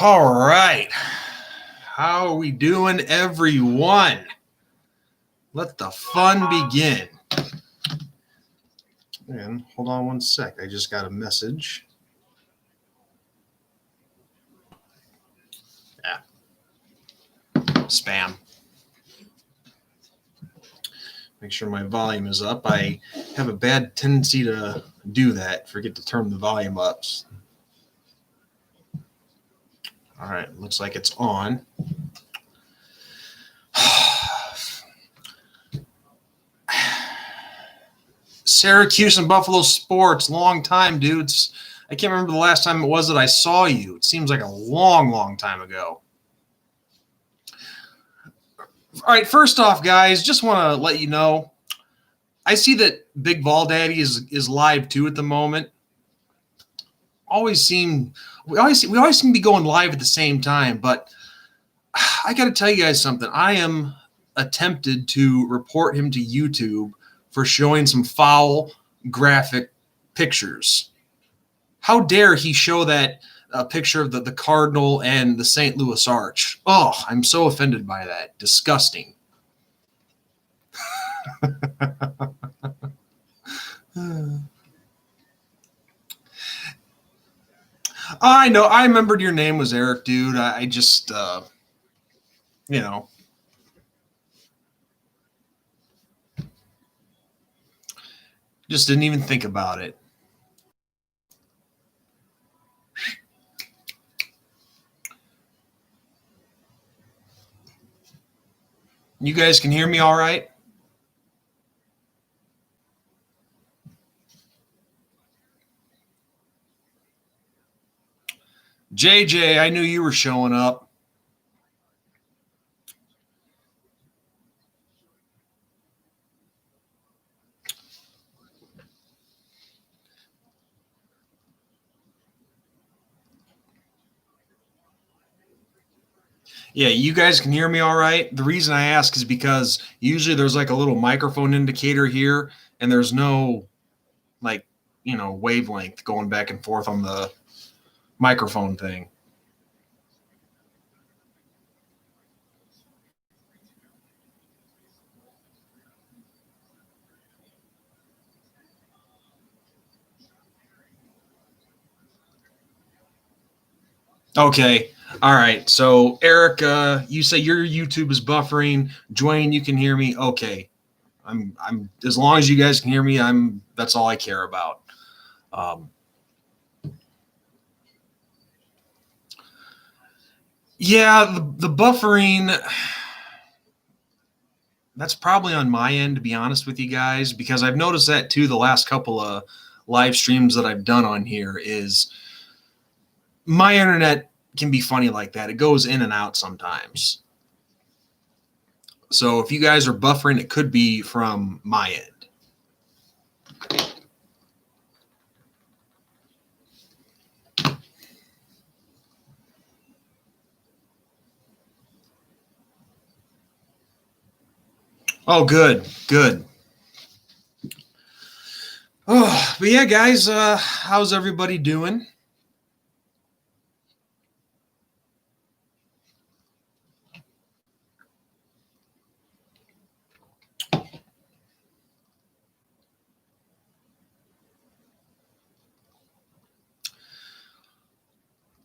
All right. How are we doing, everyone? Let the fun begin. And hold on one sec. I just got a message. Yeah. Spam. Make sure my volume is up. I have a bad tendency to do that. Forget to turn the volume up. All right. Looks like it's on. Syracuse and Buffalo sports, long time, dudes. I can't remember the last time it was that I saw you. It seems like a long time ago. All right, first off, guys, just want to let you know, I see that Big Vol Daddy is live too at the moment. We always seem to be going live at the same time, but I got to tell you guys something. I am tempted to report him to YouTube for showing some foul graphic pictures. How dare he show that picture of the Cardinal and the St. Louis Arch? Oh, I'm so offended by that. Disgusting. I know. I remembered your name was Eric, dude. I just, just didn't even think about it. You guys can hear me all right? JJ, I knew you were showing up. Yeah, you guys can hear me all right? The reason I ask is because usually there's like a little microphone indicator here, and there's no, wavelength going back and forth on the microphone thing. Okay. All right. So, Eric, you say your YouTube is buffering. Dwayne, you can hear me. Okay. I'm as long as you guys can hear me, that's all I care about. Yeah, the buffering, that's probably on my end, to be honest with you guys, because I've noticed that too the last couple of live streams that I've done on here is my internet can be funny like that. It goes in and out sometimes. So if you guys are buffering, it could be from my end. Oh, good. Oh, but yeah, guys, how's everybody doing?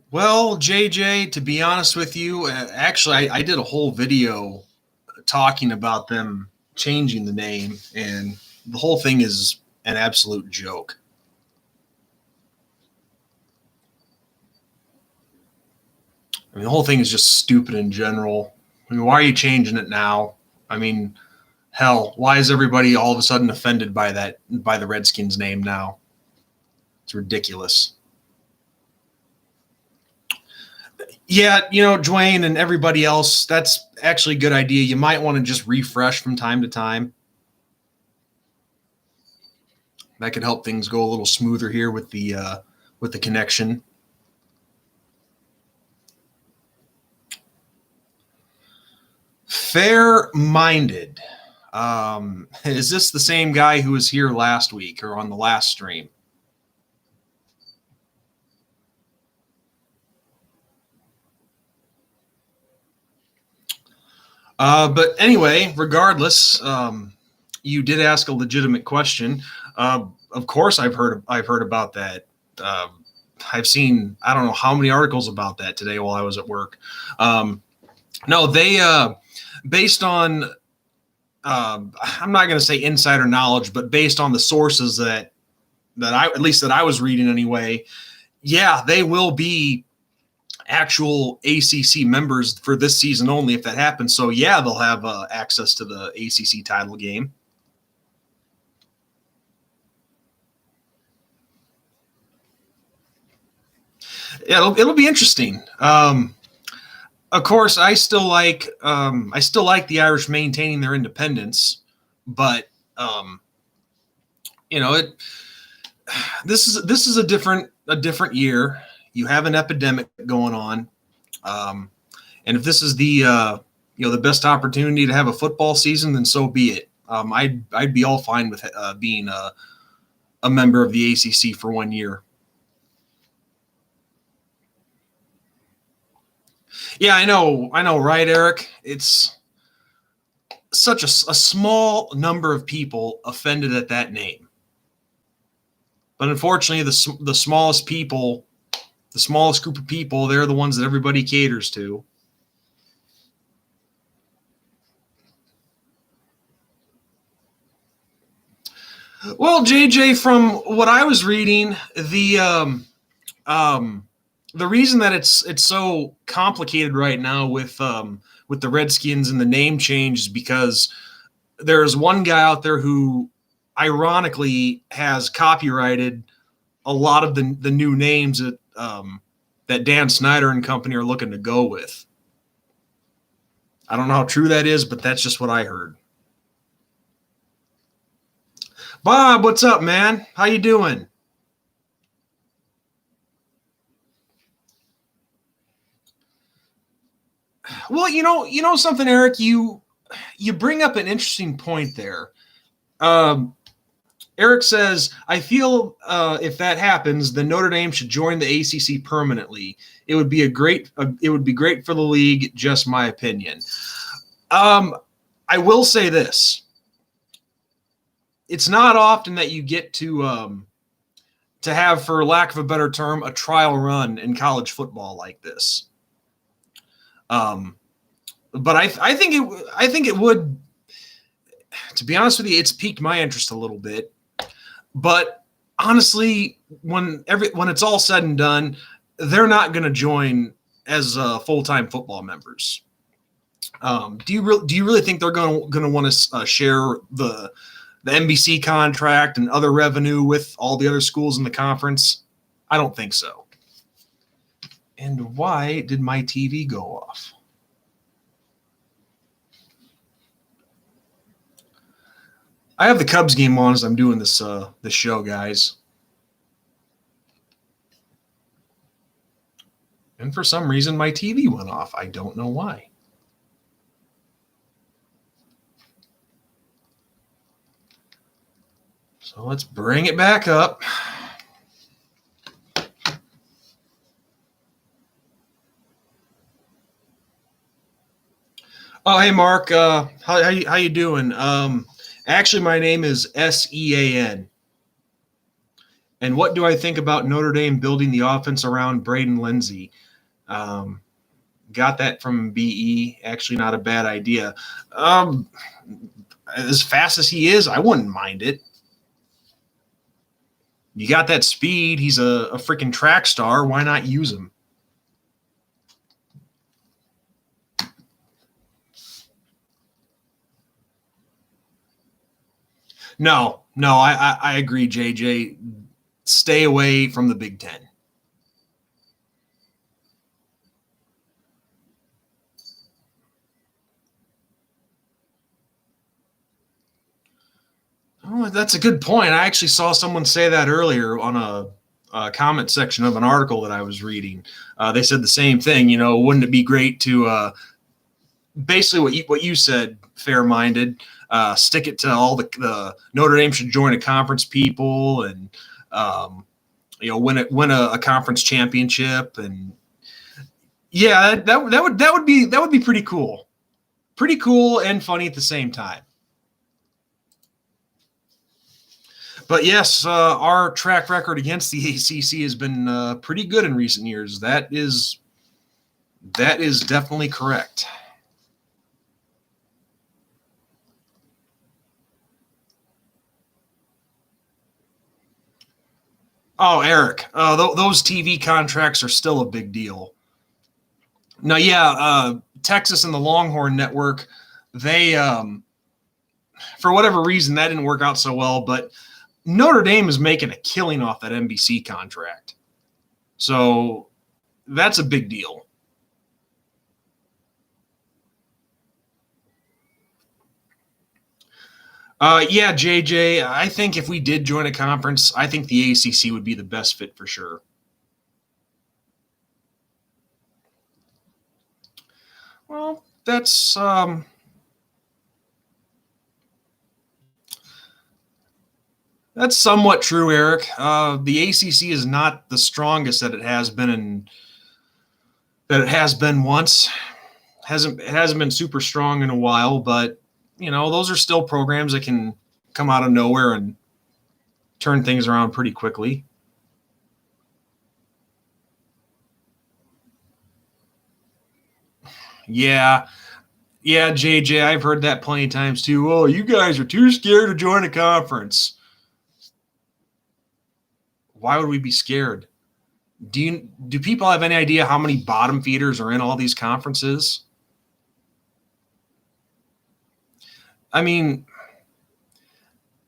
Well, JJ, to be honest with you, actually, I did a whole video talking about them changing the name, and the whole thing is an absolute joke. I mean, the whole thing is just stupid in general. I mean, why are you changing it now? I mean, hell, why is everybody all of a sudden offended by the Redskins name now? It's ridiculous. Yeah, Dwayne and everybody else, that's actually a good idea. You might want to just refresh from time to time. That could help things go a little smoother here with the connection. Fair-minded. Is this the same guy who was here last week or on the last stream? But anyway, regardless, you did ask a legitimate question. Of course, I've heard about that. I've seen I don't know how many articles about that today while I was at work. No, they based on I'm not going to say insider knowledge, but based on the sources that I at least that I was reading anyway. Yeah, they will be actual ACC members for this season only if that happens. So yeah, they'll have access to the ACC title game. Yeah, it'll be interesting. Of course, I still like the Irish maintaining their independence, but you know it. This is a different year. You have an epidemic going on, and if this is the best opportunity to have a football season, then so be it. I'd be all fine with being a member of the ACC for 1 year. Yeah, I know, right, Eric? It's such a small number of people offended at that name. But unfortunately, the smallest people, the smallest group of people, they're the ones that everybody caters to. Well, JJ, from what I was reading, um, the reason that it's so complicated right now with the Redskins and the name change is because there's one guy out there who ironically has copyrighted a lot of the new names that Dan Snyder and company are looking to go with. I don't know how true that is, but that's just what I heard. Bob, what's up, man? How you doing? Well, you know something, Eric. You bring up an interesting point there. Um, Eric says, I feel if that happens, then Notre Dame should join the ACC permanently. It would be great for the league. Just my opinion. Um, I will say this: it's not often that you get to have, for lack of a better term, a trial run in college football like this. Um, but I think it would. To be honest with you, it's piqued my interest a little bit. But honestly, when it's all said and done, they're not going to join as full-time football members. Do you really think they're going to want to share the NBC contract and other revenue with all the other schools in the conference? I don't think so. And why did my TV go off? I have the Cubs game on as I'm doing this show, guys. And for some reason, my TV went off. I don't know why. So let's bring it back up. Oh, hey, Mark. How you doing? Actually, my name is Sean. And what do I think about Notre Dame building the offense around Braden Lindsey? Got that from BE. Actually, not a bad idea. As fast as he is, I wouldn't mind it. You got that speed. He's a freaking track star. Why not use him? No, I agree, JJ. Stay away from the Big Ten. Oh, that's a good point. I actually saw someone say that earlier on a comment section of an article that I was reading. They said the same thing. You know, wouldn't it be great to basically what you said, fair-minded, stick it to all the Notre Dame should join a conference people and win a conference championship, and yeah, that would be pretty cool. pretty cool and funny at the same time. But yes, our track record against the ACC has been pretty good in recent years. That is definitely correct. Oh, Eric, those TV contracts are still a big deal. Now, yeah, Texas and the Longhorn Network, they, for whatever reason, that didn't work out so well, but Notre Dame is making a killing off that NBC contract. So that's a big deal. Yeah, JJ, I think if we did join a conference, I think the ACC would be the best fit for sure. Well, that's somewhat true, Eric. The ACC is not the strongest that it has been once. It hasn't been super strong in a while, but those are still programs that can come out of nowhere and turn things around pretty quickly. Yeah, JJ, I've heard that plenty of times too. Oh, you guys are too scared to join a conference. Why would we be scared? Do people have any idea how many bottom feeders are in all these conferences? I mean,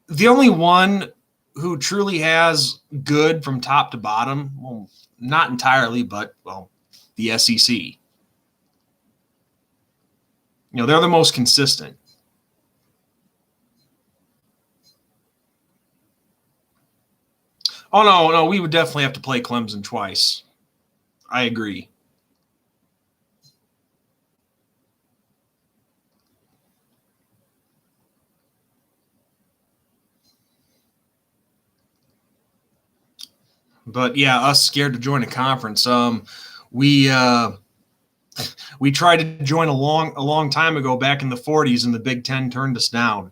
the only one who truly has good from top to bottom, well, not entirely, but the SEC. They're the most consistent. Oh, no, we would definitely have to play Clemson twice. I agree. But yeah, us scared to join a conference. We tried to join a long time ago back in the 40s, and the Big Ten turned us down.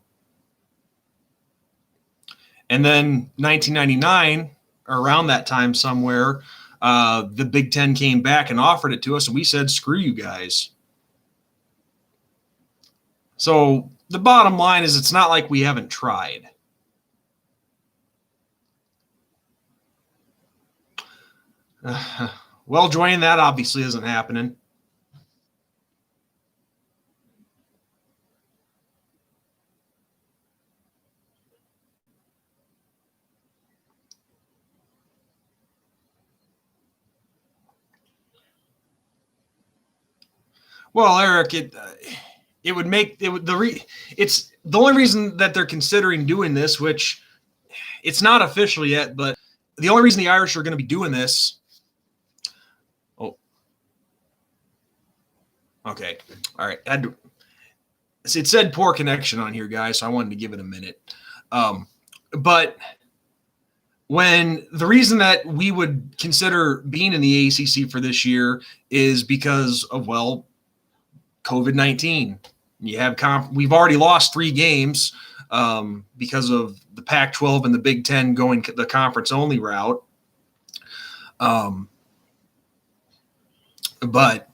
And then 1999, or around that time somewhere, the Big Ten came back and offered it to us, and we said, screw you guys. So the bottom line is it's not like we haven't tried. Well, joining that obviously isn't happening. Well, Eric, it would make it's the only reason that they're considering doing this, which it's not official yet, but the only reason the Irish are going to be doing this. Oh, okay, all right. It said poor connection on here, guys, so I wanted to give it a minute. But when the reason that we would consider being in the ACC for this year is because of COVID-19. You have we've already lost 3 games because of the Pac-12 and the Big Ten going the conference only route. But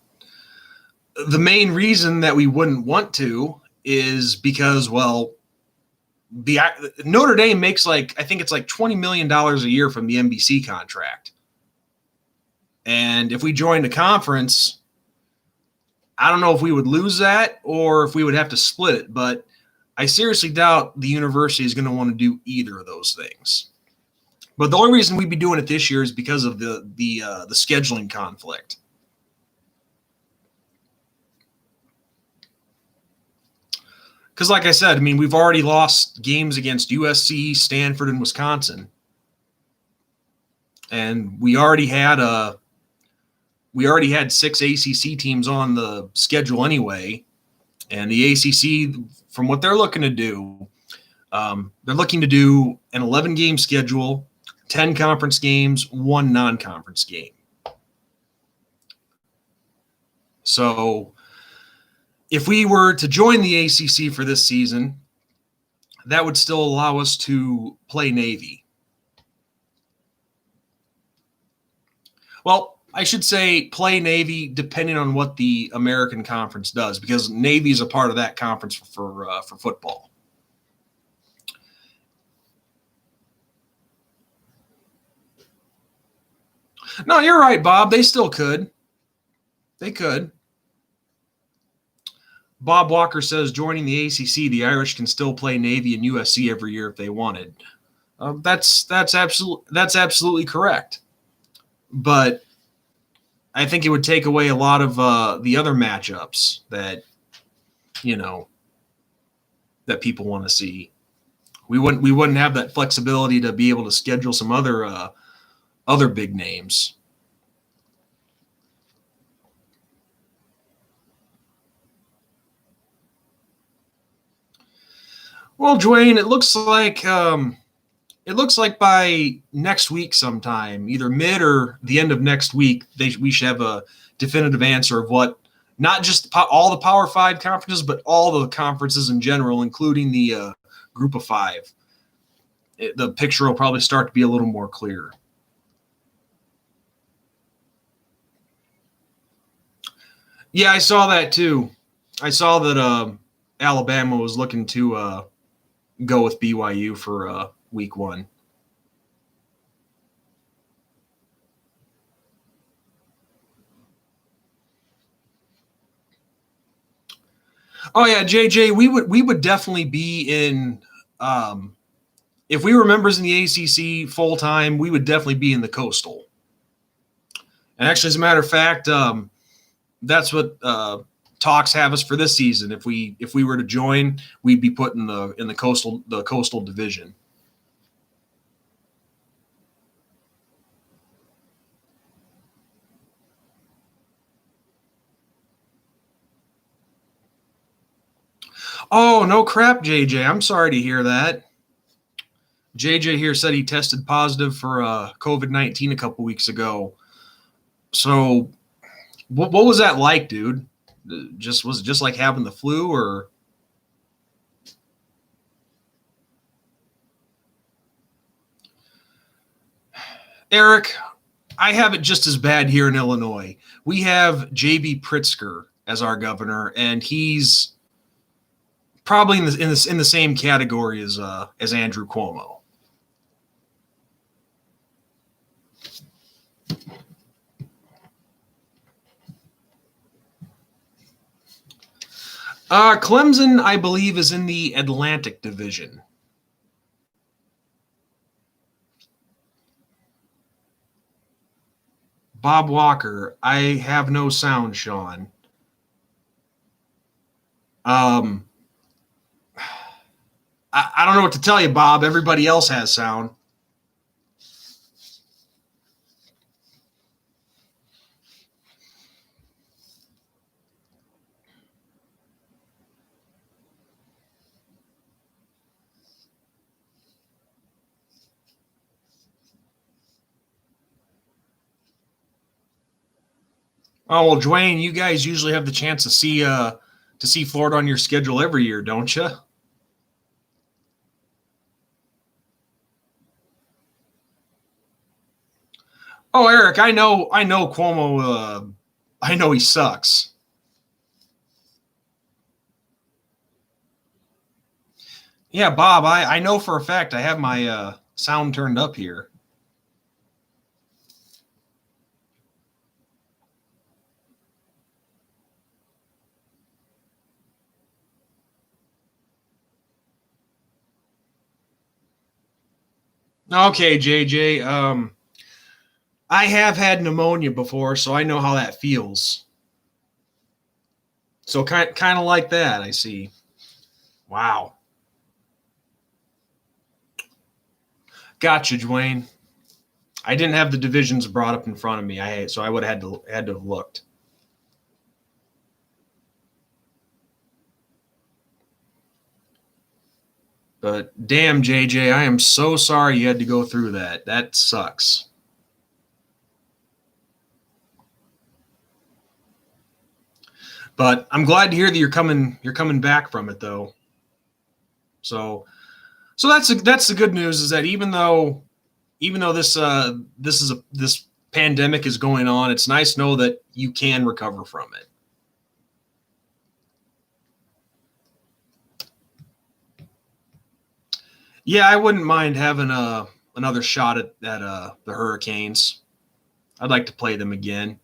the main reason that we wouldn't want to is because, the Notre Dame makes I think it's like $20 million a year from the NBC contract. And if we joined a conference, I don't know if we would lose that or if we would have to split it, but I seriously doubt the university is going to want to do either of those things. But the only reason we'd be doing it this year is because of the scheduling conflict. Because like I said, I mean, we've already lost games against USC, Stanford, and Wisconsin. And we already had 6 ACC teams on the schedule anyway. And the ACC, from what they're looking to do, they're looking to do an 11-game schedule, 10 conference games, 1 non-conference game. So if we were to join the ACC for this season, that would still allow us to play Navy. Well, I should say play Navy depending on what the American Conference does, because Navy is a part of that conference for football. No, you're right, Bob. They still could. They could. Bob Walker says, joining the ACC, the Irish can still play Navy and USC every year if they wanted. That's absolutely correct. But I think it would take away a lot of the other matchups that that people want to see. We wouldn't have that flexibility to be able to schedule some other big names. Well, Dwayne, it looks like by next week sometime, either mid or the end of next week, we should have a definitive answer of what, not just all the Power 5 conferences, but all the conferences in general, including the Group of 5. The picture will probably start to be a little more clear. Yeah, I saw that too. I saw that Alabama was looking to go with BYU for week 1. Oh yeah, JJ, we would definitely be in. If we were members in the ACC full time, we would definitely be in the Coastal. And actually, as a matter of fact, that's what talks have us for this season. If we were to join, we'd be put in the coastal division. Oh, no crap, JJ. I'm sorry to hear that. JJ here said he tested positive for COVID-19 a couple weeks ago. So, what was that like, dude? Was it just like having the flu, or? Eric, I have it just as bad here in Illinois. We have J.B. Pritzker as our governor, and he's probably in the same category as Andrew Cuomo. Clemson, I believe, is in the Atlantic Division. Bob Walker, I have no sound, Sean. I don't know what to tell you, Bob. Everybody else has sound. Oh well, Dwayne, you guys usually have the chance to see Florida on your schedule every year, don't you? Oh, Eric, I know Cuomo. I know he sucks. Yeah, Bob, I know for a fact I have my sound turned up here. Okay, JJ. I have had pneumonia before, so I know how that feels. So kind of like that, I see. Wow. Gotcha, Dwayne. I didn't have the divisions brought up in front of me. So I would have had to have looked. But damn, JJ, I am so sorry you had to go through that. That sucks. But I'm glad to hear that you're coming back from it though. So that's the good news, is that even though this pandemic is going on, it's nice to know that you can recover from it. Yeah, I wouldn't mind having another shot at the Hurricanes. I'd like to play them again.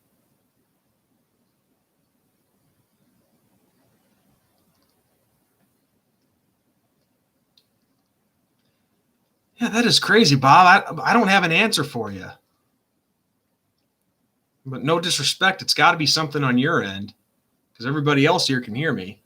Yeah, that is crazy, Bob. I don't have an answer for you. But no disrespect, it's got to be something on your end, because everybody else here can hear me.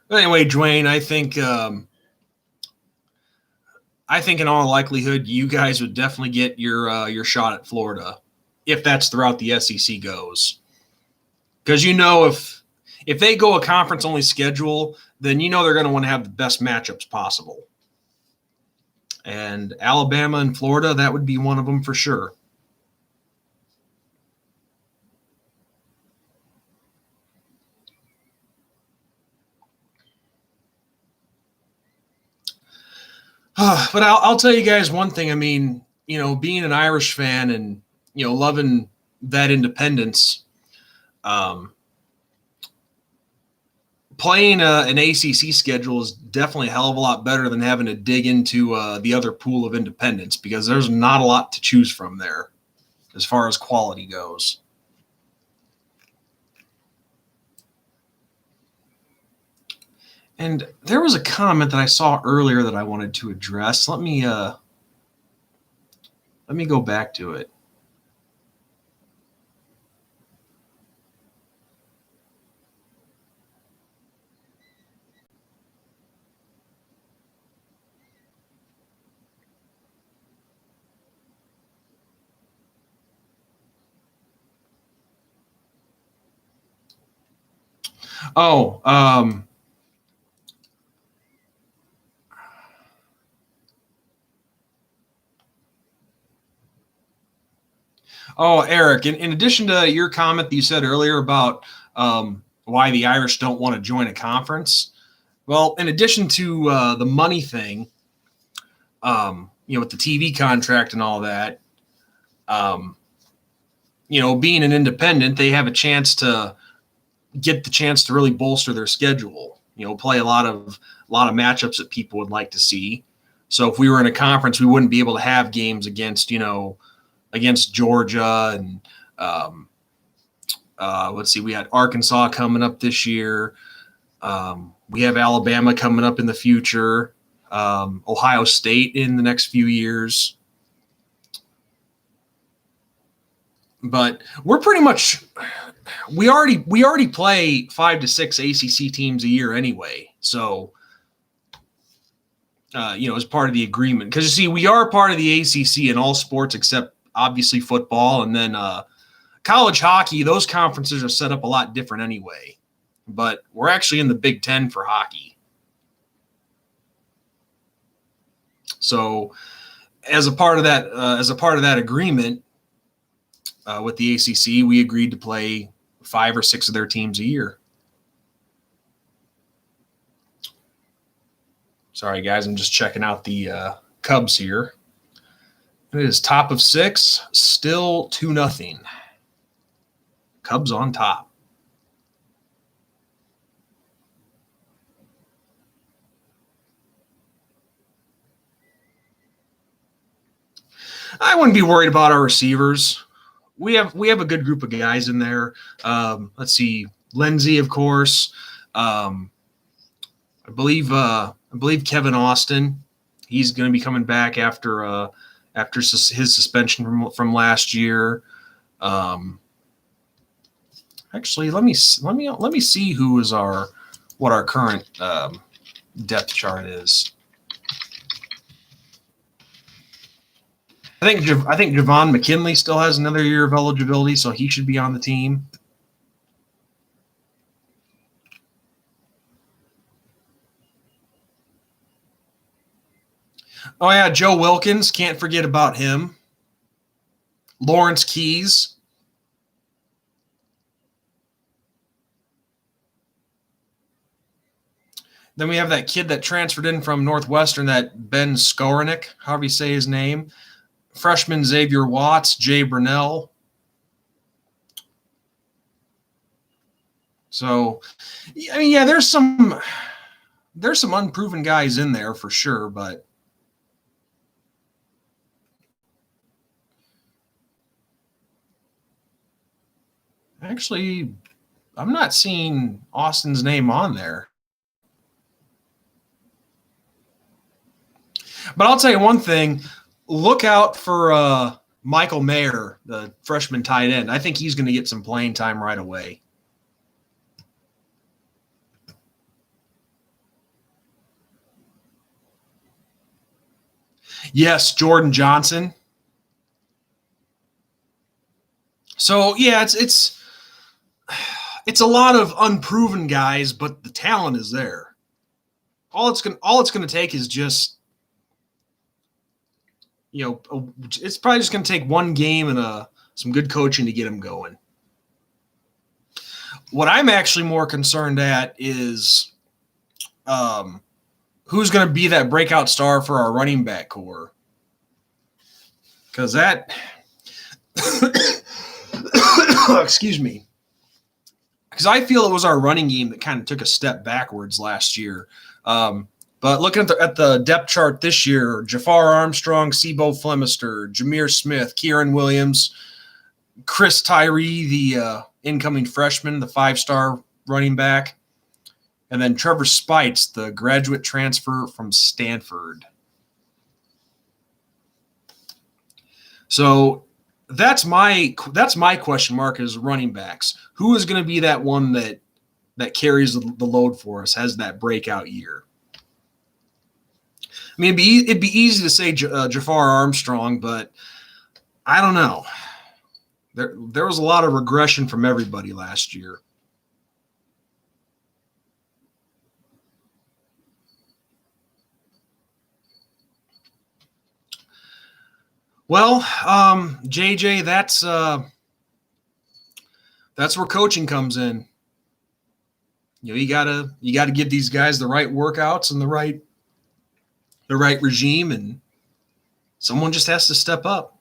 Anyway, Dwayne, I think in all likelihood you guys would definitely get your shot at Florida, if that's the route the SEC goes. Because if they go a conference only schedule, then they're going to want to have the best matchups possible. And Alabama and Florida, that would be one of them for sure. But I'll tell you guys one thing. I mean, being an Irish fan and, loving that independence, playing an ACC schedule is definitely a hell of a lot better than having to dig into the other pool of independents, because there's not a lot to choose from there as far as quality goes. And there was a comment that I saw earlier that I wanted to address. Let me go back to it. Oh, Eric, in addition to your comment that you said earlier about why the Irish don't want to join a conference, well, in addition to the money thing, with the TV contract and all that, being an independent, they have a chance to really bolster their schedule. Play a lot of matchups that people would like to see. So if we were in a conference, we wouldn't be able to have games against Georgia and let's see, we had Arkansas coming up this year. We have Alabama coming up in the future. Ohio State in the next few years. But we're pretty much we already play 5 to 6 ACC teams a year anyway. So as part of the agreement, because you see, we are part of the ACC in all sports except obviously football, and then college hockey. Those conferences are set up a lot different anyway. But we're actually in the Big Ten for hockey. So as a part of that agreement with the ACC, we agreed to play 5 or 6 of their teams a year. Sorry, guys, I'm just checking out the Cubs here. It is top of 6, still 2-0. Cubs on top. I wouldn't be worried about our receivers. We have a good group of guys in there. Let's see, Lindsey, of course. I believe Kevin Austin. He's going to be coming back after his suspension from last year. Actually, let me see what our current depth chart is. I think Javon McKinley still has another year of eligibility, so he should be on the team. Oh yeah, Joe Wilkins, can't forget about him. Lawrence Keys. Then we have that kid that transferred in from Northwestern, that Ben Skornick, however you say his name. Freshman Xavier Watts, Jay Brunell. So, I mean, yeah, there's some unproven guys in there for sure, but actually, I'm not seeing Austin's name on there. But I'll tell you one thing: look out for Michael Mayer, the freshman tight end. I think he's going to get some playing time right away. Yes, Jordan Johnson. So yeah, it's a lot of unproven guys, but the talent is there. All it's gonna take is just, it's probably just gonna take one game and some good coaching to get them going. What I'm actually more concerned at is who's going to be that breakout star for our running back core. Because that, excuse me, because I feel it was our running game that kind of took a step backwards last year. But looking at the depth chart this year, Jafar Armstrong, Sebo Flemister, Jameer Smith, Kieran Williams, Chris Tyree, the incoming freshman, the 5-star running back, and then Trevor Spites, the graduate transfer from Stanford. So that's my question mark is running backs. Who is going to be that one that carries the load for us, has that breakout year? I mean, it'd be easy to say Jafar Armstrong, but I don't know. There was a lot of regression from everybody last year. Well, JJ, that's where coaching comes in. You gotta give these guys the right workouts and the right regime, and someone just has to step up.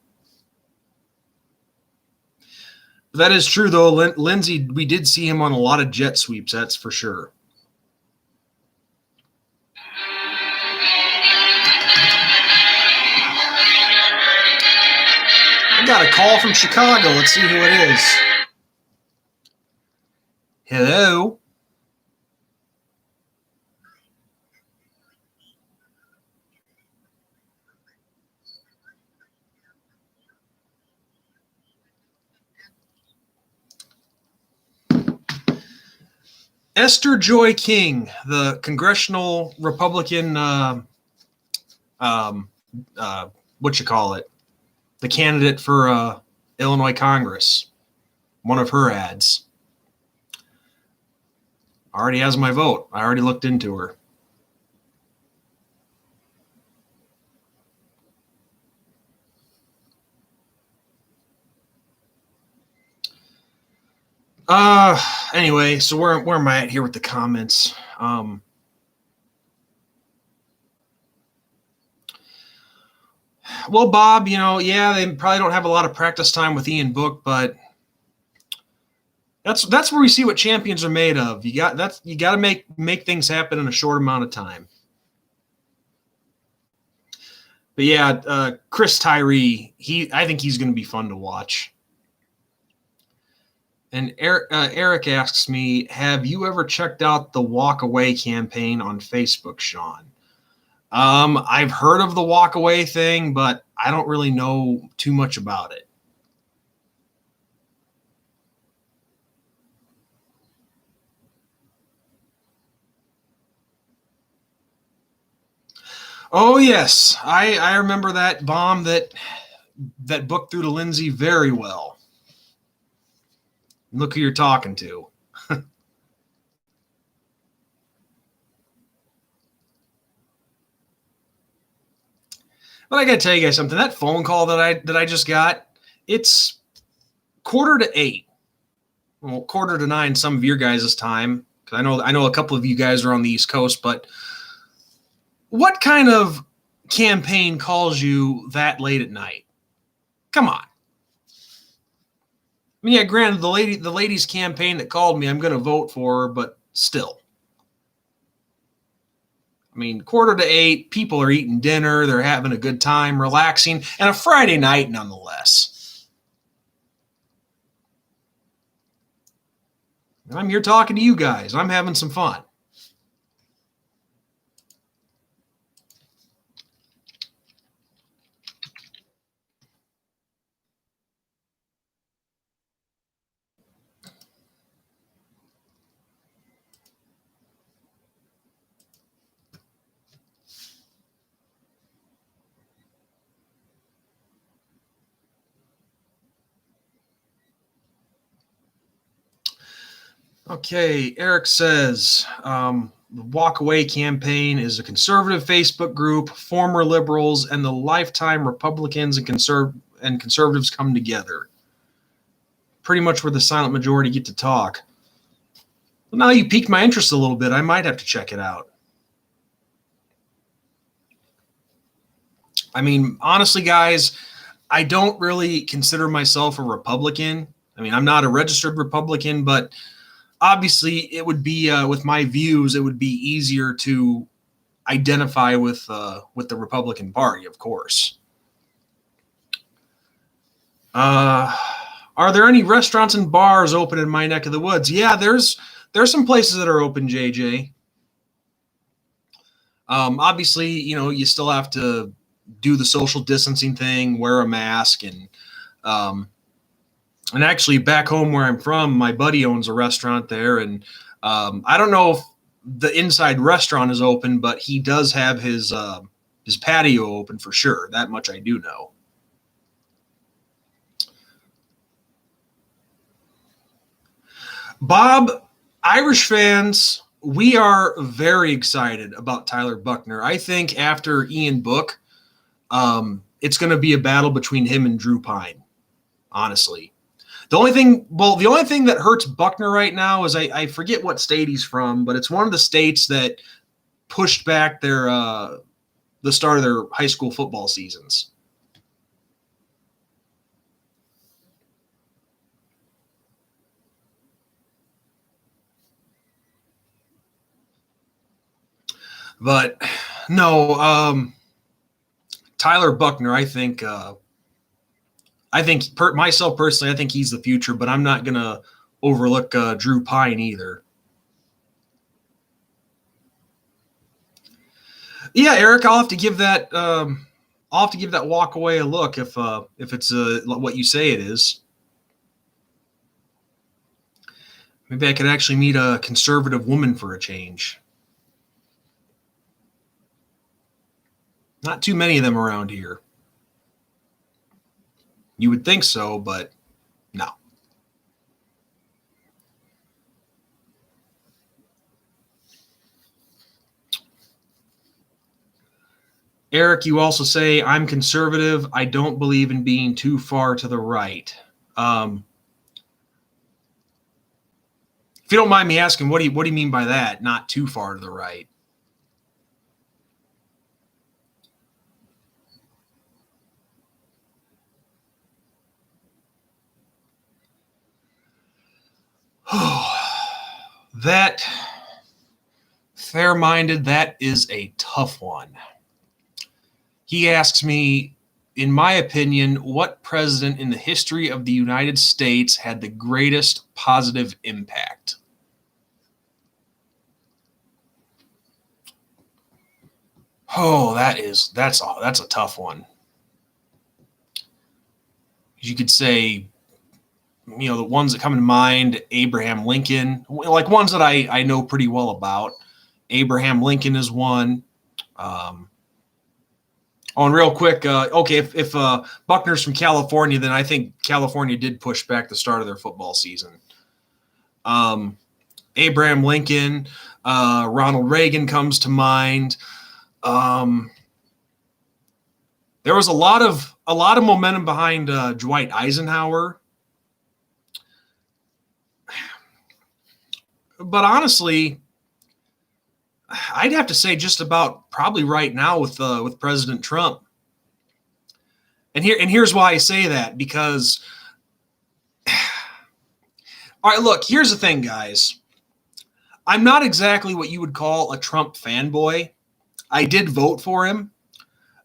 That is true, though. Lindsey, we did see him on a lot of jet sweeps, that's for sure. I got a call from Chicago. Let's see who it is. Hello? Esther Joy King, the congressional Republican, the candidate for Illinois Congress. One of her ads already has my vote. I already looked into her. Anyway, so where am I at here with the comments? Well, Bob, yeah, they probably don't have a lot of practice time with Ian Book, but that's where we see what champions are made of. You got to make things happen in a short amount of time. But yeah, Chris Tyree, I think he's going to be fun to watch. And Eric asks me, have you ever checked out the Walk Away campaign on Facebook, Sean? I've heard of the Walk Away thing, but I don't really know too much about it. Oh yes, I remember that bomb that that book through to Lindsay very well. Look who you're talking to. But I got to tell you guys something. That phone call that I just got, it's 7:45. Well, 8:45 some of your guys' time, because I know a couple of you guys are on the East Coast. But what kind of campaign calls you that late at night? Come on. I mean, yeah, granted, the lady's campaign that called me, I'm going to vote for her, but still. I mean, 7:45, people are eating dinner, they're having a good time, relaxing, and a Friday night nonetheless. And I'm here talking to you guys. I'm having some fun. Okay, Eric says the Walk Away campaign is a conservative Facebook group, former liberals, and the lifetime Republicans and conservatives come together. Pretty much where the silent majority get to talk. Well, now you piqued my interest a little bit. I might have to check it out. I mean, honestly, guys, I don't really consider myself a Republican. I mean, I'm not a registered Republican, but obviously it would be with my views, it would be easier to identify with the Republican Party, of course. Are there any restaurants and bars open in my neck of the woods? Yeah, there's some places that are open, JJ. Obviously, you still have to do the social distancing thing, wear a mask, and actually back home where I'm from, my buddy owns a restaurant there, and I don't know if the inside restaurant is open, but he does have his patio open for sure. That much I do know. Bob, Irish fans, we are very excited about Tyler Buckner. I think after Ian Book, it's going to be a battle between him and Drew Pine, honestly. The only thing that hurts Buckner right now is I forget what state he's from, but it's one of the states that pushed back their the start of their high school football seasons. But no, Tyler Buckner, I think myself personally, I think he's the future, but I'm not going to overlook Drew Pine either. Yeah, Eric, I'll have to give that Walk Away a look if it's what you say it is. Maybe I could actually meet a conservative woman for a change. Not too many of them around here. You would think so, but no. Eric, you also say, I'm conservative. I don't believe in being too far to the right. If you don't mind me asking, what do you mean by that? Not too far to the right? That fair-minded, that is a tough one. He asks me, in my opinion, what president in the history of the United States had the greatest positive impact? Oh, that's a tough one. You could say, the ones that come to mind, Abraham Lincoln, like ones that I know pretty well about. Abraham Lincoln is one. Oh, and real quick, okay, if Buckner's from California, then I think California did push back the start of their football season. Abraham Lincoln, Ronald Reagan comes to mind. There was a lot of momentum behind Dwight Eisenhower, but honestly, I'd have to say just about probably right now with President Trump. And here's why I say that, because all right, look, here's the thing, guys. I'm not exactly what you would call a Trump fanboy. I did vote for him.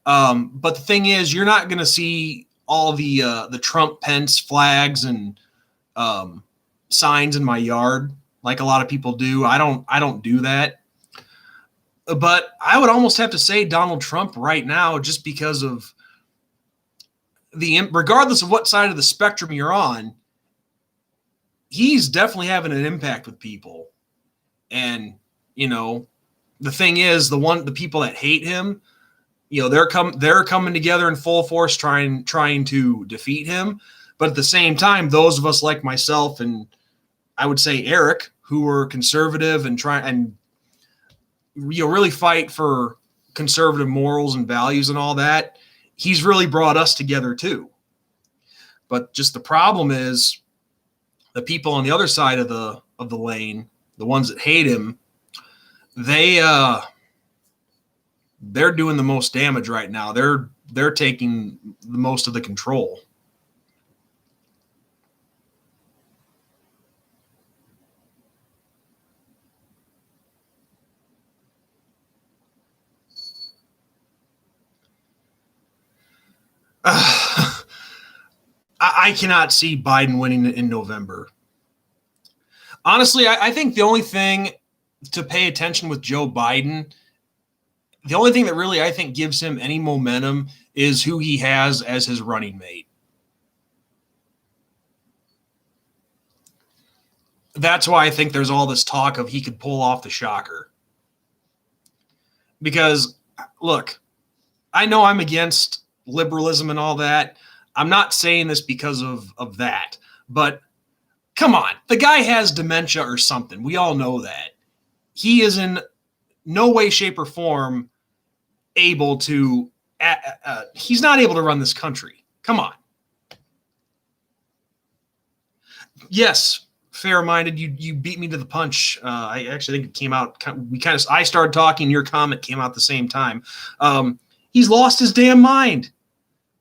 But the thing is, you're not going to see all the Trump Pence flags and signs in my yard like a lot of people do. I don't do that. But I would almost have to say Donald Trump right now, just because of regardless of what side of the spectrum you're on, he's definitely having an impact with people. And the thing is, the people that hate him, they're coming together in full force trying to defeat him. But at the same time, those of us like myself and I would say Eric, who are conservative and really fight for conservative morals and values and all that, he's really brought us together too. But just the problem is the people on the other side of the lane, the ones that hate him, they're doing the most damage right now. They're taking the most of the control. I cannot see Biden winning in November. Honestly, I think the only thing to pay attention with Joe Biden, the only thing that really I think gives him any momentum is who he has as his running mate. That's why I think there's all this talk of he could pull off the shocker. Because, look, I know I'm against liberalism and all that. I'm not saying this because of that. But come on, the guy has dementia or something. We all know that. He is in no way, shape, or form able to he's not able to run this country. Come on. Yes, fair-minded. You beat me to the punch. I actually think it came out. I started talking. Your comment came out at the same time. He's lost his damn mind.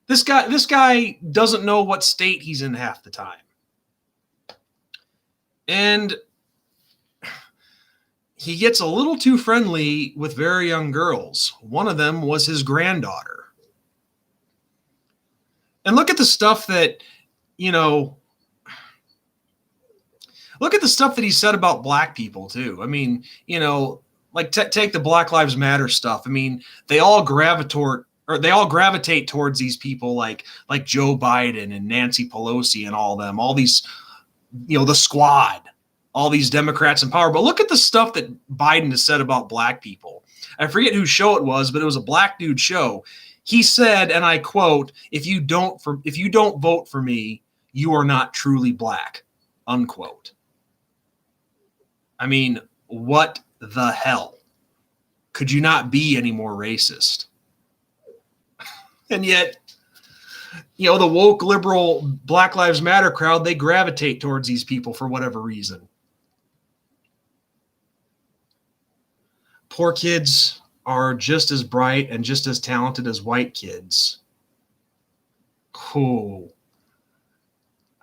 This guy doesn't know what state he's in half the time. And he gets a little too friendly with very young girls. One of them was his granddaughter. And look at the stuff that, look at the stuff that he said about black people too. I mean, like take the Black Lives Matter stuff. I mean, they all gravitate towards these people like Joe Biden and Nancy Pelosi and all them, all these, the squad, all these Democrats in power. But look at the stuff that Biden has said about black people. I forget whose show it was, but it was a black dude show. He said, and I quote, if you don't vote for me, you are not truly black, unquote. I mean, what the hell? Could you not be any more racist? And yet, the woke liberal Black Lives Matter crowd, they gravitate towards these people for whatever reason. Poor kids are just as bright and just as talented as white kids. Oh,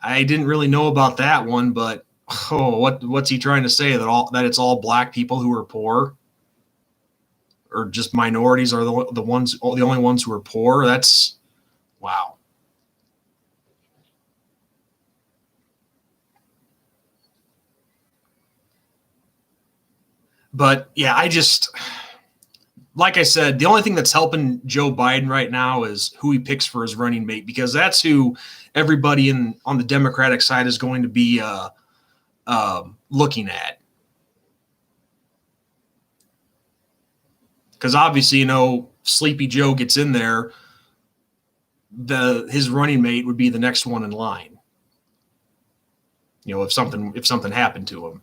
I didn't really know about that one, but what's he trying to say? That it's all black people who are poor, or just minorities are the only ones who are poor? That's wow. But yeah, like I said, the only thing that's helping Joe Biden right now is who he picks for his running mate, because that's who everybody on the Democratic side is going to be looking at. Because obviously, Sleepy Joe gets in there, his running mate would be the next one in line. If something happened to him.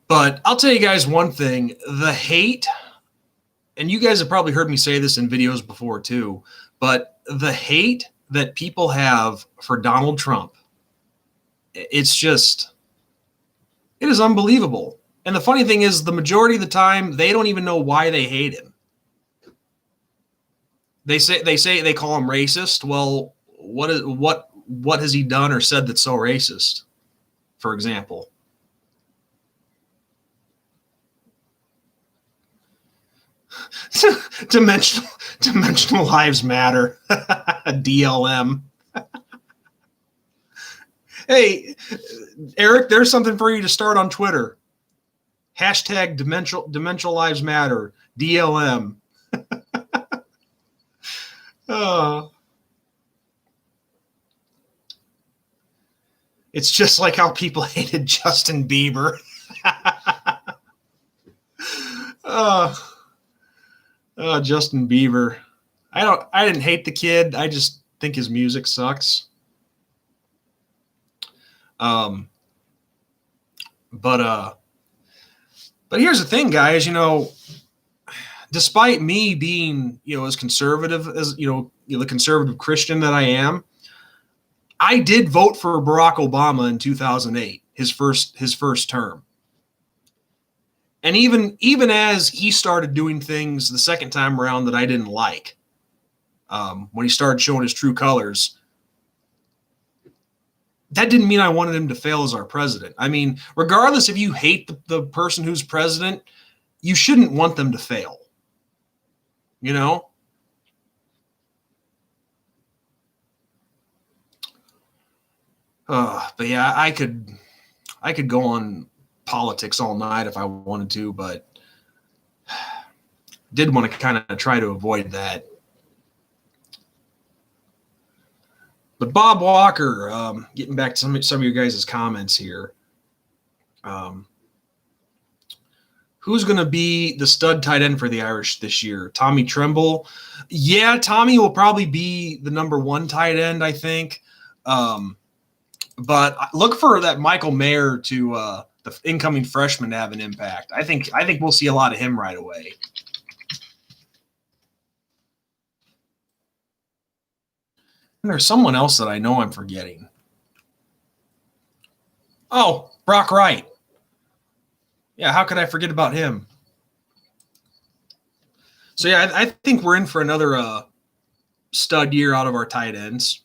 But I'll tell you guys one thing, the hate, and you guys have probably heard me say this in videos before too, but the hate that people have for Donald Trump, it is unbelievable. And the funny thing is, the majority of the time, they don't even know why they hate him. They call him racist. Well, what has he done or said that's so racist? For example, dimensional lives matter. DLM. Hey, Eric, there's something for you to start on Twitter. Hashtag dimensional lives matter. DLM. It's just like how people hated Justin Bieber. Justin Bieber. I didn't hate the kid. I just think his music sucks. But here's the thing, guys, despite me being, as conservative as, the conservative Christian that I am, I did vote for Barack Obama in 2008, his first term. And even as he started doing things the second time around that I didn't like, when he started showing his true colors, that didn't mean I wanted him to fail as our president. I mean, regardless if you hate the person who's president, you shouldn't want them to fail. But yeah, I could go on politics all night if I wanted to, but did want to kind of try to avoid that. But Bob Walker, getting back to some of your guys' comments here. Who's going to be the stud tight end for the Irish this year? Tommy Tremble. Yeah, Tommy will probably be the number one tight end, I think. But look for that Michael Mayer to the incoming freshman to have an impact. I think we'll see a lot of him right away. And there's someone else that I know I'm forgetting. Oh, Brock Wright. Yeah, how could I forget about him? So yeah, I think we're in for another stud year out of our tight ends.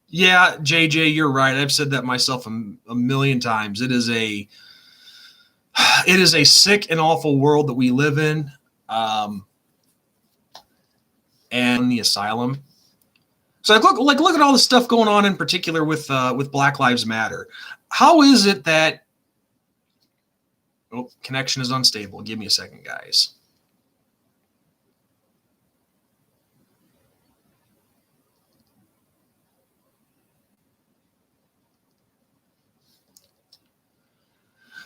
Yeah, JJ, you're right. I've said that myself a million times. It is a sick and awful world that we live in, and the asylum. So look at all the stuff going on in particular with Black Lives Matter. How is it that connection is unstable? Give me a second, guys.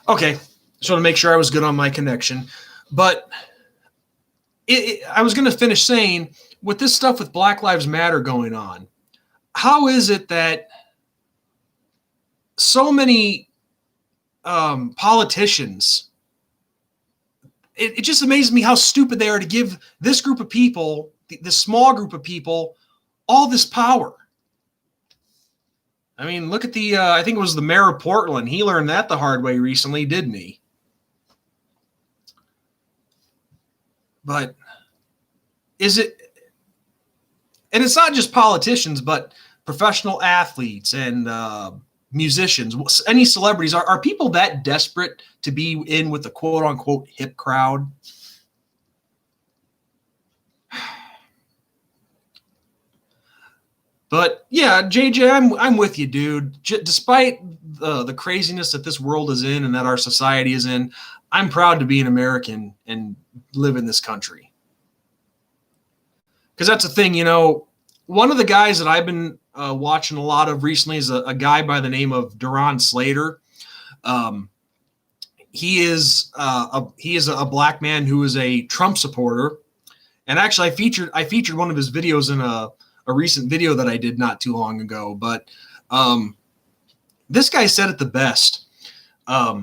Okay, just want to make sure I was good on my connection. But I was going to finish saying, with this stuff with Black Lives Matter going on, how is it that so many politicians, it just amazes me how stupid they are to give this group of people, this small group of people, all this power. I mean, look at I think it was the mayor of Portland. He learned that the hard way recently, didn't he? But is it, and it's not just politicians, but professional athletes and musicians, any celebrities, are people that desperate to be in with the quote unquote hip crowd? But yeah, JJ, I'm with you, dude. Despite the craziness that this world is in and that our society is in, I'm proud to be an American and live in this country. Because that's the thing, one of the guys that I've been watching a lot of recently is a guy by the name of Duron Slater. Um, he is a black man who is a Trump supporter, and actually I featured one of his videos in a recent video that I did not too long ago. But this guy said it the best. A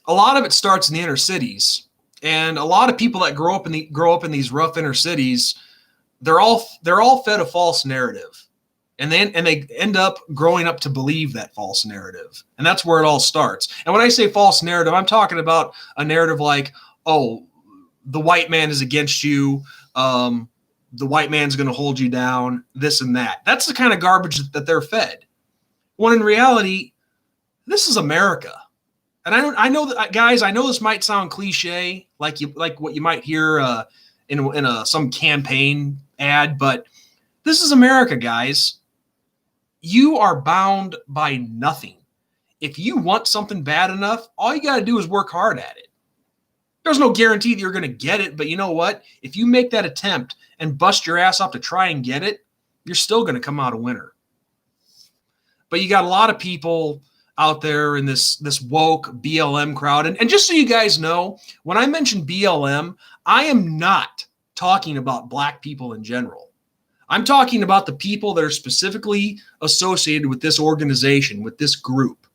lot of it starts in the inner cities, and a lot of people that grow up in these rough inner cities, they're all fed a false narrative, and they end up growing up to believe that false narrative, and that's where it all starts. And when I say false narrative, I'm talking about a narrative like, oh, the white man is against you, the white man's going to hold you down, this and that. That's the kind of garbage that they're fed. When in reality, this is America. And I know that, guys, I know this might sound cliche, like what you might hear in some campaign ad, but this is America, guys. You are bound by nothing. If you want something bad enough, all you got to do is work hard at it. There's no guarantee that you're going to get it, but you know what? If you make that attempt and bust your ass off to try and get it, you're still going to come out a winner. But you got a lot of people out there in this woke BLM crowd. And just so you guys know, when I mention BLM, I am not talking about black people in general. I'm talking about the people that are specifically associated with this organization, with this group,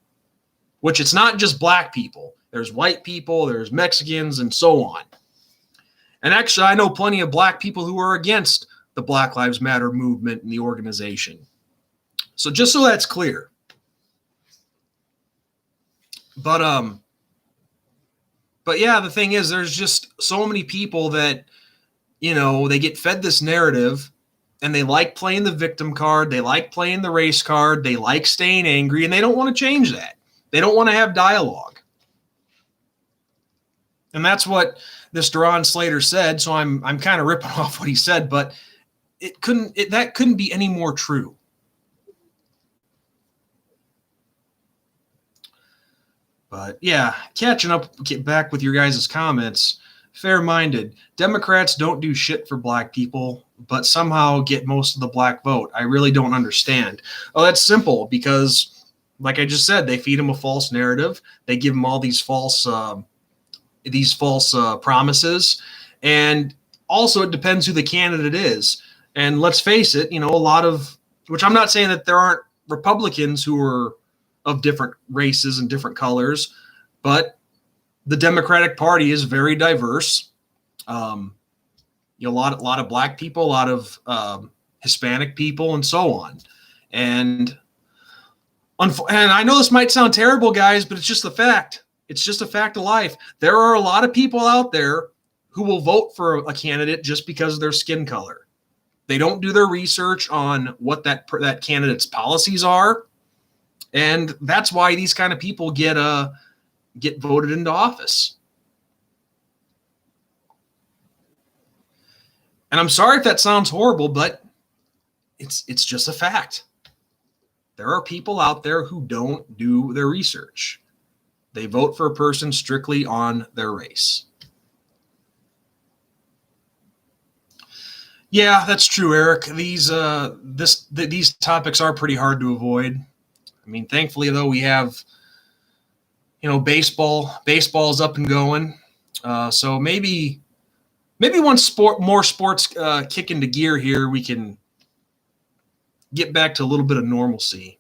which it's not just black people. There's white people, there's Mexicans, and so on. And actually, I know plenty of black people who are against the Black Lives Matter movement and the organization. So just so that's clear. But yeah, the thing is, there's just so many people that, they get fed this narrative, and they like playing the victim card. They like playing the race card. They like staying angry, and they don't want to change that. They don't want to have dialogue. And that's what this Deron Slater said. So I'm kind of ripping off what he said, but that couldn't be any more true. But yeah, catching up, get back with your guys' comments. Fair-minded. Democrats don't do shit for black people, but somehow get most of the black vote. I really don't understand. Oh, that's simple, because like I just said, they feed them a false narrative. They give them all these false promises. And also it depends who the candidate is. And let's face it, a lot of, which I'm not saying that there aren't Republicans who are of different races and different colors, but the Democratic Party is very diverse. A lot of black people, a lot of Hispanic people, and so on. And I know this might sound terrible, guys, but it's just a fact. It's just a fact of life. There are a lot of people out there who will vote for a candidate just because of their skin color. They don't do their research on what that candidate's policies are. And that's why these kind of people get voted into office. And I'm sorry if that sounds horrible, but it's just a fact. There are people out there who don't do their research. They vote for a person strictly on their race. Yeah, that's true, Eric. These topics are pretty hard to avoid. I mean, thankfully, though, we have, baseball. Baseball's up and going. So maybe once more sports kick into gear here, we can get back to a little bit of normalcy.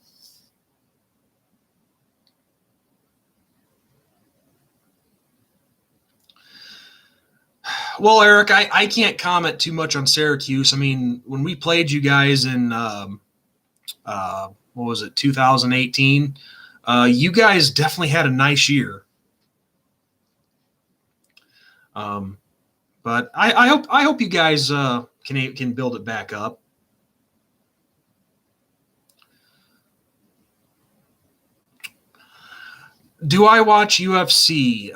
Well, Eric, I can't comment too much on Syracuse. I mean, when we played you guys in what was it, 2018? You guys definitely had a nice year. But I hope you guys can build it back up. Do I watch UFC?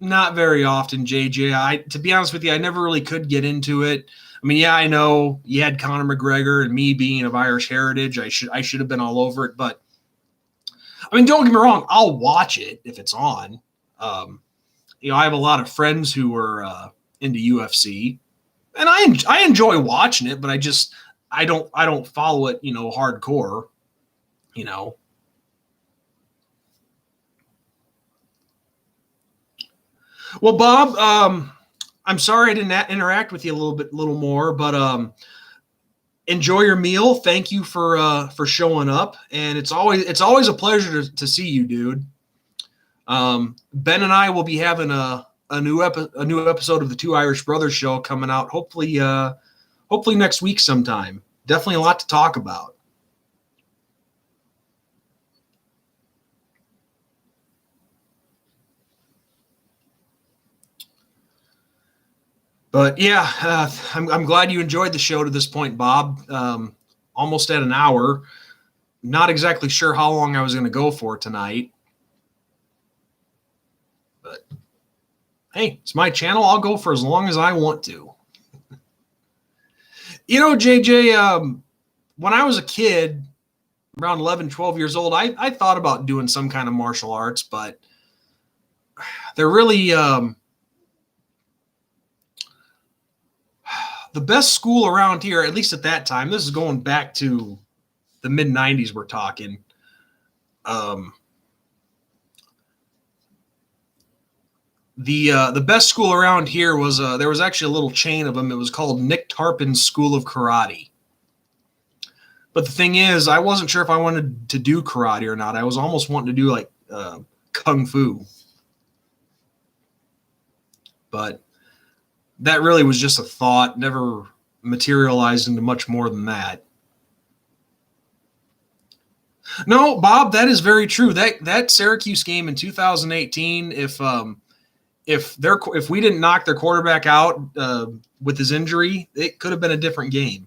Not very often, JJ. To be honest with you, I never really could get into it. I mean, yeah, I know you had Conor McGregor, and me being of Irish heritage, I should have been all over it. But I mean, don't get me wrong, I'll watch it if it's on. I have a lot of friends who are into UFC, and I enjoy watching it, but I don't follow it, hardcore. Well, Bob, I'm sorry I didn't interact with you a little more, but enjoy your meal. Thank you for showing up, and it's always a pleasure to see you, dude. Ben and I will be having a new episode of the Two Irish Brothers show coming out. Hopefully next week sometime. Definitely a lot to talk about. But yeah, I'm glad you enjoyed the show to this point, Bob. Almost at an hour. Not exactly sure how long I was going to go for tonight. But hey, it's my channel. I'll go for as long as I want to. You know, JJ, when I was a kid, around 11, 12 years old, I thought about doing some kind of martial arts, but they're really the best school around here, at least at that time. This is going back to the mid 90s. We're talking. The best school around here was there was actually a little chain of them. It was called Nick Tarpin's School of Karate. But the thing is, I wasn't sure if I wanted to do karate or not. I was almost wanting to do like kung fu. But that really was just a thought, never materialized into much more than that. No, Bob, that is very true. That Syracuse game in 2018, if we didn't knock their quarterback out with his injury, it could have been a different game.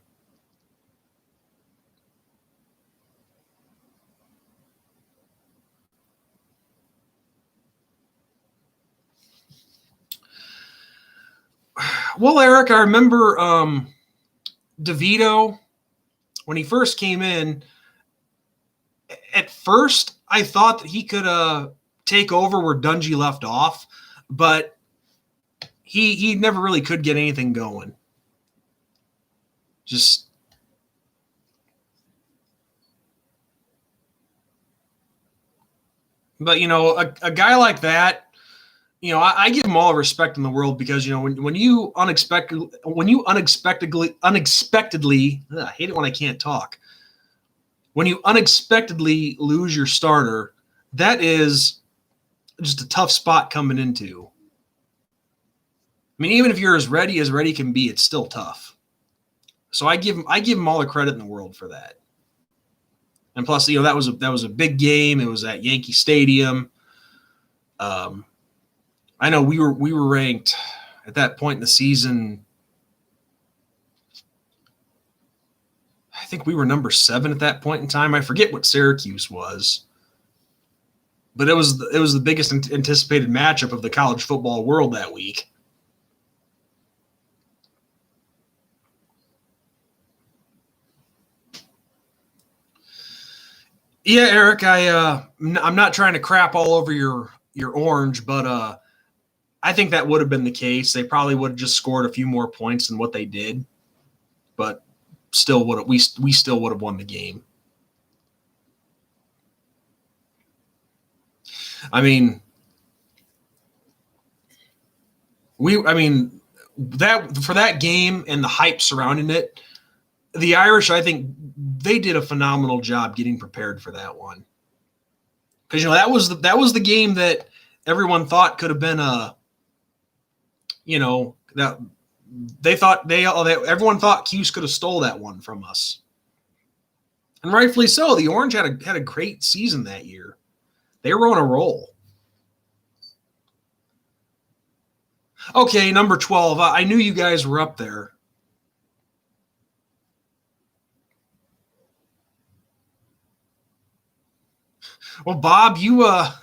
Well, Eric, I remember DeVito when he first came in. At first, I thought that he could take over where Dungy left off, but he never really could get anything going. Just but you know, a guy like that, you know, I give him all the respect in the world because, you know, when you unexpectedly I hate it when I can't talk. When you unexpectedly lose your starter, that is just a tough spot coming into. I mean, even if you're as ready can be, it's still tough. So I give him all the credit in the world for that. And plus, you know, that was a big game. It was at Yankee Stadium. I know we were ranked at that point in the season. I think we were number 7 at that point in time. I forget what Syracuse was, but it was the biggest anticipated matchup of the college football world that week. Yeah, Eric, I'm not trying to crap all over your orange, but I think that would have been the case. They probably would have just scored a few more points than what they did, but still we still would have won the game. I mean, that for that game and the hype surrounding it, the Irish, I think they did a phenomenal job getting prepared for that one. Because, you know, that was the game that everyone thought could have been that they thought everyone thought Cuse could have stole that one from us. And rightfully so. The Orange had a great season that year. They were on a roll. Okay, number 12. I knew you guys were up there. Well, Bob, well,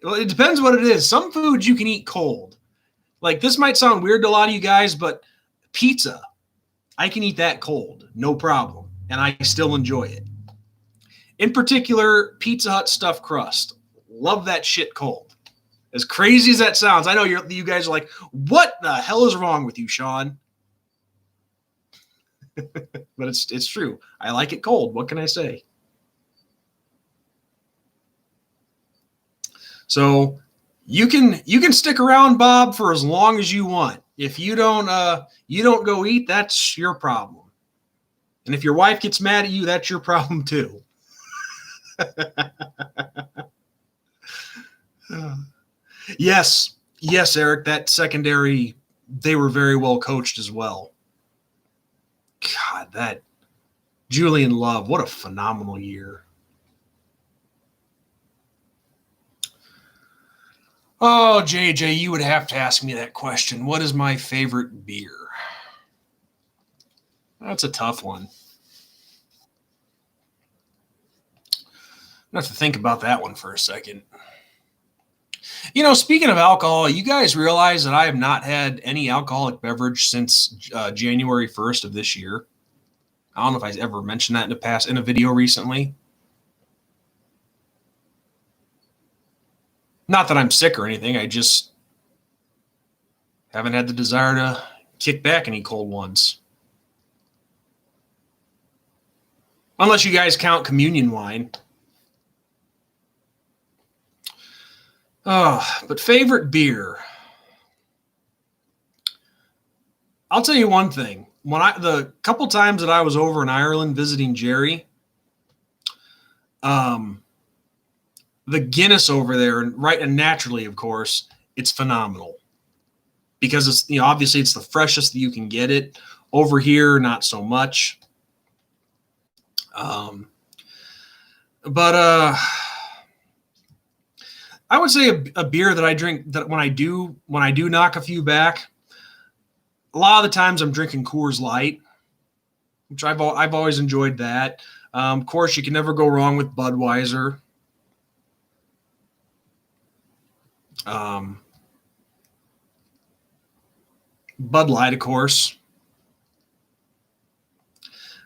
it depends what it is. Some foods you can eat cold. Like, this might sound weird to a lot of you guys, but pizza, I can eat that cold, no problem, and I still enjoy it. In particular, Pizza Hut stuffed crust. Love that shit cold. As crazy as that sounds, I know you guys are like, what the hell is wrong with you, Sean? But it's true. I like it cold. What can I say? So You can stick around, Bob, for as long as you want. If you don't go eat, that's your problem. And if your wife gets mad at you, that's your problem too. Yes, Eric, that secondary, they were very well coached as well. God, that Julian Love, what a phenomenal year. Oh, JJ, you would have to ask me that question. What is my favorite beer? That's a tough one. I have to think about that one for a second. Speaking of alcohol, you guys realize that I have not had any alcoholic beverage since January 1st of this year. I don't know if I ever mentioned that in a video recently. Not that I'm sick or anything. I just haven't had the desire to kick back any cold ones. Unless you guys count communion wine. But favorite beer. I'll tell you one thing. The couple times that I was over in Ireland visiting Jerry, the Guinness over there, and naturally, of course, it's phenomenal. Because it's obviously it's the freshest that you can get it. Over here, not so much. But I would say a beer that I drink that when I do knock a few back, a lot of the times I'm drinking Coors Light, which I've always enjoyed that. Of course, you can never go wrong with Budweiser. Bud Light, of course.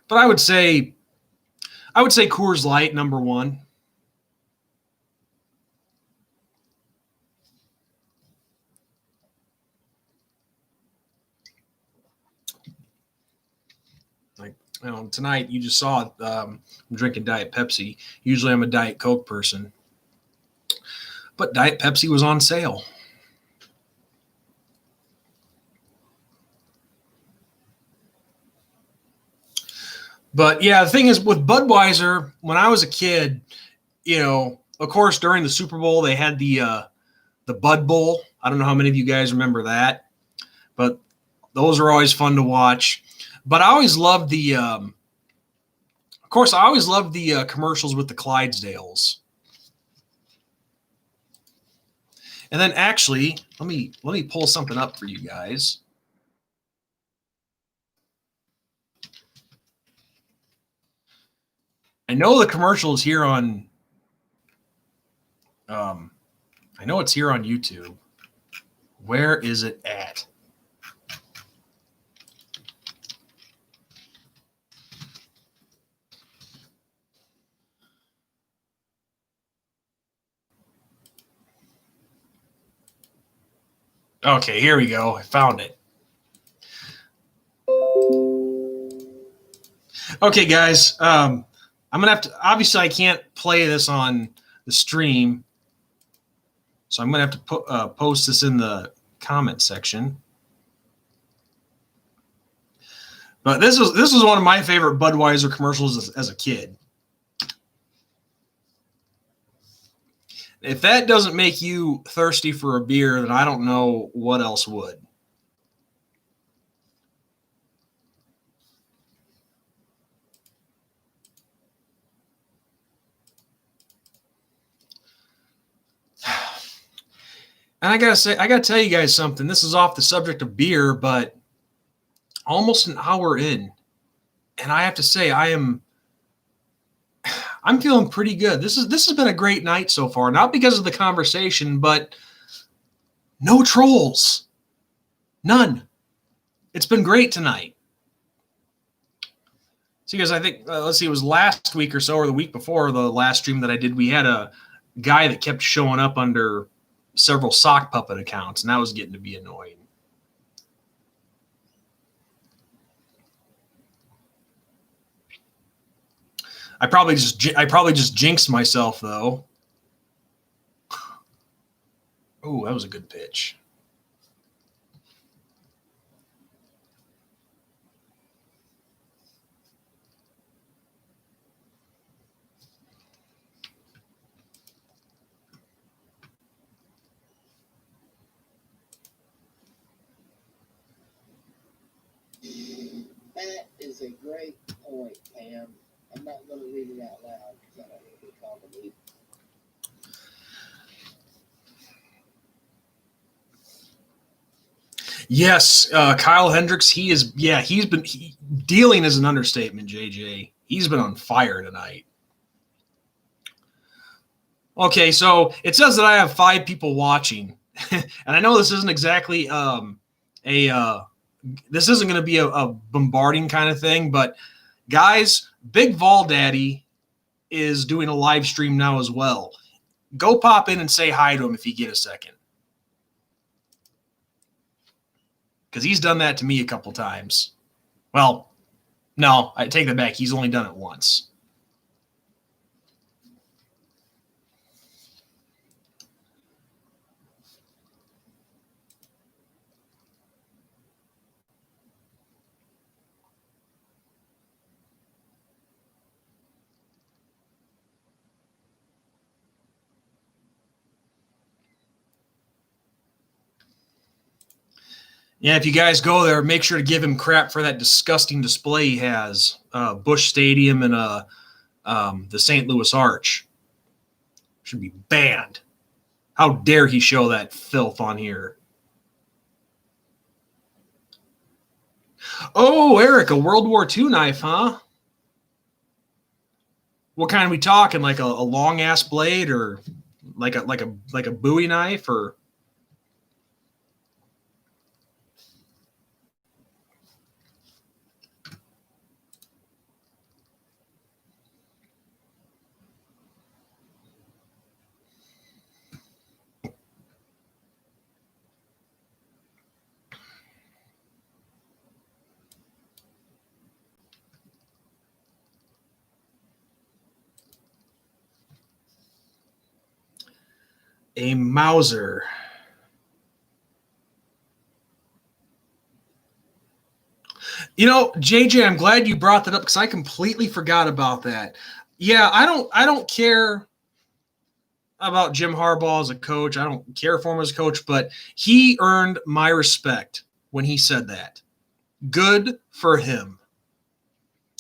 But I would say Coors Light, number one. Tonight you just saw I'm drinking Diet Pepsi. Usually I'm a Diet Coke person. But Diet Pepsi was on sale. But yeah, the thing is with Budweiser, when I was a kid, of course during the Super Bowl they had the Bud Bowl. I don't know how many of you guys remember that, but those are always fun to watch. But I always loved the commercials with the Clydesdales. And then actually, let me pull something up for you guys. I know the commercial is here on I know it's here on YouTube. Where is it at? Okay, here we go. I found it. Okay, guys. I'm going to have to, obviously I can't play this on the stream. So I'm going to have to post this in the comment section. But this was one of my favorite Budweiser commercials as a kid. If that doesn't make you thirsty for a beer, then I don't know what else would. And I gotta tell you guys something. This is off the subject of beer, but almost an hour in, and I have to say I'm feeling pretty good. This has been a great night so far. Not because of the conversation, but no trolls, none. It's been great tonight. See, guys, I think let's see, it was last week or so, or the week before the last stream that I did. We had a guy that kept showing up under several sock puppet accounts, and that was getting to be annoying. I probably just jinxed myself though. Oh, that was a good pitch. That is a great point, Pam. I'm not going to read it out loud because I don't want to be called a lead. Yes, Kyle Hendricks, dealing is an understatement, JJ. He's been on fire tonight. Okay, so it says that I have 5 people watching. And I know this isn't exactly this isn't going to be a bombarding kind of thing, but guys, Big Vol Daddy is doing a live stream now as well. Go pop in and say hi to him if you get a second. Because he's done that to me a couple times. Well, no, I take that back. He's only done it once. Yeah, if you guys go there, make sure to give him crap for that disgusting display he has. Busch Stadium and the St. Louis Arch. Should be banned. How dare he show that filth on here? Oh, Eric, a World War II knife, huh? What kind are we talking? Like a long ass blade, or like a Bowie knife, or? A Mauser. You know, JJ, I'm glad you brought that up because I completely forgot about that. Yeah, I don't care about Jim Harbaugh as a coach. I don't care for him as a coach, but he earned my respect when he said that. Good for him.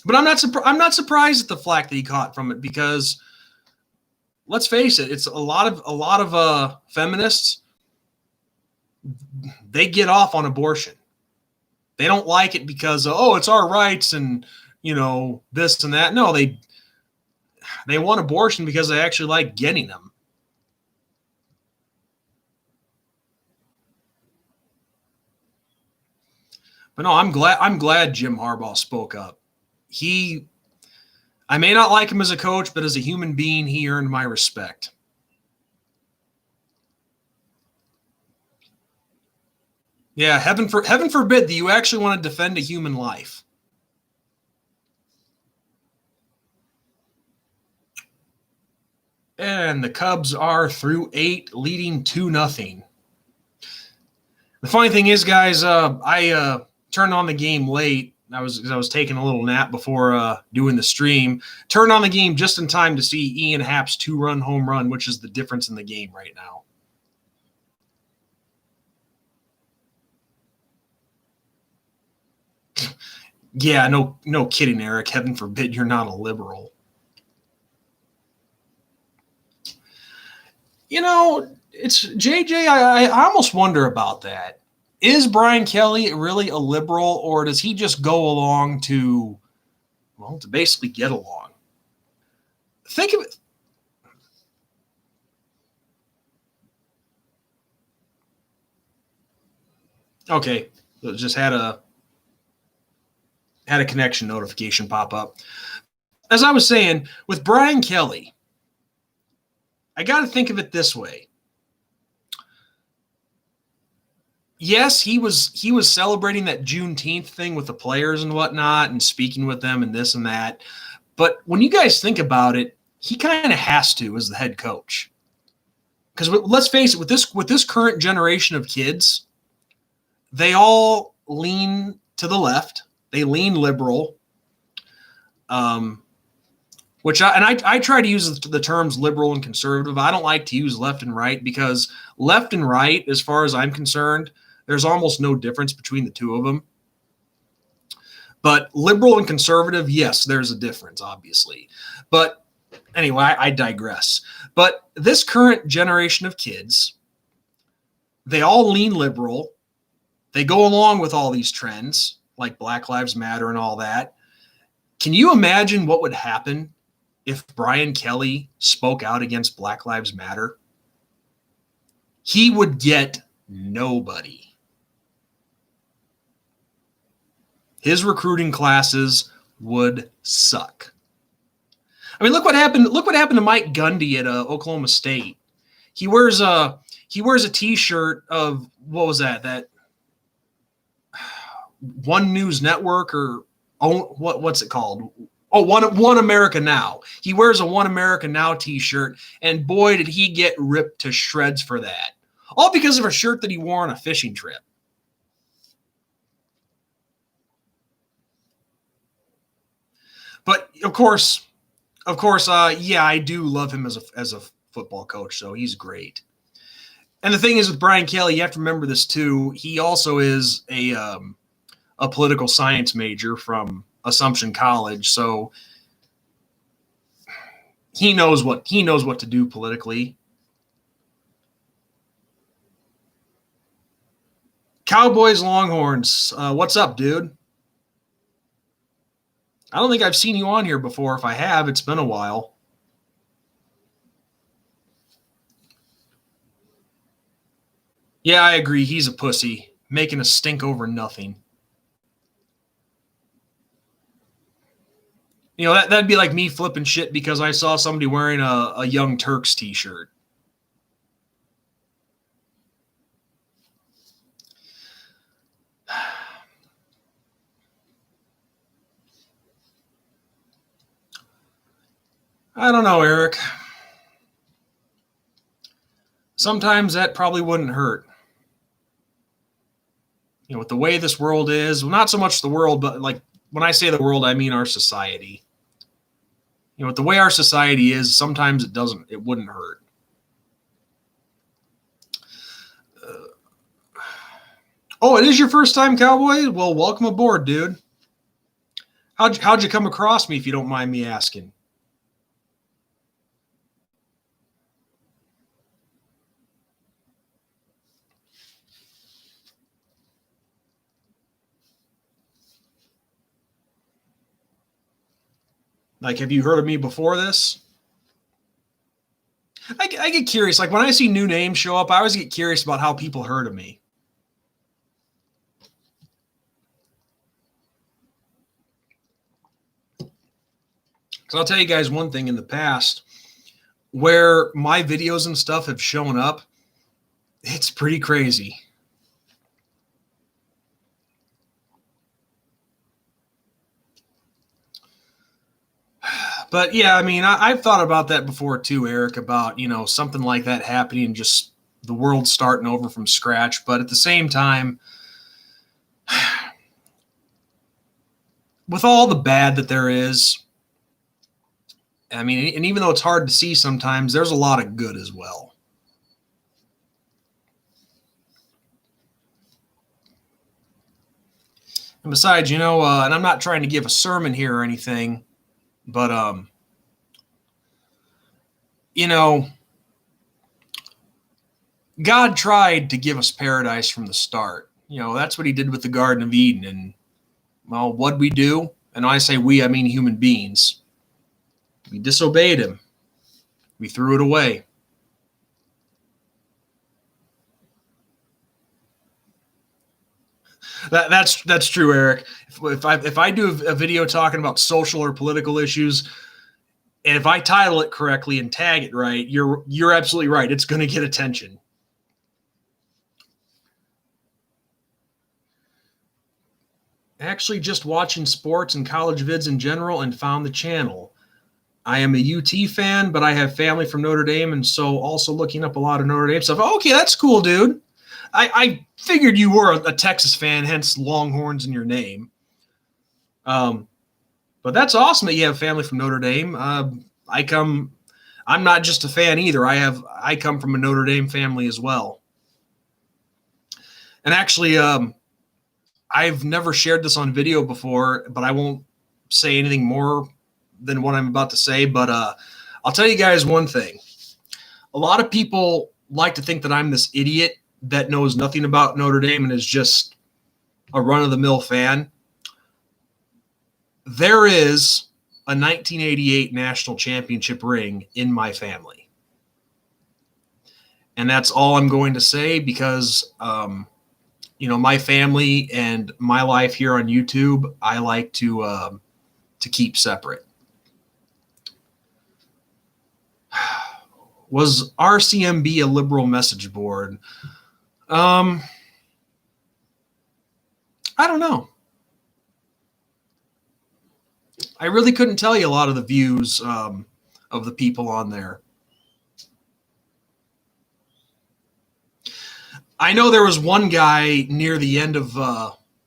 But I'm not surprised at the flack that he caught from it, because let's face it, it's a lot of feminists. They get off on abortion. They don't like it because it's our rights and this and that. No, they want abortion because they actually like getting them. But no, I'm glad Jim Harbaugh spoke up. I may not like him as a coach, but as a human being, he earned my respect. Yeah, heaven forbid that you actually want to defend a human life. And the Cubs are through 8, leading 2-0. The funny thing is, guys, I turned on the game late. I was taking a little nap before doing the stream. Turned on the game just in time to see Ian Happ's 2-run home run, which is the difference in the game right now. Yeah, no kidding, Eric. Heaven forbid you're not a liberal. It's JJ. I almost wonder about that. Is Brian Kelly really a liberal, or does he just go along to basically get along? Think of it. Okay, so it just had a connection notification pop up. As I was saying, with Brian Kelly, I got to think of it this way. Yes, he was celebrating that Juneteenth thing with the players and whatnot and speaking with them and this and that. But when you guys think about it, he kind of has to as the head coach. because let's face it, with this current generation of kids, they all lean to the left. They lean liberal. Which I try to use the terms liberal and conservative. I don't like to use left and right because left and right, as far as I'm concerned, there's almost no difference between the two of them. But liberal and conservative, yes, there's a difference, obviously. But anyway, I digress. But this current generation of kids, they all lean liberal. They go along with all these trends, like Black Lives Matter and all that. Can you imagine what would happen if Brian Kelly spoke out against Black Lives Matter? He would get nobody. His recruiting classes would suck. I mean, look what happened. Look what happened to Mike Gundy at Oklahoma State. He wears a T-shirt of, what was that? That One News Network, or what's it called? Oh, One America Now. He wears a One America Now T-shirt, and boy, did he get ripped to shreds for that. All because of a shirt that he wore on a fishing trip. But of course, yeah, I do love him as a football coach, so he's great. And the thing is, with Brian Kelly, you have to remember this too. He also is a political science major from Assumption College, so he knows what to do politically. Cowboys Longhorns, what's up, dude? I don't think I've seen you on here before. If I have, it's been a while. Yeah, I agree. He's a pussy, making a stink over nothing. You know, that'd be like me flipping shit because I saw somebody wearing a Young Turks T-shirt. I don't know, Eric. Sometimes that probably wouldn't hurt. You know, with the way this world is, well, not so much the world, but like when I say the world, I mean our society. You know, with the way our society is, sometimes it wouldn't hurt. Oh, it is your first time, Cowboy? Well, welcome aboard, dude. How'd you come across me, if you don't mind me asking? Like, have you heard of me before this? I get curious. Like, when I see new names show up, I always get curious about how people heard of me. Because I'll tell you guys one thing, in the past, where my videos and stuff have shown up, it's pretty crazy. But yeah, I mean, I've thought about that before too, Eric, about, you know, something like that happening, just the world starting over from scratch. But at the same time, with all the bad that there is, I mean, and even though it's hard to see sometimes, there's a lot of good as well. And besides, you know, and I'm not trying to give a sermon here or anything, but, you know, God tried to give us paradise from the start. You know, that's what he did with the Garden of Eden. And, well, what'd we do? And when I say we, I mean human beings. We disobeyed him. We threw it away. That's true, Eric. If I do a video talking about social or political issues, and if I title it correctly and tag it right, you're absolutely right. It's going to get attention. Actually, just watching sports and college vids in general, and found the channel. I am a UT fan, but I have family from Notre Dame, and so also looking up a lot of Notre Dame stuff. Okay, that's cool, dude. I figured you were a Texas fan, hence Longhorns in your name. But that's awesome that you have family from Notre Dame. I'm not just a fan either. I come from a Notre Dame family as well. And actually, I've never shared this on video before, but I won't say anything more than what I'm about to say. But I'll tell you guys one thing. A lot of people like to think that I'm this idiot that knows nothing about Notre Dame and is just a run-of-the-mill fan. There is a 1988 national championship ring in my family. And that's all I'm going to say because, my family and my life here on YouTube, I like to keep separate. Was RCMB a liberal message board? I don't know. I really couldn't tell you a lot of the views of the people on there. I know there was one guy near the end of,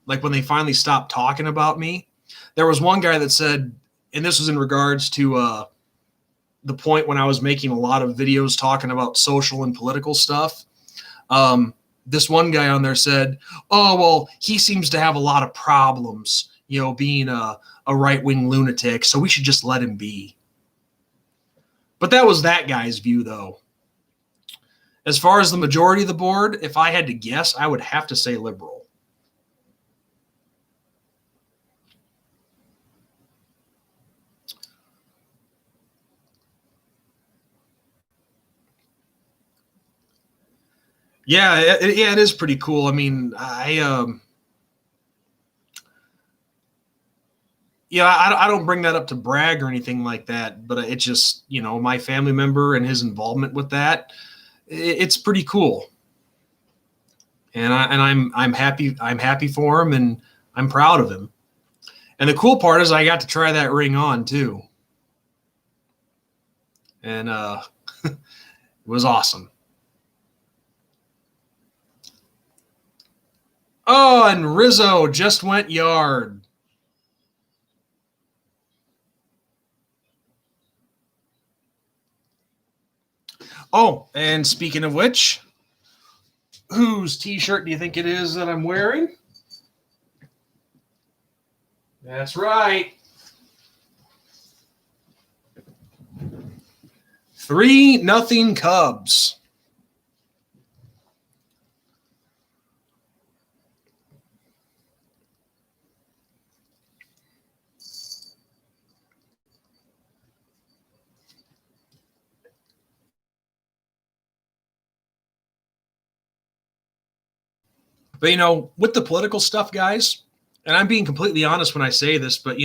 when they finally stopped talking about me, there was one guy that said, and this was in regards to the point when I was making a lot of videos talking about social and political stuff. This one guy on there said, oh, well, he seems to have a lot of problems, being a right-wing lunatic, so we should just let him be. But that was that guy's view, though. As far as the majority of the board, if I had to guess, I would have to say liberal. Yeah, it is pretty cool. I mean, I don't bring that up to brag or anything like that, but it's just, my family member and his involvement with that. It's pretty cool. And I'm happy for him, and I'm proud of him. And the cool part is I got to try that ring on too. And it was awesome. Oh, and Rizzo just went yard. Oh, and speaking of which, whose t-shirt do you think it is that I'm wearing? That's right. 3-0 Cubs. But, with the political stuff, guys, and I'm being completely honest when I say this, but,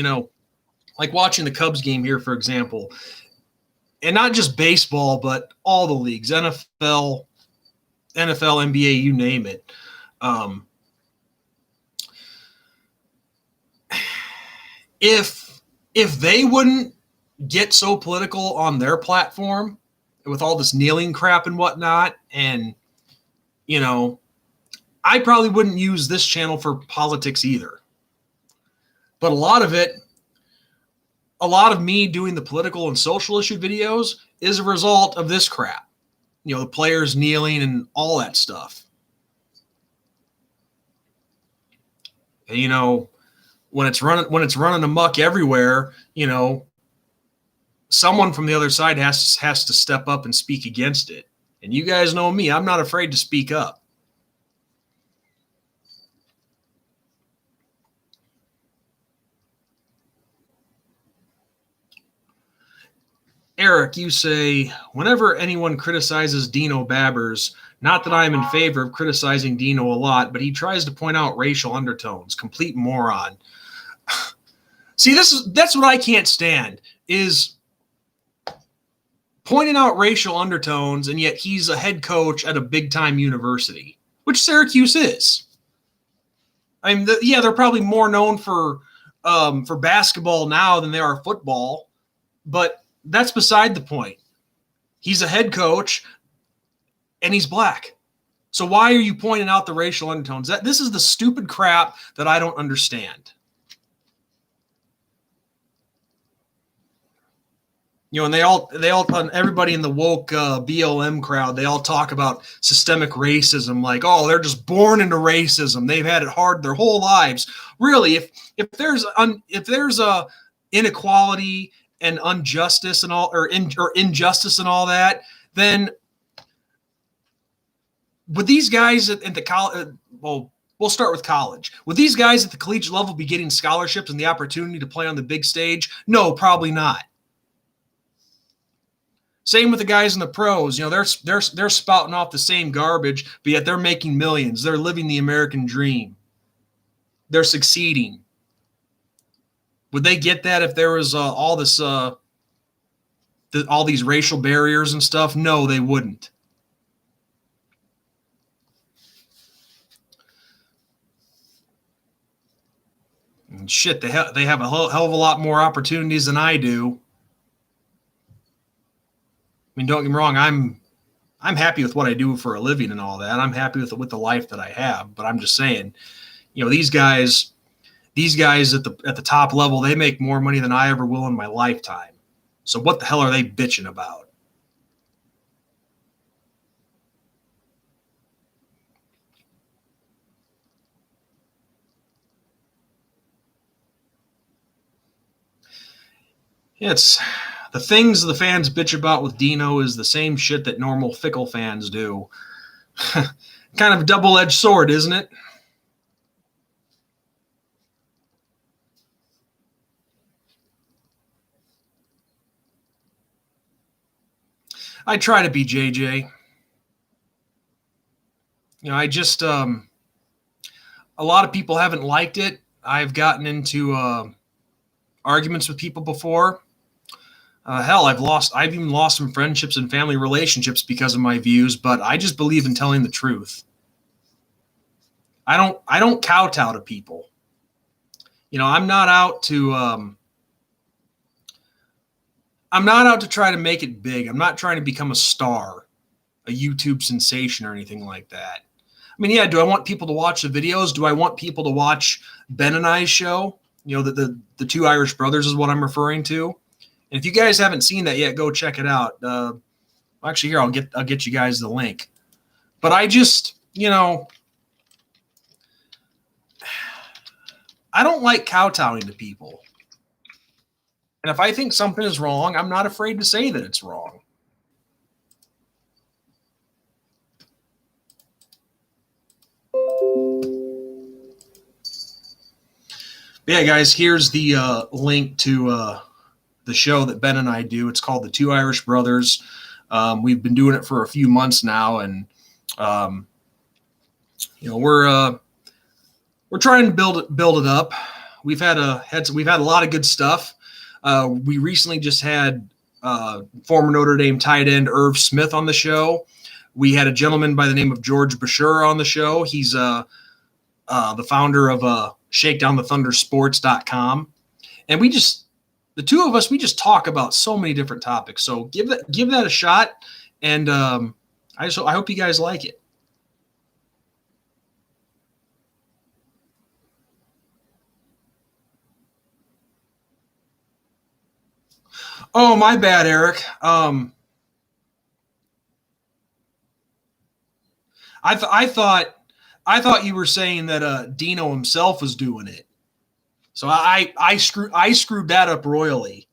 like watching the Cubs game here, for example, and not just baseball, but all the leagues, NFL, NBA, you name it. If they wouldn't get so political on their platform with all this kneeling crap and whatnot, and, I probably wouldn't use this channel for politics either. But a lot of me doing the political and social issue videos is a result of this crap. The players kneeling and all that stuff. And, when it's running amok everywhere, someone from the other side has to step up and speak against it. And you guys know me, I'm not afraid to speak up. Eric, you say, whenever anyone criticizes Dino Babbers, not that I'm in favor of criticizing Dino a lot, but he tries to point out racial undertones. Complete moron. See, that's what I can't stand, is pointing out racial undertones, and yet he's a head coach at a big-time university, which Syracuse is. I mean, they're probably more known for basketball now than they are football, but That's beside the point. He's a head coach, and he's black. So why are you pointing out the racial undertones? This is the stupid crap that I don't understand. You know, and they all, everybody in the woke BLM crowd, they all talk about systemic racism, like, oh, they're just born into racism. They've had it hard their whole lives. Really, if there's a inequality and injustice and all, or injustice and all that, then would these guys at the college? Well, we'll start with college. Would these guys at the collegiate level be getting scholarships and the opportunity to play on the big stage? No, probably not. Same with the guys in the pros. You know, they're spouting off the same garbage, but yet they're making millions. They're living the American dream. They're succeeding. Would they get that if there was all these racial barriers and stuff? No, they wouldn't. And shit, they have a hell of a lot more opportunities than I do. I mean, don't get me wrong, I'm happy with what I do for a living and all that. I'm happy with the life that I have, but I'm just saying, you know, these guys at the top level, they make more money than I ever will in my lifetime. So what the hell are they bitching about? It's the things the fans bitch about with Dino is the same shit that normal fickle fans do. Kind of a double-edged sword, isn't it? I try to be JJ. You know, I just a lot of people haven't liked it. I've gotten into arguments with people before. Hell, I've even lost some friendships and family relationships because of my views, but I just believe in telling the truth. I don't kowtow to people. You know, I'm not out to try to make it big. I'm not trying to become a star, a YouTube sensation or anything like that. I mean, yeah, do I want people to watch the videos? Do I want people to watch Ben and I's show? You know, the two Irish brothers is what I'm referring to. And if you guys haven't seen that yet, go check it out. Actually, here, I'll get you guys the link. But I just, you know, I don't like kowtowing to people. And if I think something is wrong, I'm not afraid to say that it's wrong. But yeah, guys, here's the link to the show that Ben and I do. It's called The Two Irish Brothers. We've been doing it for a few months now, and you know, we're trying to build it up. We've had a lot of good stuff. We recently just had former Notre Dame tight end Irv Smith on the show. We had a gentleman by the name of George Bashir on the show. He's the founder of ShakedownTheThunderSports.com, and the two of us, we just talk about so many different topics. So give that a shot, and I hope you guys like it. Oh, my bad, Eric. I thought you were saying that Dino himself was doing it. So I screwed that up royally.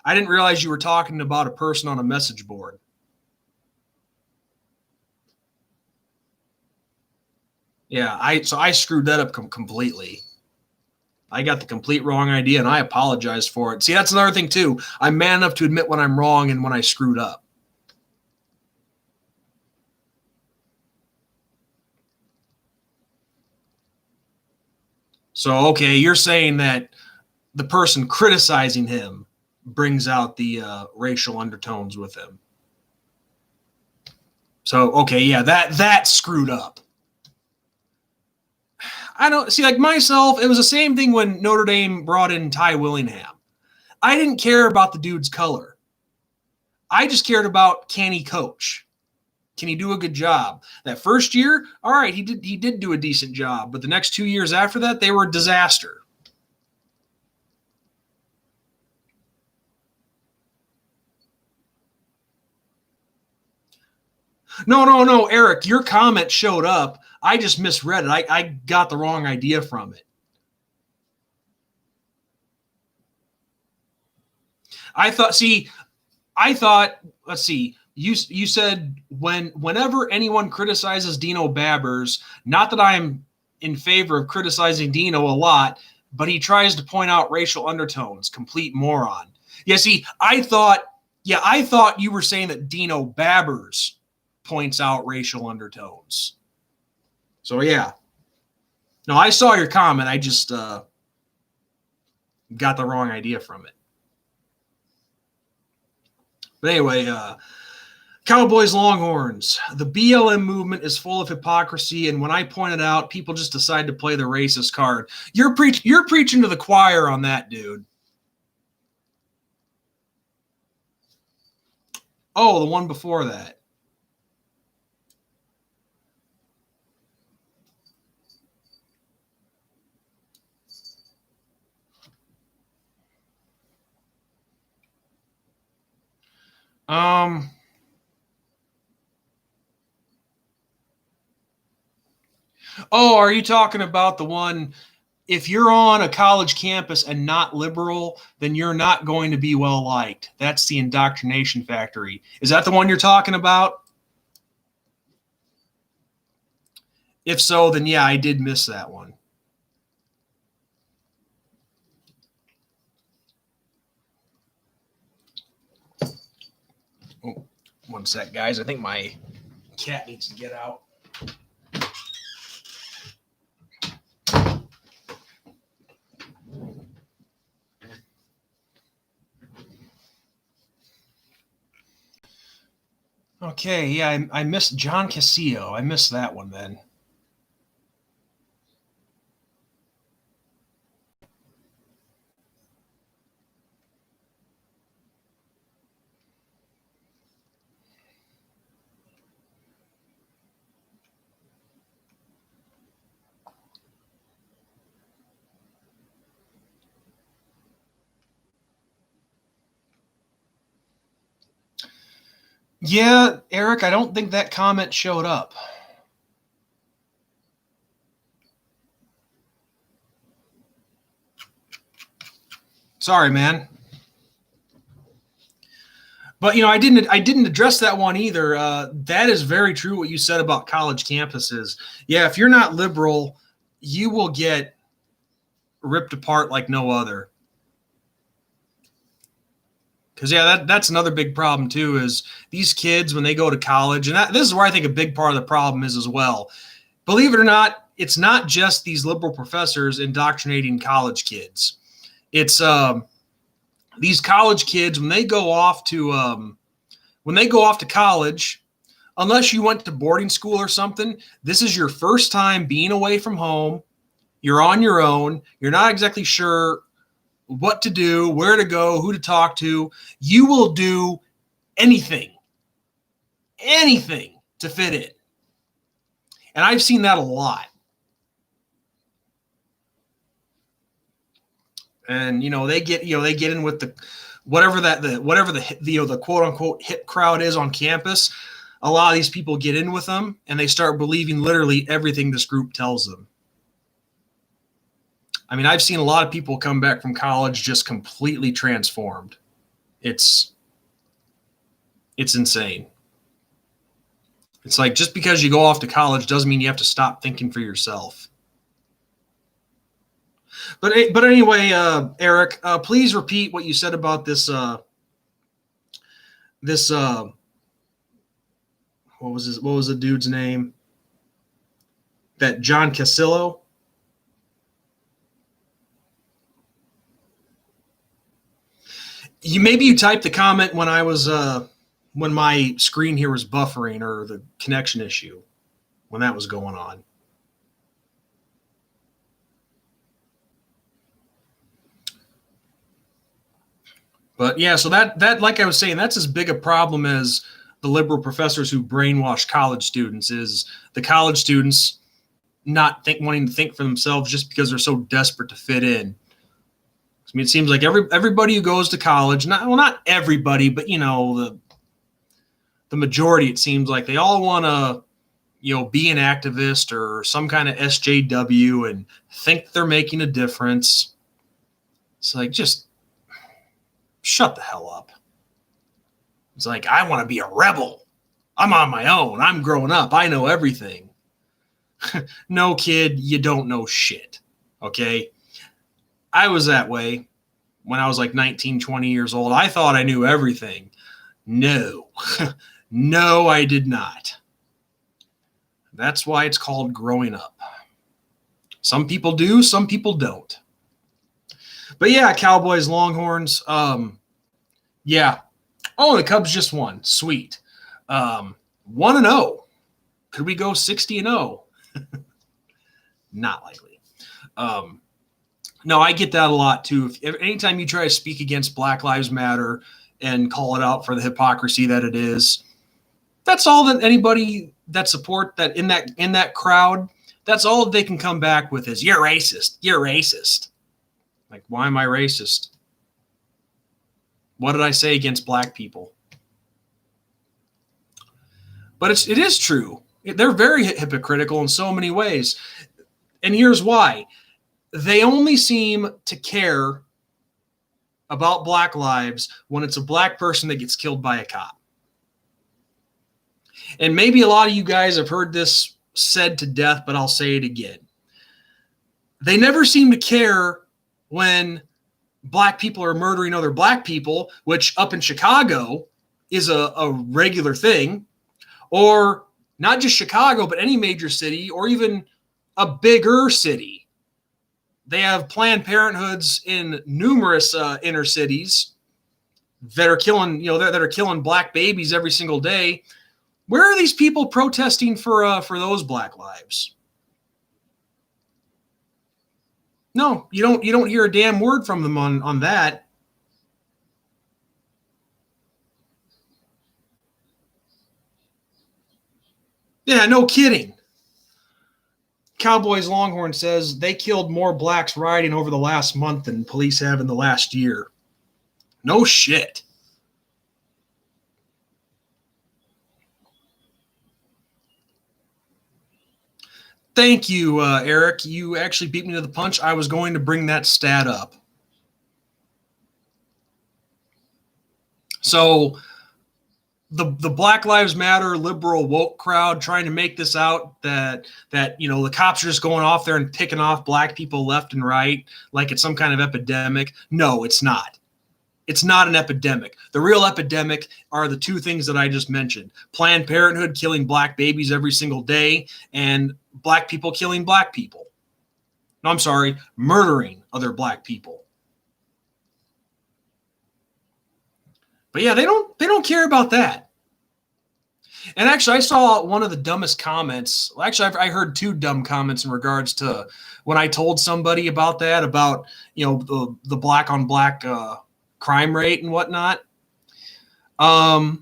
I didn't realize you were talking about a person on a message board. Yeah, I screwed that up completely. I got the complete wrong idea, and I apologize for it. See, that's another thing, too. I'm man enough to admit when I'm wrong and when I screwed up. So, okay, you're saying that the person criticizing him brings out the racial undertones with him. So, okay, yeah, that screwed up. I don't see, like myself, it was the same thing when Notre Dame brought in Ty Willingham. I didn't care about the dude's color. I just cared about, can he coach? Can he do a good job? That first year, all right, he did do a decent job, but the next 2 years after that, they were a disaster. No, Eric, your comment showed up. I just misread it. I got the wrong idea from it. Let's see. You said whenever anyone criticizes Dino Babbers, not that I'm in favor of criticizing Dino a lot, but he tries to point out racial undertones. Complete moron. Yeah, see, I thought you were saying that Dino Babbers points out racial undertones. So yeah. No, I saw your comment. I just got the wrong idea from it. But anyway, Cowboys Longhorns. The BLM movement is full of hypocrisy, and when I point it out, people just decide to play the racist card. You're preaching to the choir on that, dude. Oh, the one before that. Oh, are you talking about the one, if you're on a college campus and not liberal, then you're not going to be well liked? That's the indoctrination factory. Is that the one you're talking about? If so, then yeah, I did miss that one. Oh, one sec, guys. I think my cat needs to get out. Okay, yeah, I missed John Casillo. I missed that one then. Yeah, Eric, I don't think that comment showed up. Sorry, man. But I didn't address that one either. That is very true what you said about college campuses. Yeah, if you're not liberal, you will get ripped apart like no other. Because yeah, that's another big problem too. Is these kids when they go to college, and this is where I think a big part of the problem is as well. Believe it or not, it's not just these liberal professors indoctrinating college kids. It's these college kids when they go off to college, unless you went to boarding school or something, this is your first time being away from home. You're on your own. You're not exactly sure what to do, where to go, who to talk to. You will do anything to fit in. And I've seen that a lot. And they get in with the whatever the quote unquote hip crowd is on campus. A lot of these people get in with them and they start believing literally everything this group tells them. I mean, I've seen a lot of people come back from college just completely transformed. It's insane. It's like just because you go off to college doesn't mean you have to stop thinking for yourself. But anyway, Eric, please repeat what you said about this. What was the dude's name? That John Casillo. Maybe you typed the comment when I was when my screen here was buffering or the connection issue when that was going on. But yeah, so that like I was saying, that's as big a problem as the liberal professors who brainwash college students. Is the college students not wanting to think for themselves just because they're so desperate to fit in. I mean, it seems like everybody who goes to college, not everybody, but the majority, it seems like they all want to, be an activist or some kind of SJW and think they're making a difference. It's like, just shut the hell up. It's like, I want to be a rebel. I'm on my own. I'm growing up. I know everything. No, kid, you don't know shit. Okay? I was that way when I was like 19, 20 years old. I thought I knew everything. No. No, I did not. That's why it's called growing up. Some people do, some people don't. But yeah, Cowboys, Longhorns. Yeah. Oh, the Cubs just won. Sweet. 1-0. Could we go 60-0? Not likely. No, I get that a lot too. Anytime you try to speak against Black Lives Matter and call it out for the hypocrisy that it is, that's all that anybody that support that in that crowd, that's all they can come back with is, you're racist. You're racist. Like, why am I racist? What did I say against black people? But it is true. They're very hypocritical in so many ways. And here's why. They only seem to care about black lives when it's a black person that gets killed by a cop. And maybe a lot of you guys have heard this said to death, but I'll say it again. They never seem to care when black people are murdering other black people, which up in Chicago is a regular thing, or not just Chicago, but any major city or even a bigger city. They have Planned Parenthoods in numerous inner cities that are killing, that are killing black babies every single day. Where are these people protesting for those black lives? No, you don't hear a damn word from them on that. Yeah, no kidding. Cowboys Longhorn says they killed more blacks rioting over the last month than police have in the last year. No shit. Thank you, Eric. You actually beat me to the punch. I was going to bring that stat up. So the Black Lives Matter liberal woke crowd trying to make this out that the cops are just going off there and picking off black people left and right like it's some kind of epidemic. No, it's not. It's not an epidemic. The real epidemic are the two things that I just mentioned. Planned Parenthood killing black babies every single day and black people killing black people. No, I'm sorry, murdering other black people. But yeah, they don't care about that. And actually, I saw one of the dumbest comments. Actually, I heard two dumb comments in regards to when I told somebody about that, about the black on black crime rate and whatnot. A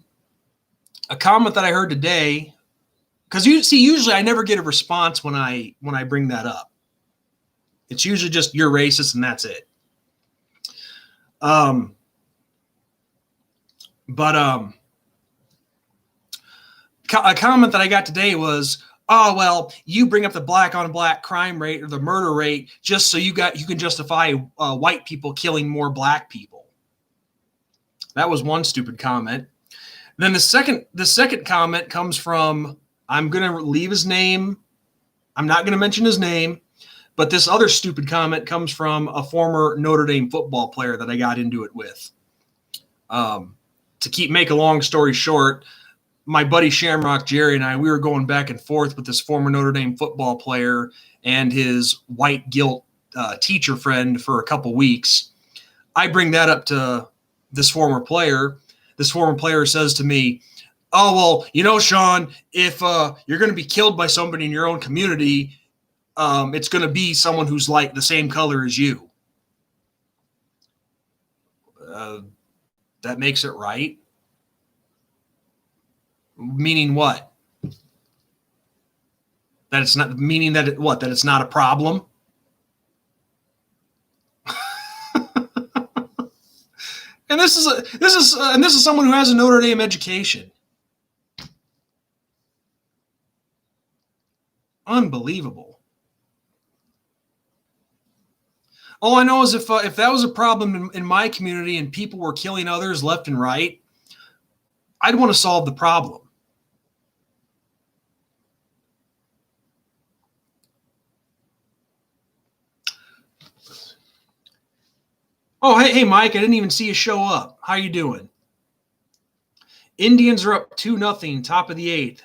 comment that I heard today, because usually I never get a response when I bring that up. It's usually just you're racist and that's it. A comment that I got today was, oh, well, you bring up the black on black crime rate or the murder rate just so you can justify white people killing more black people. That was one stupid comment. Then the second comment comes from, I'm going to leave his name. I'm not going to mention his name, but this other stupid comment comes from a former Notre Dame football player that I got into it with. To make a long story short, my buddy Shamrock Jerry and I, we were going back and forth with this former Notre Dame football player and his white guilt teacher friend for a couple weeks. I bring that up to this former player. This former player says to me, oh, well, Sean, if you're going to be killed by somebody in your own community, it's going to be someone who's like the same color as you. that makes it right? Meaning what? That it's not, meaning that it, what? That it's not a problem? And this is someone who has a Notre Dame education. Unbelievable. All I know is if that was a problem in my community and people were killing others left and right, I'd want to solve the problem. Oh, hey, Mike, I didn't even see you show up. How you doing? Indians are up 2-0, top of the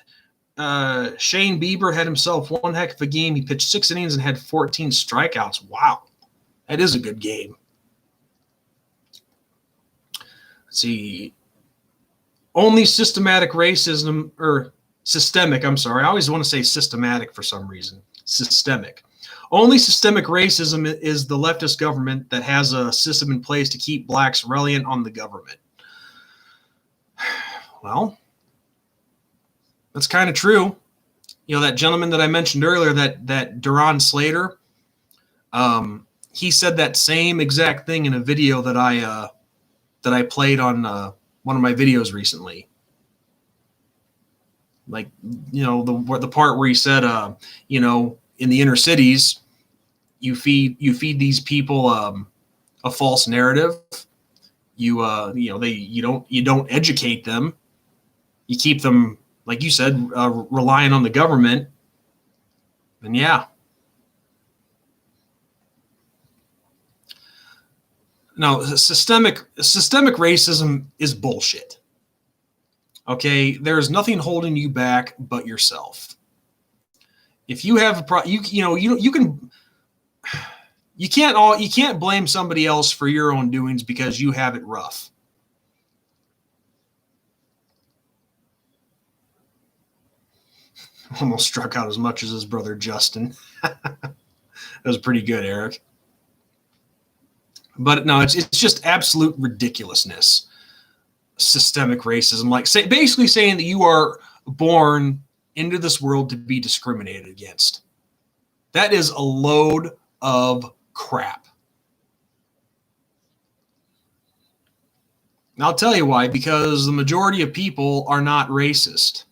8th. Shane Bieber had himself one heck of a game. He pitched 6 innings and had 14 strikeouts. Wow, that is a good game. Let's see. Only systemic racism, or systemic, I'm sorry. I always want to say systematic for some reason. Systemic. Only systemic racism is the leftist government that has a system in place to keep blacks reliant on the government. Well, that's kind of true. You know, that gentleman that I mentioned earlier, that Duran Slater, he said that same exact thing in a video that I played on one of my videos recently. Like, you know, the part where he said, you know, in the inner cities, you feed these people a false narrative. You don't educate them. You keep them, like you said, relying on the government. And yeah. No, systemic racism is bullshit. Okay, there's nothing holding you back but yourself. If you have a you can't blame somebody else for your own doings because you have it rough. Almost struck out as much as his brother Justin. That was pretty good, Eric. But no, it's just absolute ridiculousness. Systemic racism, basically saying that you are born into this world to be discriminated against. That is a load of crap. And I'll tell you why, because the majority of people are not racist.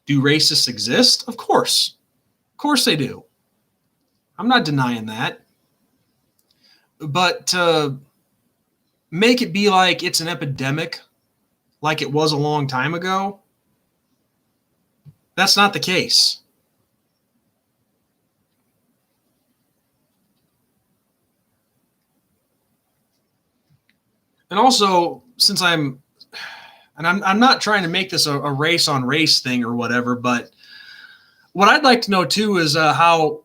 Do racists exist? Of course. Of course they do. I'm not denying that. But to make it be like it's an epidemic, like it was a long time ago, that's not the case. And also, since I'm not trying to make this a race on race thing or whatever, but what I'd like to know too is how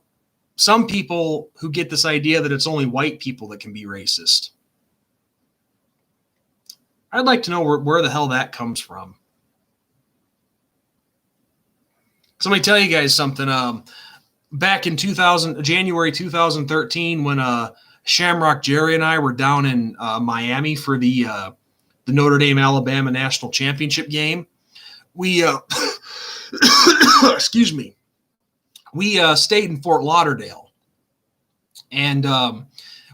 some people who get this idea that it's only white people that can be racist. I'd like to know where the hell that comes from. So let me tell you guys something. Back in January 2013, when Shamrock Jerry and I were down in Miami for the Notre Dame Alabama national championship game, we excuse me, we stayed in Fort Lauderdale, and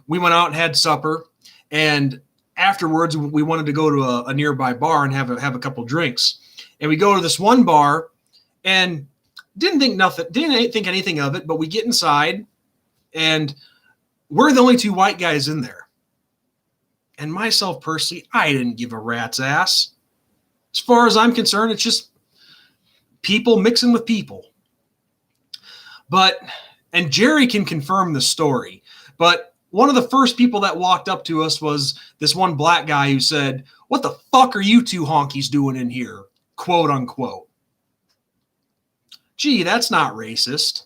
we went out and had supper, and afterwards we wanted to go to a nearby bar and have a couple drinks, and we go to this one bar and didn't think anything of it, but we get inside and we're the only two white guys in there. And myself personally, I didn't give a rat's ass. As far as I'm concerned, it's just people mixing with people. And Jerry can confirm the story, but one of the first people that walked up to us was this one black guy who said, "What the fuck are you two honkies doing in here?" Quote unquote. Gee, that's not racist.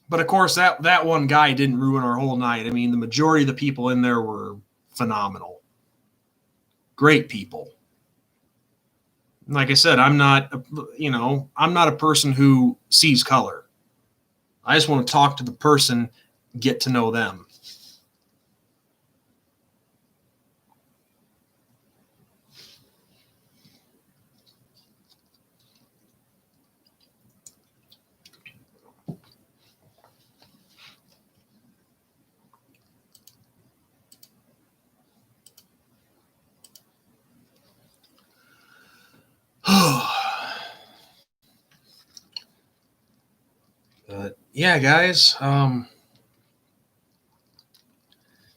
But of course, that one guy didn't ruin our whole night. I mean, the majority of the people in there were phenomenal. Great people. Like I said, I'm not a person who sees color. I just want to talk to the person, get to know them. yeah, guys,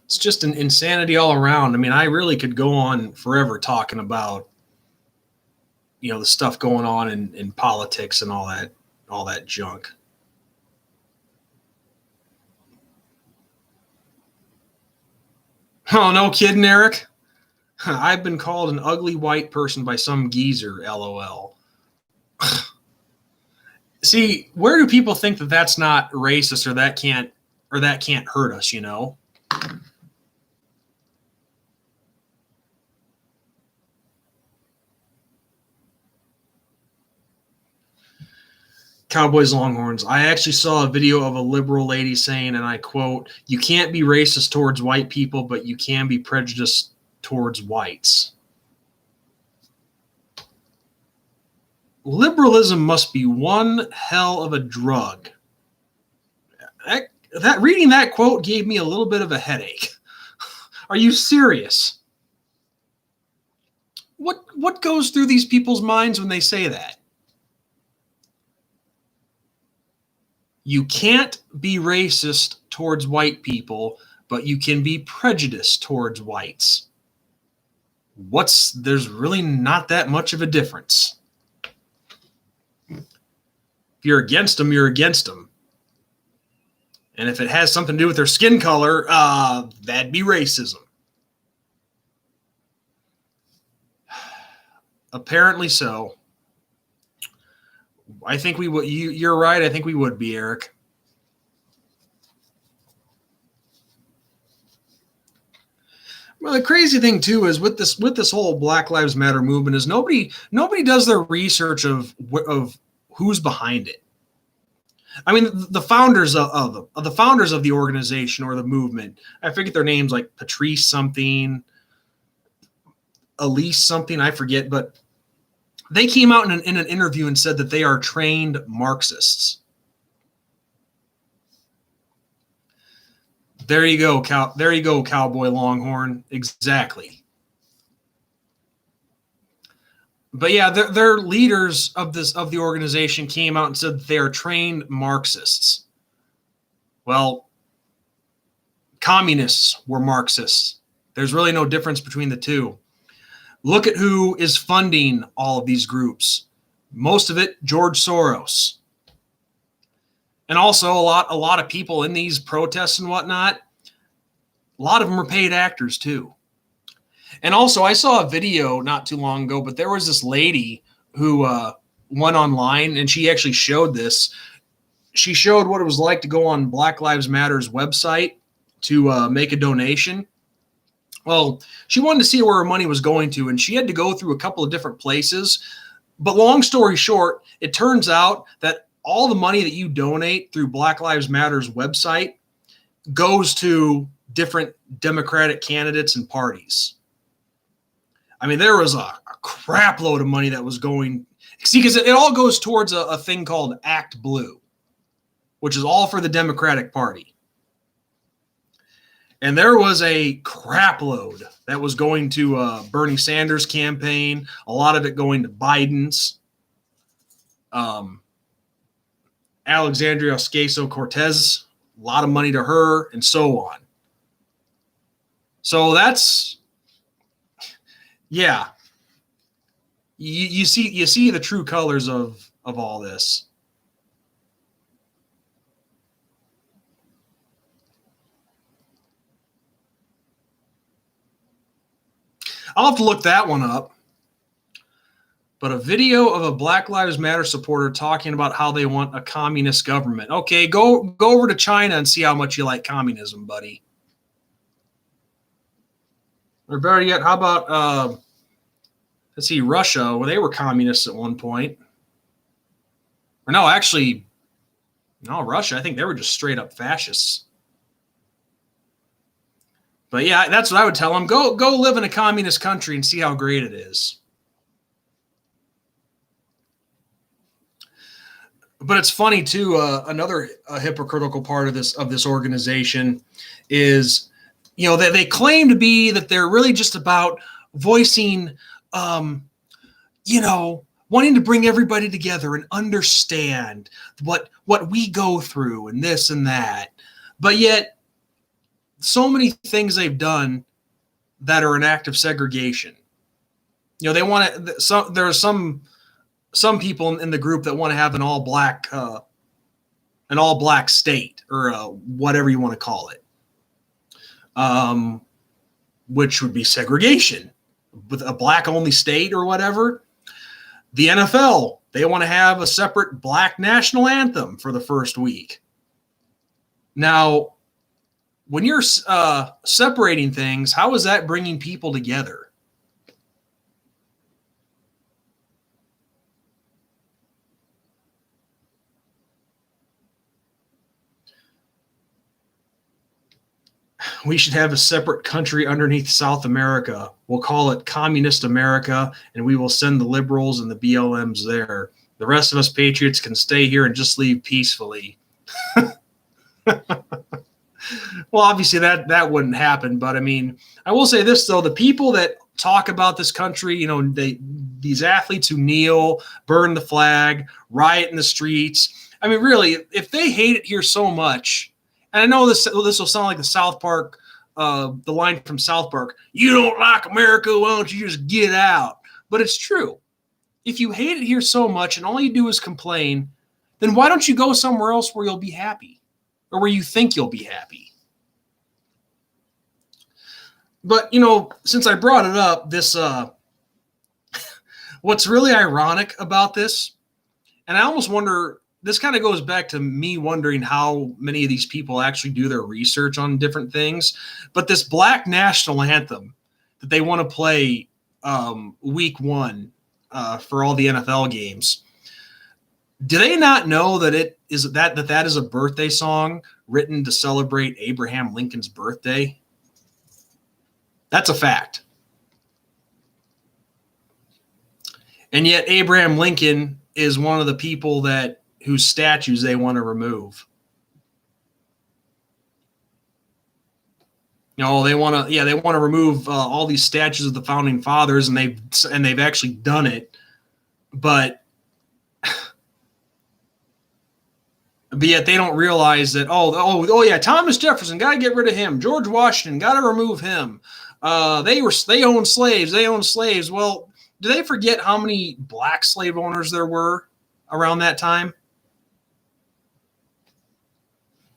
it's just an insanity all around. I mean, I really could go on forever talking about, the stuff going on in politics and all that junk. Oh, no kidding, Eric. I've been called an ugly white person by some geezer. LOL. See, where do people think that that's not racist, or that can't hurt us? Cowboys Longhorns. I actually saw a video of a liberal lady saying, and I quote, "You can't be racist towards white people, but you can be prejudiced towards whites." Liberalism must be one hell of a drug. That reading that quote gave me a little bit of a headache. Are you serious? What goes through these people's minds when they say that? You can't be racist towards white people, but you can be prejudiced towards whites. There's really not that much of a difference. If you're against them, you're against them. And if it has something to do with their skin color, that'd be racism. Apparently so. I think we would. You're right. I think we would be, Eric. Well, the crazy thing too is with this whole Black Lives Matter movement is nobody does their research of who's behind it. I mean, the founders of the organization or the movement, I forget their names, like Patrice something, Elise something, I forget, but they came out in an interview and said that they are trained Marxists. There you go, Cowboy Longhorn. Exactly. But yeah, their leaders of the organization came out and said that they are trained Marxists. Well, communists were Marxists. There's really no difference between the two. Look at who is funding all of these groups. Most of it, George Soros. And also a lot of people in these protests and whatnot, a lot of them are paid actors too. And also I saw a video not too long ago, but there was this lady who went online and she actually showed this. She showed what it was like to go on Black Lives Matter's website to make a donation. Well, she wanted to see where her money was going to, and she had to go through a couple of different places. But long story short, it turns out that all the money that you donate through Black Lives Matter's website goes to different Democratic candidates and parties. I mean, there was a crap load of money that was going. See, because it all goes towards a thing called Act Blue, which is all for the Democratic Party. And there was a crap load that was going to Bernie Sanders' campaign, a lot of it going to Biden's. Alexandria Ocasio-Cortez, a lot of money to her, and so on. So that's, yeah. You see the true colors of all this. I'll have to look that one up. But a video of a Black Lives Matter supporter talking about how they want a communist government. Okay, go over to China and see how much you like communism, buddy. Or better yet, how about, let's see, Russia? Well, they were communists at one point. Or no, actually, no, Russia. I think they were just straight up fascists. But yeah, that's what I would tell them. Go live in a communist country and see how great it is. But it's funny too. Another hypocritical part of this organization is, that they claim to be that they're really just about voicing, wanting to bring everybody together and understand what we go through and this and that. But yet, so many things they've done that are an act of segregation. You know, they want to. So there are some people in the group that want to have an all black state, or whatever you want to call it, which would be segregation, with a black only state or whatever. The NFL, they want to have a separate black national anthem for the first week. Now, when you're separating things, how is that bringing people together? We should have a separate country underneath South America. We'll call it Communist America, and we will send the liberals and the BLMs there. The rest of us patriots can stay here and just leave peacefully. Well, obviously that wouldn't happen, but I mean, I will say this though: the people that talk about this country, you know, these athletes who kneel, burn the flag, riot in the streets. I mean, really, if they hate it here so much, and I know this will sound like the South Park, the line from South Park: "You don't like America, why don't you just get out?" But it's true. If you hate it here so much and all you do is complain, then why don't you go somewhere else where you'll be happy, or where you think you'll be happy? But, you know, since I brought it up, this what's really ironic about this, and I almost wonder, this kind of goes back to me wondering how many of these people actually do their research on different things. But this black national anthem that they want to play week one for all the NFL games, do they not know that that is a birthday song written to celebrate Abraham Lincoln's birthday? That's a fact. And yet Abraham Lincoln is one of the people whose statues they want to remove. You know, they want to remove all these statues of the founding fathers, and they've actually done it. But yet they don't realize that, oh yeah, Thomas Jefferson, got to get rid of him. George Washington, got to remove him. They owned slaves. Well, do they forget how many black slave owners there were around that time?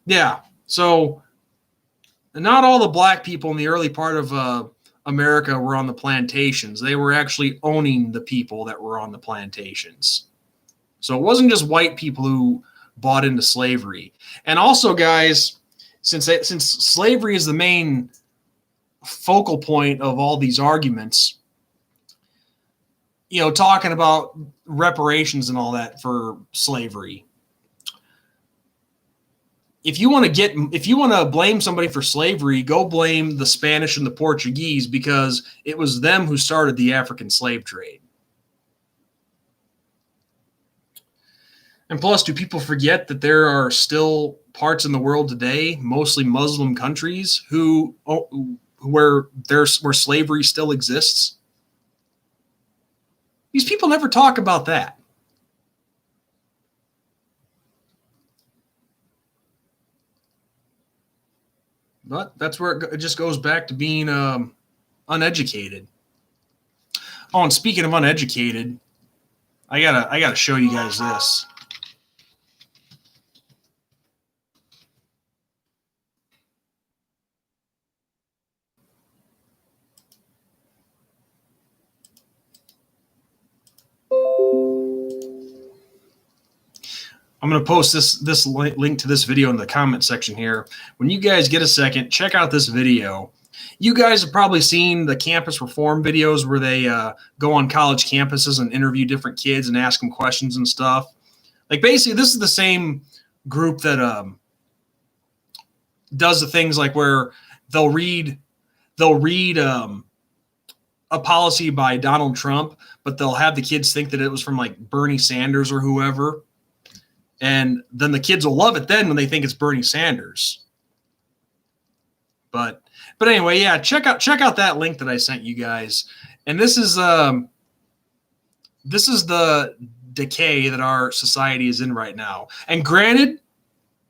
Yeah. So not all the black people in the early part of America were on the plantations. They were actually owning the people that were on the plantations. So it wasn't just white people who bought into slavery. And also, guys, since slavery is the main focal point of all these arguments, you know, talking about reparations and all that for slavery. If you want to blame somebody for slavery, go blame the Spanish and the Portuguese, because it was them who started the African slave trade. And plus, do people forget that there are still parts in the world today, mostly Muslim countries, where slavery still exists? These people never talk about that. But that's where it just goes back to being uneducated. Oh, and speaking of uneducated, I gotta show you guys this. I'm going to post this link to this video in the comment section here. When you guys get a second, check out this video. You guys have probably seen the campus reform videos where they go on college campuses and interview different kids and ask them questions and stuff. Like, basically, this is the same group that does the things like where they'll read a policy by Donald Trump, but they'll have the kids think that it was from like Bernie Sanders or whoever. And then the kids will love it then when they think it's Bernie Sanders. But anyway, yeah, check out that link that I sent you guys. And this is this is the decay that our society is in right now. And granted,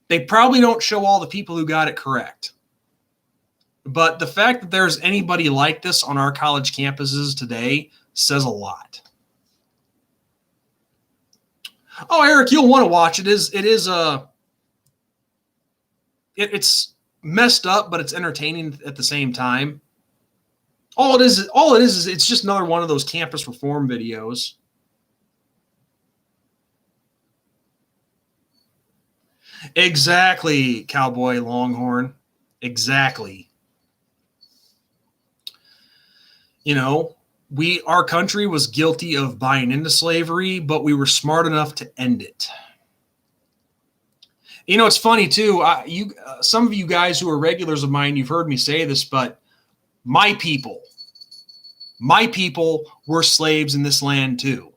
they probably don't show all the people who got it correct. But the fact that there's anybody like this on our college campuses today says a lot. Oh, Eric, you'll want to watch it. It's messed up, but it's entertaining at the same time. All it is it's just another one of those campus reform videos. Exactly, Cowboy Longhorn. Exactly. You know, our country was guilty of buying into slavery, but we were smart enough to end it. You know, it's funny too. Some of you guys who are regulars of mine, you've heard me say this, but my people were slaves in this land too.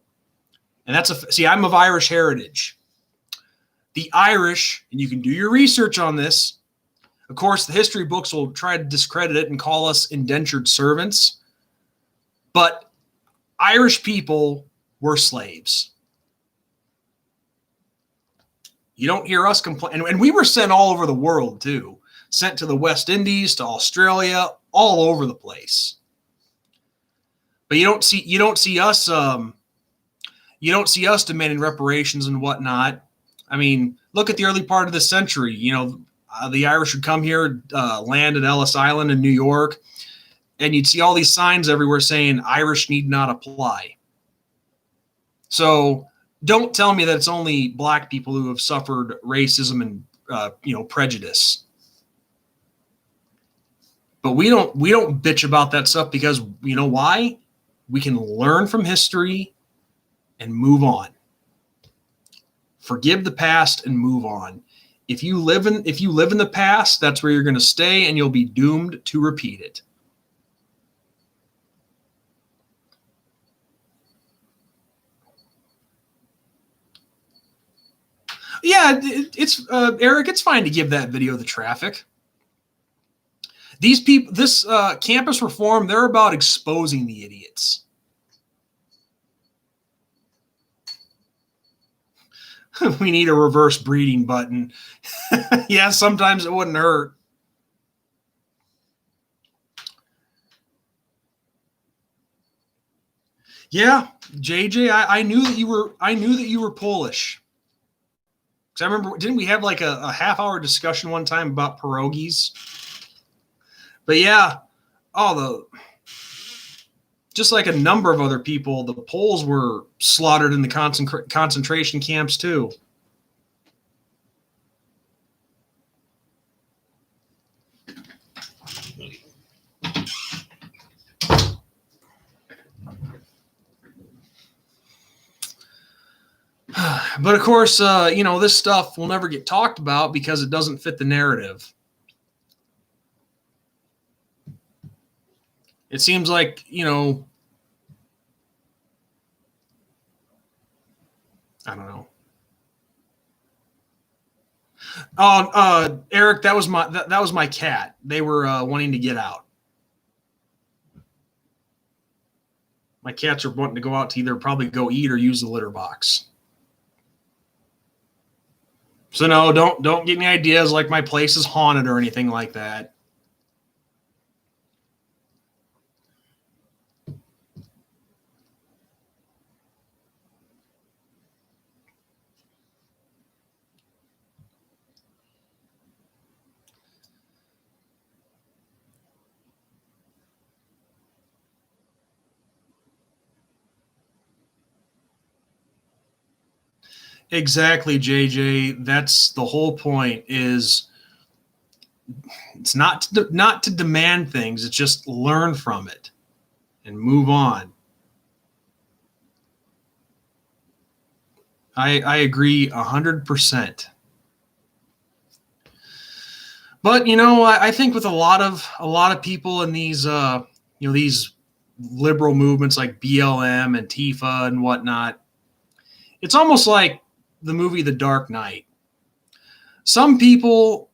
And see, I'm of Irish heritage. The Irish, and you can do your research on this. Of course, the history books will try to discredit it and call us indentured servants. But Irish people were slaves. You don't hear us complain. And we were sent all over the world too. Sent to the West Indies, to Australia, all over the place. But you don't see us demanding reparations and whatnot. I mean, look at the early part of the century. You know, the Irish would come here, land at Ellis Island in New York, and you'd see all these signs everywhere saying Irish need not apply. So don't tell me that it's only black people who have suffered racism and prejudice. But we don't bitch about that stuff because you know why? We can learn from history and move on. Forgive the past and move on. If you live in the past, that's where you're going to stay, and you'll be doomed to repeat it. Yeah, it's Eric. It's fine to give that video the traffic. These people, this campus reform, they're about exposing the idiots. We need a reverse breeding button. Yeah, sometimes it wouldn't hurt. Yeah, JJ, I knew that you were Polish. Because I remember, didn't we have like a half-hour discussion one time about pierogies? But yeah, just like a number of other people, the Poles were slaughtered in the concentration camps too. But of course, this stuff will never get talked about because it doesn't fit the narrative. It seems like, I don't know. Oh, Eric, that was my cat. They were wanting to get out. My cats are wanting to go out to either probably go eat or use the litter box. So no, don't get any ideas like my place is haunted or anything like that. Exactly, JJ. That's the whole point. Is it's not to demand things. It's just learn from it and move on. I agree 100%. But I think with a lot of people in these these liberal movements like BLM and Tifa and whatnot, it's almost like the movie The Dark Knight. Some people,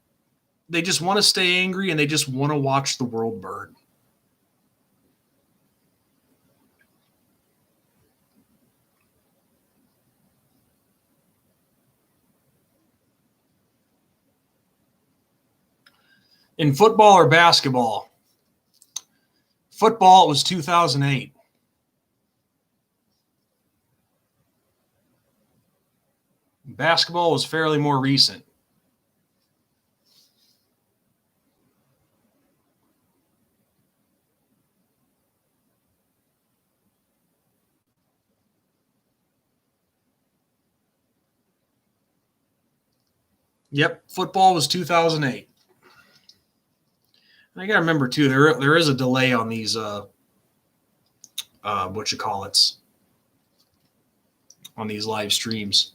they just want to stay angry and they just want to watch the world burn. In football or basketball? Football, it was 2008. Basketball was fairly more recent. Yep, football was 2008. And I got to remember, too, there is a delay on these, on these live streams.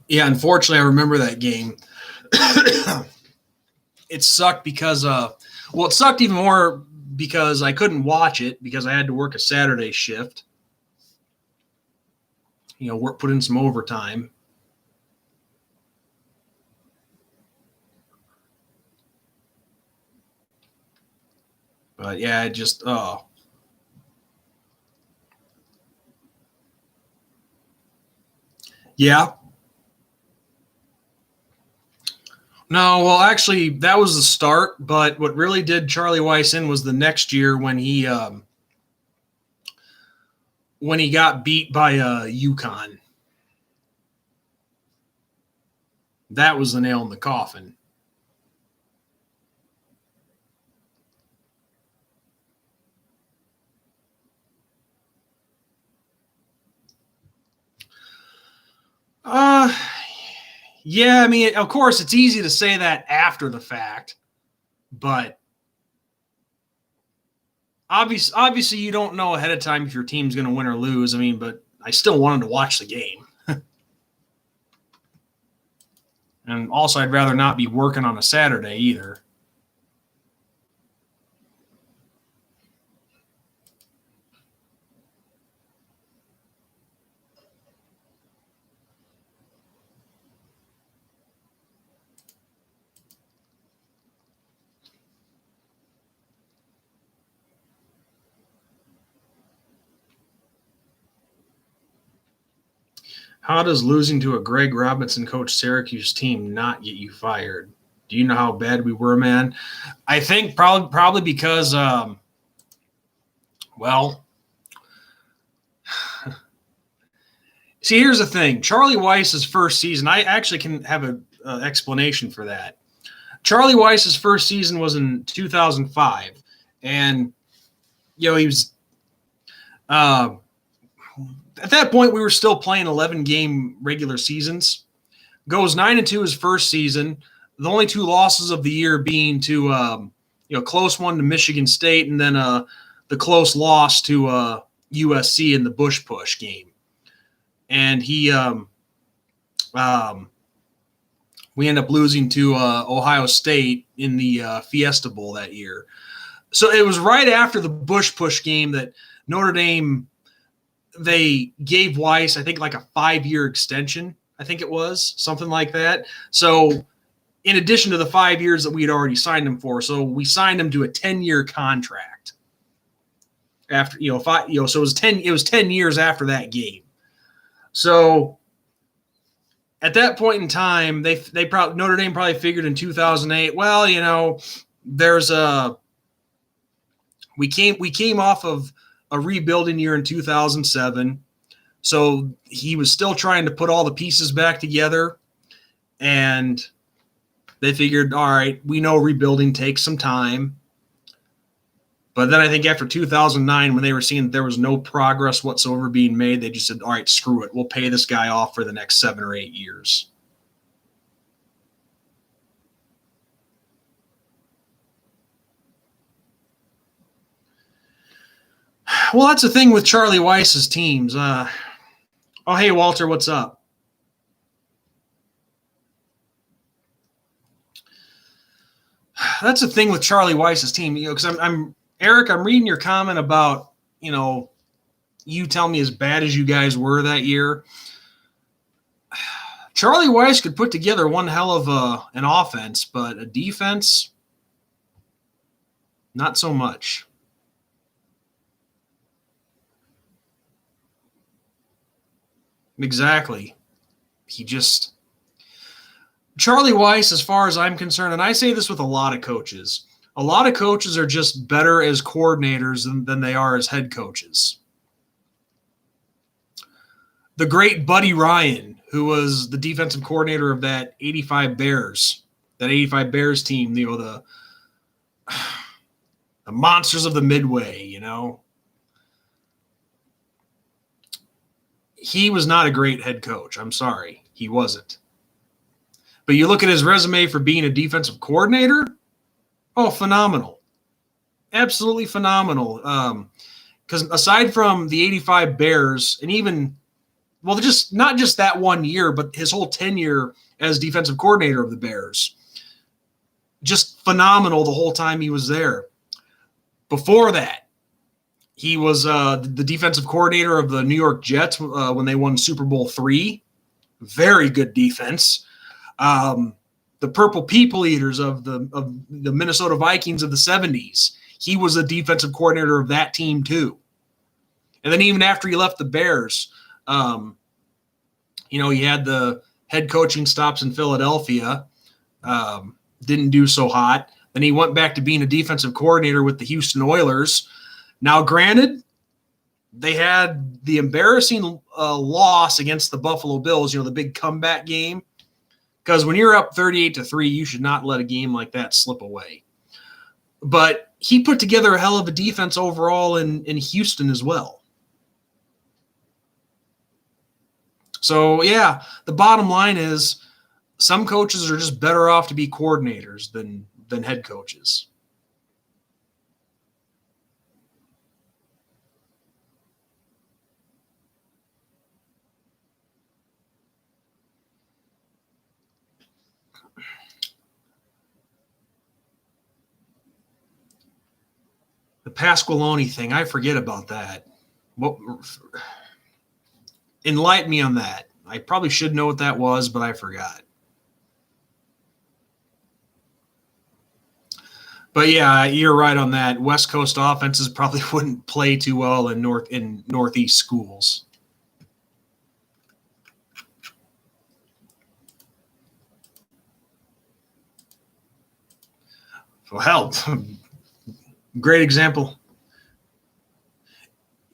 Yeah, unfortunately, I remember that game. It sucked because, it sucked even more because I couldn't watch it because I had to work a Saturday shift. Put in some overtime. But yeah, Yeah. No, well, actually, that was the start. But what really did Charlie Weiss in was the next year when he got beat by UConn. That was the nail in the coffin. Yeah, I mean, of course, it's easy to say that after the fact, but obviously you don't know ahead of time if your team's going to win or lose. I mean, but I still wanted to watch the game. And also, I'd rather not be working on a Saturday either. How does losing to a Greg Robinson coach Syracuse team not get you fired? Do you know how bad we were, man? I think probably because, see, here's the thing. Charlie Weiss's first season, I actually can have an explanation for that. Charlie Weiss's first season was in 2005, and he was at that point we were still playing 11-game regular seasons. Goes 9-2 his first season. The only two losses of the year being to close one to Michigan State, and then the close loss to USC in the Bush Push game. And we end up losing to Ohio State in the Fiesta Bowl that year. So it was right after the Bush Push game that Notre Dame, they gave Weiss, I think, like a 5-year extension. I think it was something like that. So in addition to the 5 years that we had already signed him for, so we signed him to a 10-year contract. After so it was 10 years after that game. So at that point in time, they probably, Notre Dame probably figured in 2008, well, we came off of a rebuilding year in 2007. So he was still trying to put all the pieces back together, and they figured, all right, we know rebuilding takes some time. But then I think after 2009, when they were seeing that there was no progress whatsoever being made, they just said, all right, screw it. We'll pay this guy off for the next 7 or 8 years. Well, that's the thing with Charlie Weiss's teams. Oh, hey, Walter, what's up? That's the thing with Charlie Weiss's team, because I'm Eric, I'm reading your comment about, you tell me as bad as you guys were that year. Charlie Weiss could put together one hell of an offense, but a defense, not so much. Exactly. Charlie Weiss, as far as I'm concerned, and I say this with a lot of coaches are just better as coordinators than they are as head coaches. The great Buddy Ryan, who was the defensive coordinator of that 85 Bears team, the monsters of the Midway, he was not a great head coach. I'm sorry, he wasn't. But you look at his resume for being a defensive coordinator, oh, phenomenal. Absolutely phenomenal. Because aside from the 85 Bears, and even, well, just not just that 1 year, but his whole tenure as defensive coordinator of the Bears, just phenomenal the whole time he was there. Before that, he was the defensive coordinator of the New York Jets when they won Super Bowl III. Very good defense. The Purple People Eaters of the Minnesota Vikings of the 70s. He was a defensive coordinator of that team too. And then even after he left the Bears, he had the head coaching stops in Philadelphia. Didn't do so hot. Then he went back to being a defensive coordinator with the Houston Oilers. Now, granted, they had the embarrassing loss against the Buffalo Bills, the big comeback game. Because when you're up 38-3, you should not let a game like that slip away. But he put together a hell of a defense overall in Houston as well. So, yeah, the bottom line is some coaches are just better off to be coordinators than head coaches. The Pasqualoni thing, I forget about that. Enlighten me on that. I probably should know what that was, but I forgot. But yeah, you're right on that. West Coast offenses probably wouldn't play too well in Northeast schools. Well, hell, great example.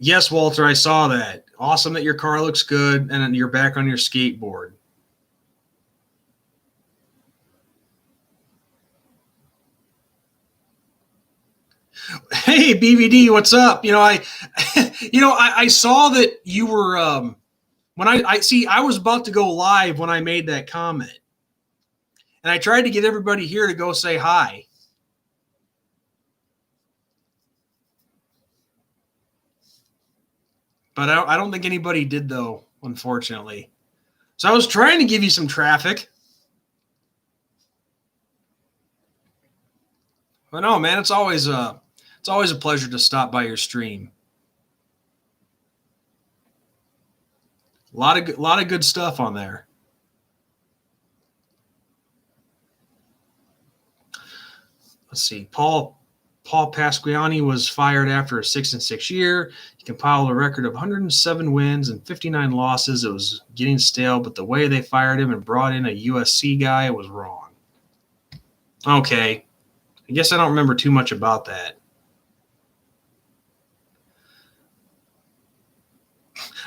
Yes, Walter, I saw that. Awesome that your car looks good and you're back on your skateboard. Hey, BVD, what's up? I saw that you were when I was about to go live when I made that comment. And I tried to get everybody here to go say hi. But I don't think anybody did, though, unfortunately. So I was trying to give you some traffic. But no, man, it's always a pleasure to stop by your stream. A lot of good stuff on there. Let's see. Paul Pasqualoni was fired after a 6-6 year. He compiled a record of 107 wins and 59 losses. It was getting stale, but the way they fired him and brought in a USC guy was wrong. Okay. I guess I don't remember too much about that.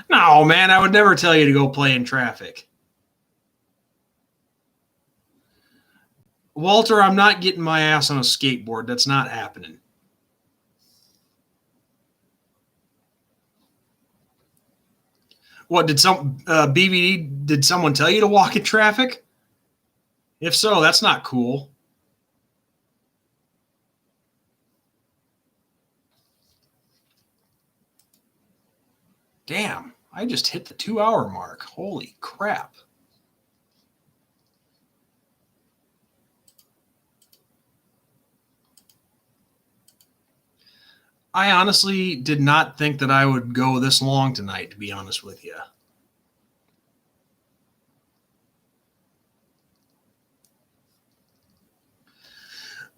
No, man, I would never tell you to go play in traffic. Walter, I'm not getting my ass on a skateboard. That's not happening. What, did BVD, did someone tell you to walk in traffic? If so, that's not cool. Damn, I just hit the 2-hour mark. Holy crap. I honestly did not think that I would go this long tonight, to be honest with you.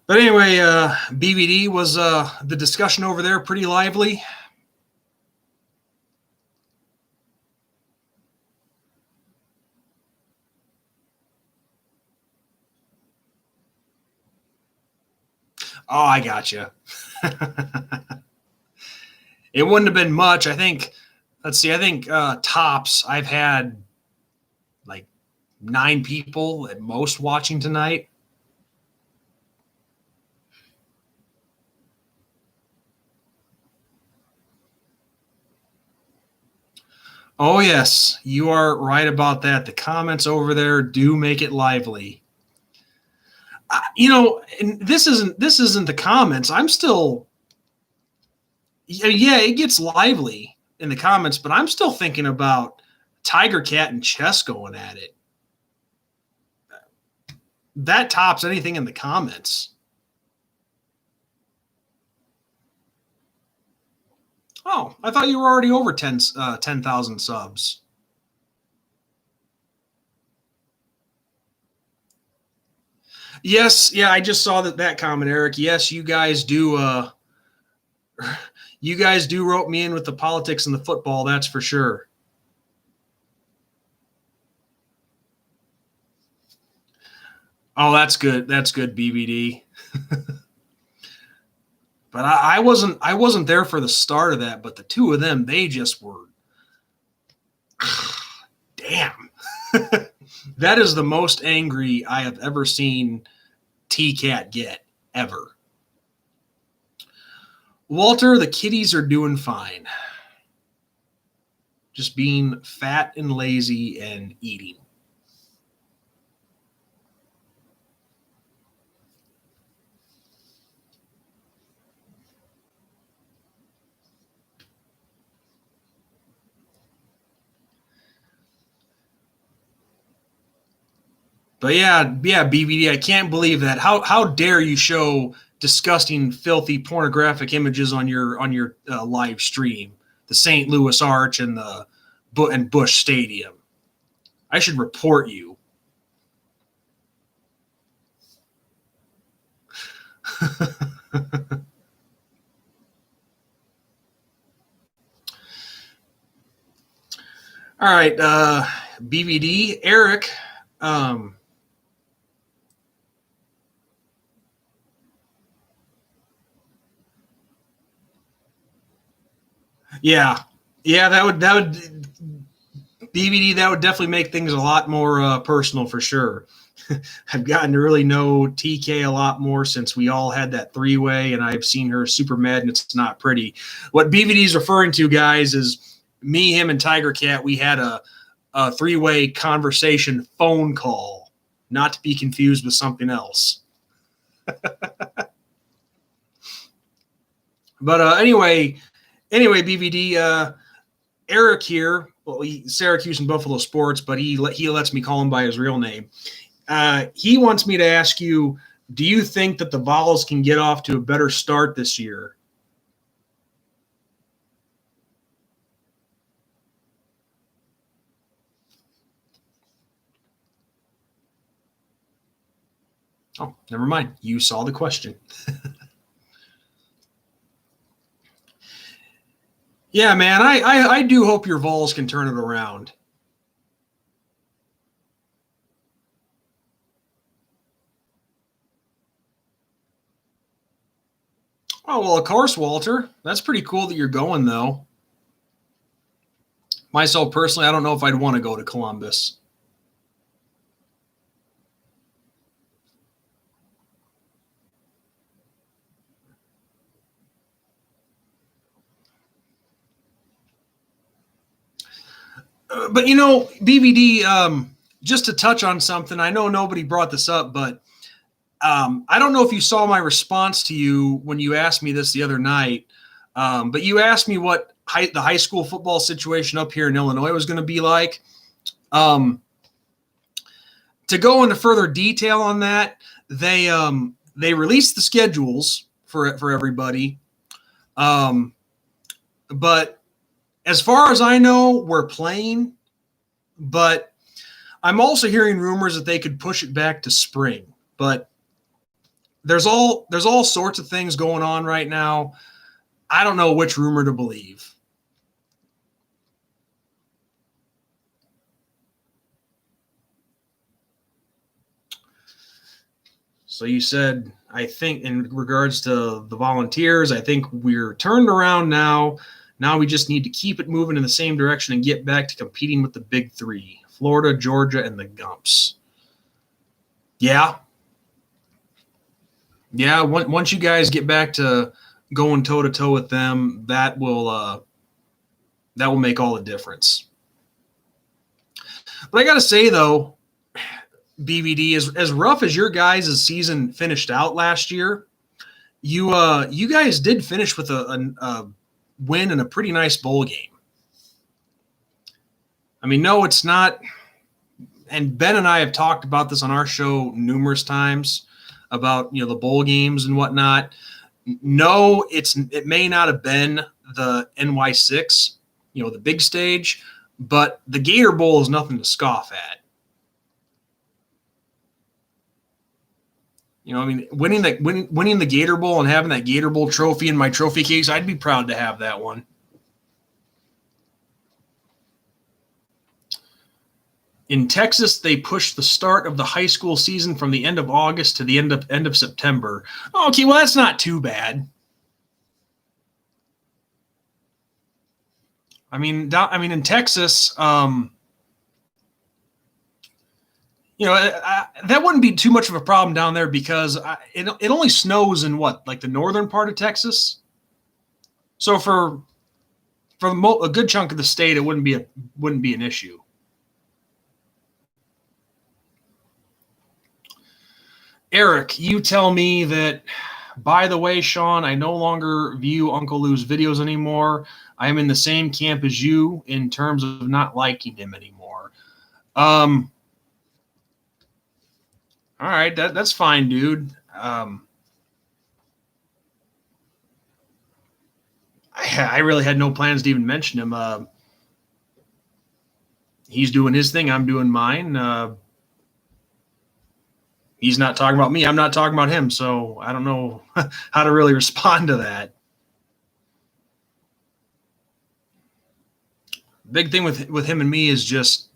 But anyway, BVD, was the discussion over there pretty lively? Oh, I gotcha. It wouldn't have been much. I think, let's see, I think tops, I've had like 9 people at most watching tonight. Oh, yes, you are right about that. The comments over there do make it lively. And this isn't the comments. I'm still, yeah, it gets lively in the comments, but I'm still thinking about Tiger Cat and Chess going at it. That tops anything in the comments. Oh, I thought you were already over 10,000 subs. Yes, yeah, I just saw that comment, Eric. Yes, you guys do. You guys do rope me in with the politics and the football. That's for sure. Oh, that's good. That's good, BBD. But I wasn't there for the start of that. But the two of them, they just were. Damn. That is the most angry I have ever seen T-Cat get ever. Walter, the kitties are doing fine. Just being fat and lazy and eating. But yeah, BBD, I can't believe that. How dare you show disgusting, filthy, pornographic images on your live stream? The St. Louis Arch and the Busch Stadium. I should report you. All right, BBD, Eric. Yeah, that would BBD. That would definitely make things a lot more personal for sure. I've gotten to really know TK a lot more since we all had that 3-way, and I've seen her super mad, and it's not pretty. What BBD is referring to, guys, is me, him, and Tiger Cat. We had a 3-way conversation phone call, not to be confused with something else. But anyway, BBD, Eric here. Well, Syracuse and Buffalo Sports, but he lets me call him by his real name. He wants me to ask you, do you think that the Vols can get off to a better start this year? Oh, never mind. You saw the question. Yeah, man, I do hope your Vols can turn it around. Oh, well, of course, Walter. That's pretty cool that you're going, though. Myself, personally, I don't know if I'd want to go to Columbus. But, BBD, just to touch on something, I know nobody brought this up, but I don't know if you saw my response to you when you asked me this the other night, but you asked me what the high school football situation up here in Illinois was going to be like. To go into further detail on that, they released the schedules for everybody, but as far as I know, we're playing. But I'm also hearing rumors that they could push it back to spring. But there's all sorts of things going on right now. I don't know which rumor to believe. So you said, I think in regards to the Volunteers, I think we're turned around now. Now we just need to keep it moving in the same direction and get back to competing with the big three, Florida, Georgia, and the Gumps. Yeah. Yeah, once you guys get back to going toe-to-toe with them, that will make all the difference. But I got to say, though, BVD, as rough as your guys' season finished out last year, you guys did finish with a win and a pretty nice bowl game. I mean, no, it's not. And Ben and I have talked about this on our show numerous times about the bowl games and whatnot. No, it may not have been the NY6, the big stage, but the Gator Bowl is nothing to scoff at. I mean, winning the Gator Bowl and having that Gator Bowl trophy in my trophy case, I'd be proud to have that one. In Texas, they pushed the start of the high school season from the end of August to the end of September. Okay, well, that's not too bad. I mean, in Texas, that wouldn't be too much of a problem down there because it only snows in like the northern part of Texas. So for a good chunk of the state, it wouldn't be an issue. Eric, you tell me that, by the way, Sean, I no longer view Uncle Lou's videos anymore. I am in the same camp as you in terms of not liking him anymore. All right, that's fine, dude. I really had no plans to even mention him. He's doing his thing. I'm doing mine. He's not talking about me. I'm not talking about him. So I don't know how to really respond to that. Big thing with him and me is just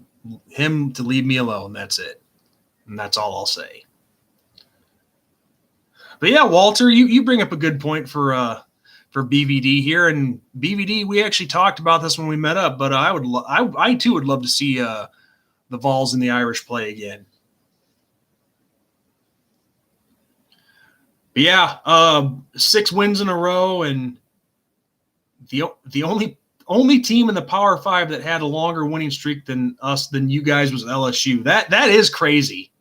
him to leave me alone. That's it. And that's all I'll say. But yeah, Walter, you bring up a good point for BVD here. And BVD, we actually talked about this when we met up, but I too would love to see the Vols and the Irish play again. But yeah, 6 wins in a row, and the only team in the Power 5 that had a longer winning streak than you guys was LSU. That is crazy.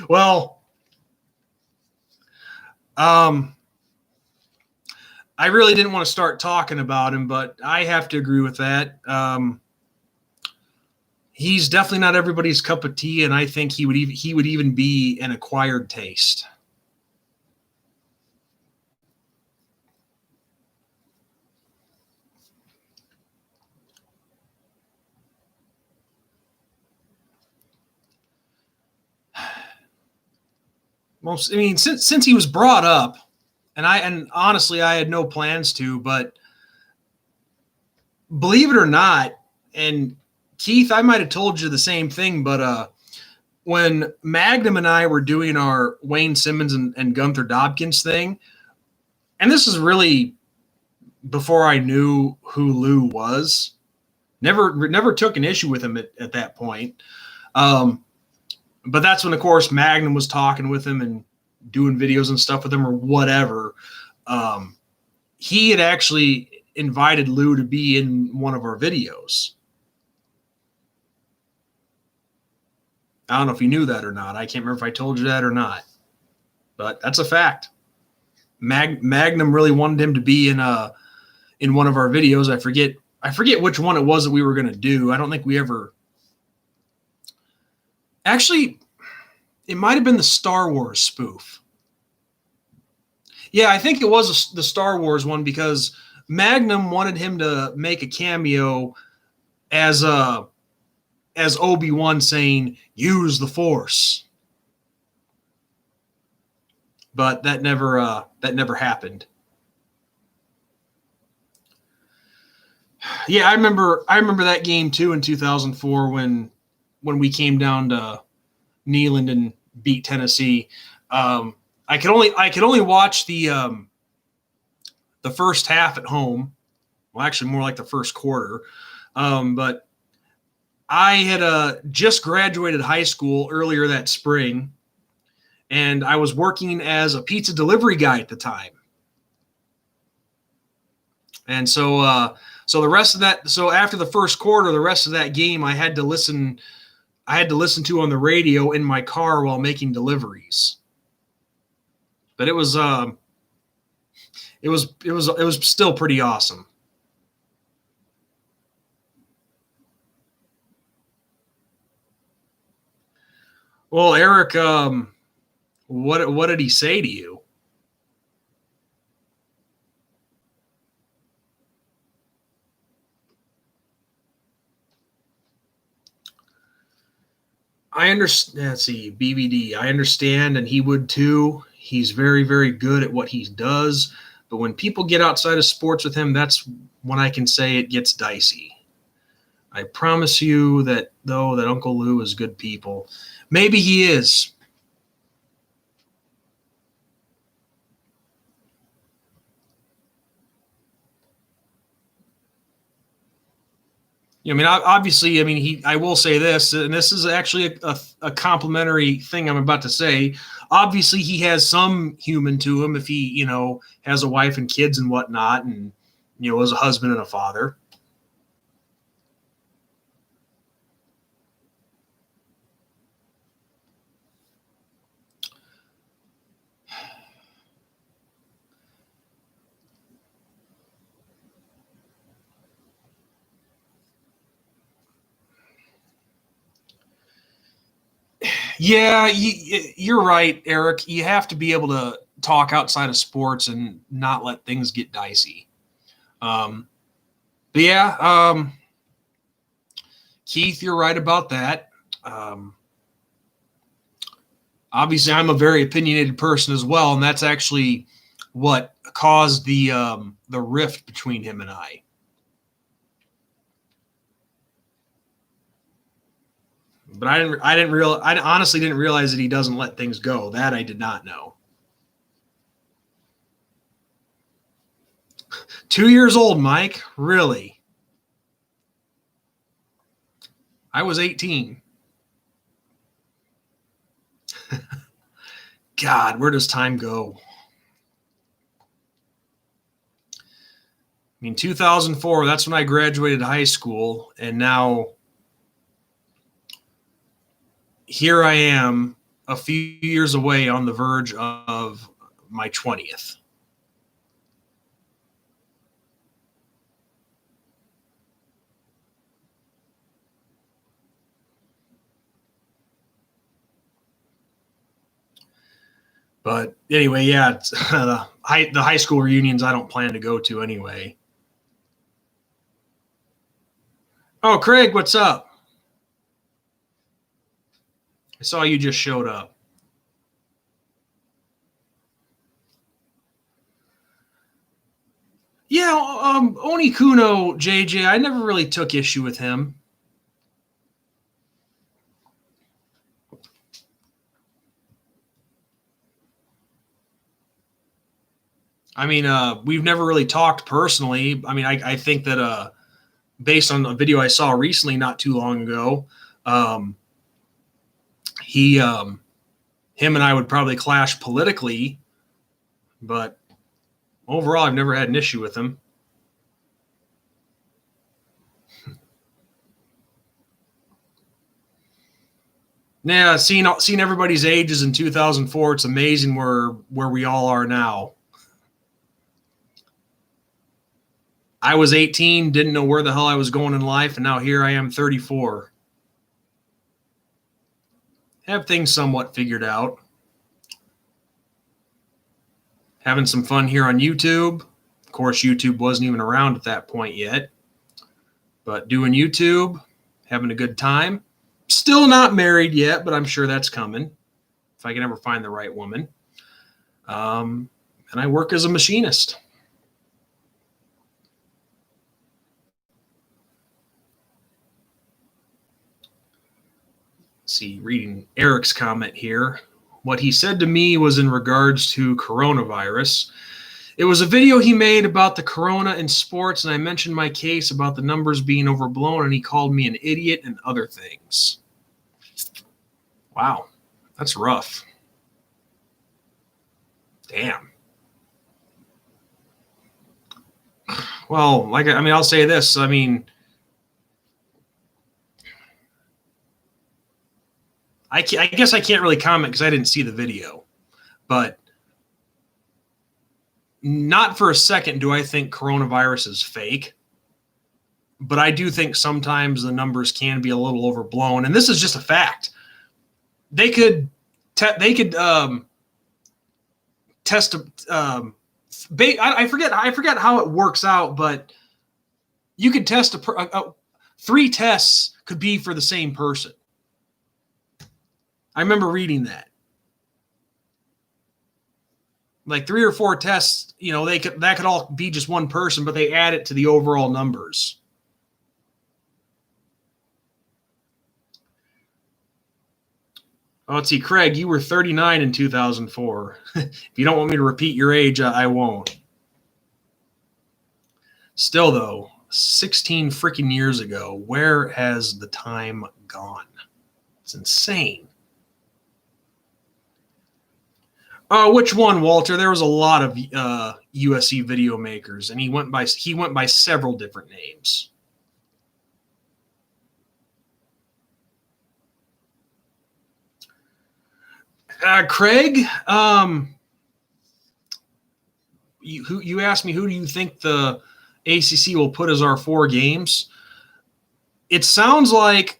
Well, I really didn't want to start talking about him, but I have to agree with that. He's definitely not everybody's cup of tea, and I think he would even be an acquired taste. Well, I mean, since he was brought up, and honestly, I had no plans to, but believe it or not, and Keith, I might have told you the same thing, but when Magnum and I were doing our Wayne Simmons and Gunther Dobkins thing, and this is really before I knew who Lou was, never took an issue with him at that point. But that's when, of course, Magnum was talking with him and doing videos and stuff with him or whatever. He had actually invited Lou to be in one of our videos. I don't know if you knew that or not. I can't remember if I told you that or not. But that's a fact. Magnum really wanted him to be in one of our videos. I forget which one it was that we were going to do. I don't think we ever – actually, it might have been the Star Wars spoof. Yeah, I think it was the Star Wars one because Magnum wanted him to make a cameo as Obi-Wan saying, "Use the Force." But that never happened. Yeah, I remember that game too in 2004 when we came down to Neyland and beat Tennessee. I could only watch the first half at home. Well, actually, more like the first quarter. But I had just graduated high school earlier that spring, and I was working as a pizza delivery guy at the time. And so the rest of that, so after the first quarter, the rest of that game, I had to listen. I had to listen to on the radio in my car while making deliveries. But it was still pretty awesome. Well, Eric, what did he say to you? I understand. Let's see, BBD. I understand, and he would too. He's very, very good at what he does. But when people get outside of sports with him, that's when I can say it gets dicey. I promise you that though that Uncle Lou is good people. Maybe he is. I mean, obviously, I mean, I will say this, and this is actually a complimentary thing I'm about to say. Obviously, he has some human to him if he, has a wife and kids and whatnot, and, is a husband and a father. Yeah, you're right, Eric. You have to be able to talk outside of sports and not let things get dicey. Um, but yeah, Keith, you're right about that. Um, Obviously, I'm a very opinionated person as well, and that's actually what caused the rift between him and I. But I honestly didn't realize that he doesn't let things go. That I did not know. 2 years old, Mike. Really? I was 18. God, where does time go? I mean, 2004, that's when I graduated high school, and now here I am a few years away on the verge of my 20th. But anyway, yeah, the high school reunions I don't plan to go to anyway. Oh, Craig, what's up? I saw you just showed up. Yeah, Oni Kuno, JJ, I never really took issue with him. I mean, we've never really talked personally. I mean, I think that based on a video I saw recently, not too long ago, um, him and I would probably clash politically, but overall, I've never had an issue with him. Yeah, seeing everybody's ages in 2004, it's amazing where we all are now. I was 18, didn't know where the hell I was going in life, and now here I am 34. Have things somewhat figured out. Having some fun here on YouTube. Of course, YouTube wasn't even around at that point yet. But doing YouTube, having a good time. Still not married yet, but I'm sure that's coming if I can ever find the right woman. And I work as a machinist. see, reading Eric's comment here. What he said to me was in regards to coronavirus. It was a video he made about the corona in sports, and I mentioned my case about the numbers being overblown, and he called me an idiot and other things. Wow, that's rough. Damn. Well, I'll say this. I guess I can't really comment because I didn't see the video, but not for a second do I think coronavirus is fake. But I do think sometimes the numbers can be a little overblown, and this is just a fact. They could test. I forget how it works out, but you could test 3 tests could be for the same person. I remember reading that. Like 3 or 4 tests, that could all be just one person, but they add it to the overall numbers. Oh, let's see, Craig, you were 39 in 2004. If you don't want me to repeat your age, I won't. Still, though, 16 freaking years ago, where has the time gone? It's insane. Which one, Walter? There was a lot of USC video makers, and he went by several different names. Craig, you asked me who do you think the ACC will put as our 4 games? It sounds like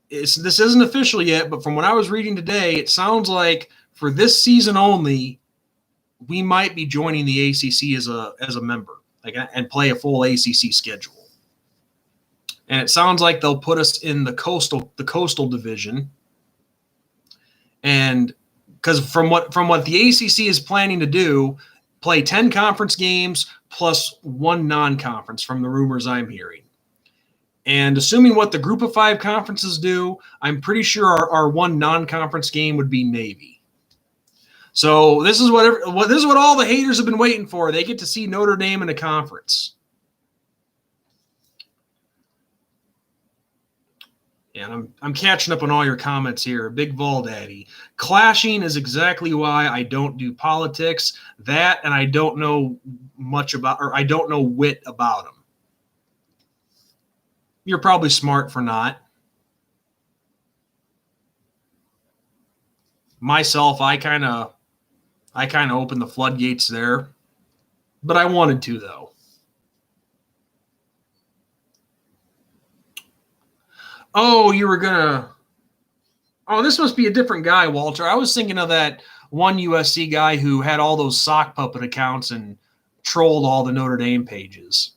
this isn't official yet, but from what I was reading today, it sounds like for this season only, we might be joining the ACC as a member, and play a full ACC schedule. And it sounds like they'll put us in the coastal division. And because from what the ACC is planning to do, play 10 conference games plus 1 non-conference from the rumors I'm hearing. And assuming what the group of 5 conferences do, I'm pretty sure our 1 non-conference game would be Navy. So this is what all the haters have been waiting for. They get to see Notre Dame in a conference. And I'm catching up on all your comments here. Big Vol Daddy. Clashing is exactly why I don't do politics. That, and I don't know much about, or I don't know wit about them. You're probably smart for not. Myself, I kind of opened the floodgates there, but I wanted to, though. Oh, this must be a different guy, Walter. I was thinking of that one USC guy who had all those sock puppet accounts and trolled all the Notre Dame pages.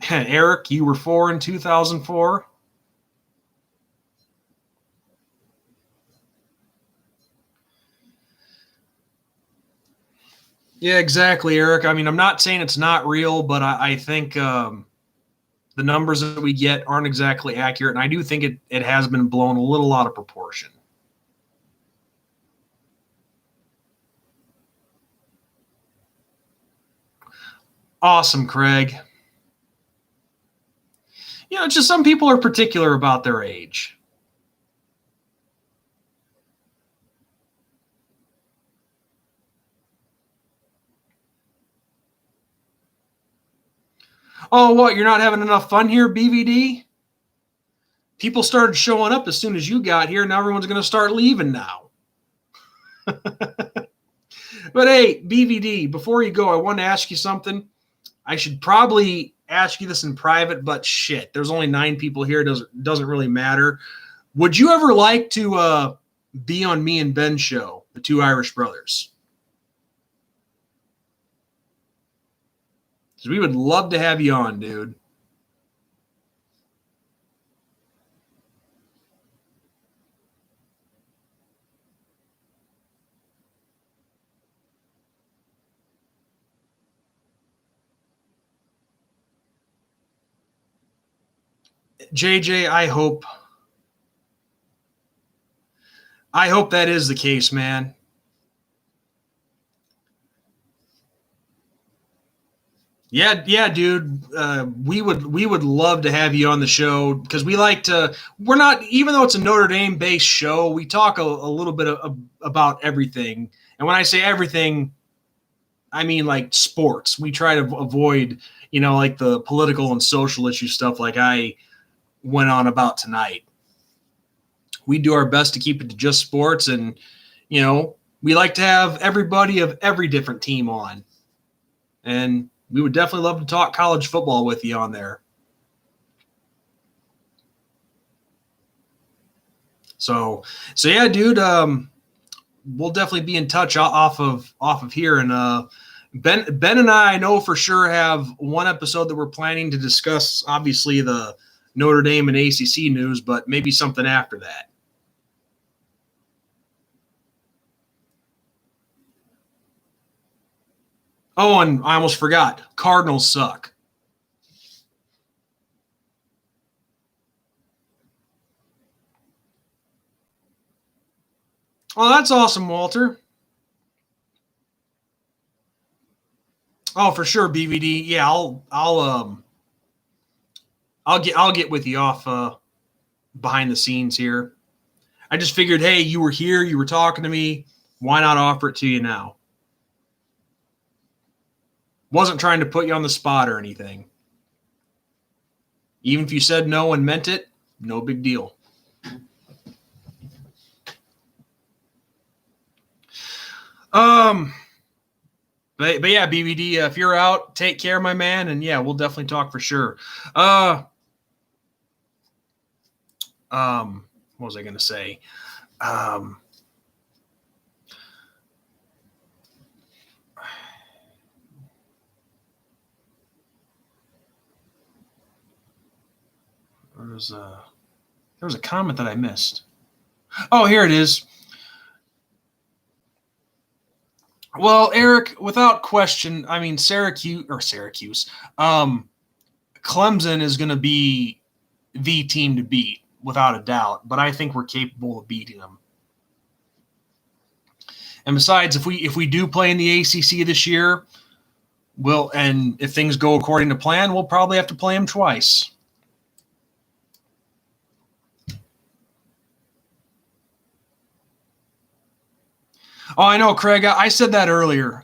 Eric, you were 4 in 2004? Yeah, exactly, Eric. I mean, I'm not saying it's not real, but I think the numbers that we get aren't exactly accurate, and I do think it has been blown a little out of proportion. Awesome, Craig. It's just some people are particular about their age. Oh, what? You're not having enough fun here, BVD? People started showing up as soon as you got here. Now everyone's going to start leaving now. But hey, BVD, before you go, I want to ask you something. I should probably ask you this in private, but shit, there's only 9 people here. It doesn't really matter. Would you ever like to be on me and Ben's show, the 2 Irish brothers? Because we would love to have you on, dude. JJ, I hope that is the case, man. Yeah, dude. We would love to have you on the show because we like to. We're not, even though it's a Notre Dame based show, we talk a little bit about everything. And when I say everything, I mean like sports. We try to avoid, like the political and social issue stuff, like I went on about tonight. We do our best to keep it to just sports, and we like to have everybody of every different team on, and we would definitely love to talk college football with you on there. So yeah, dude. We'll definitely be in touch off of here. And Ben and I know for sure have one episode that we're planning to discuss. Obviously, the Notre Dame and ACC news, but maybe something after that. Oh, and I almost forgot. Cardinals suck. Oh, that's awesome, Walter. Oh, for sure, BVD. Yeah, I'll get with you off behind the scenes here. I just figured, hey, you were here, you were talking to me. Why not offer it to you now? Wasn't trying to put you on the spot or anything. Even if you said no and meant it, no big deal. But yeah, BBD, if you're out, take care, my man, and yeah, we'll definitely talk for sure. What was I going to say? There was a comment that I missed. Oh, here it is. Well, Eric, without question, I mean Syracuse. Clemson is going to be the team to beat without a doubt, but I think we're capable of beating them. And besides, if we do play in the ACC this year, and if things go according to plan, we'll probably have to play them twice. Oh, I know, Craig. I said that earlier.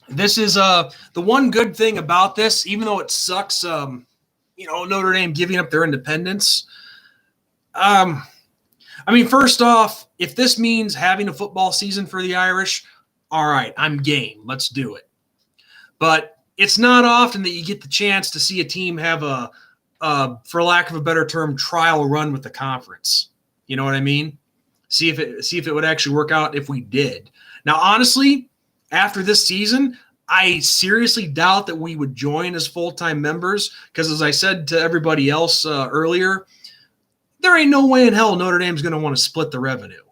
This is the one good thing about this, even though it sucks. Notre Dame giving up their independence. I mean, first off, if this means having a football season for the Irish, all right, I'm game. Let's do it. But it's not often that you get the chance to see a team have for lack of a better term, trial run with the conference. You know what I mean? See if it would actually work out if we did. Now, honestly, after this season, I seriously doubt that we would join as full-time members because, as I said to everybody else earlier, there ain't no way in hell Notre Dame's going to want to split the revenue.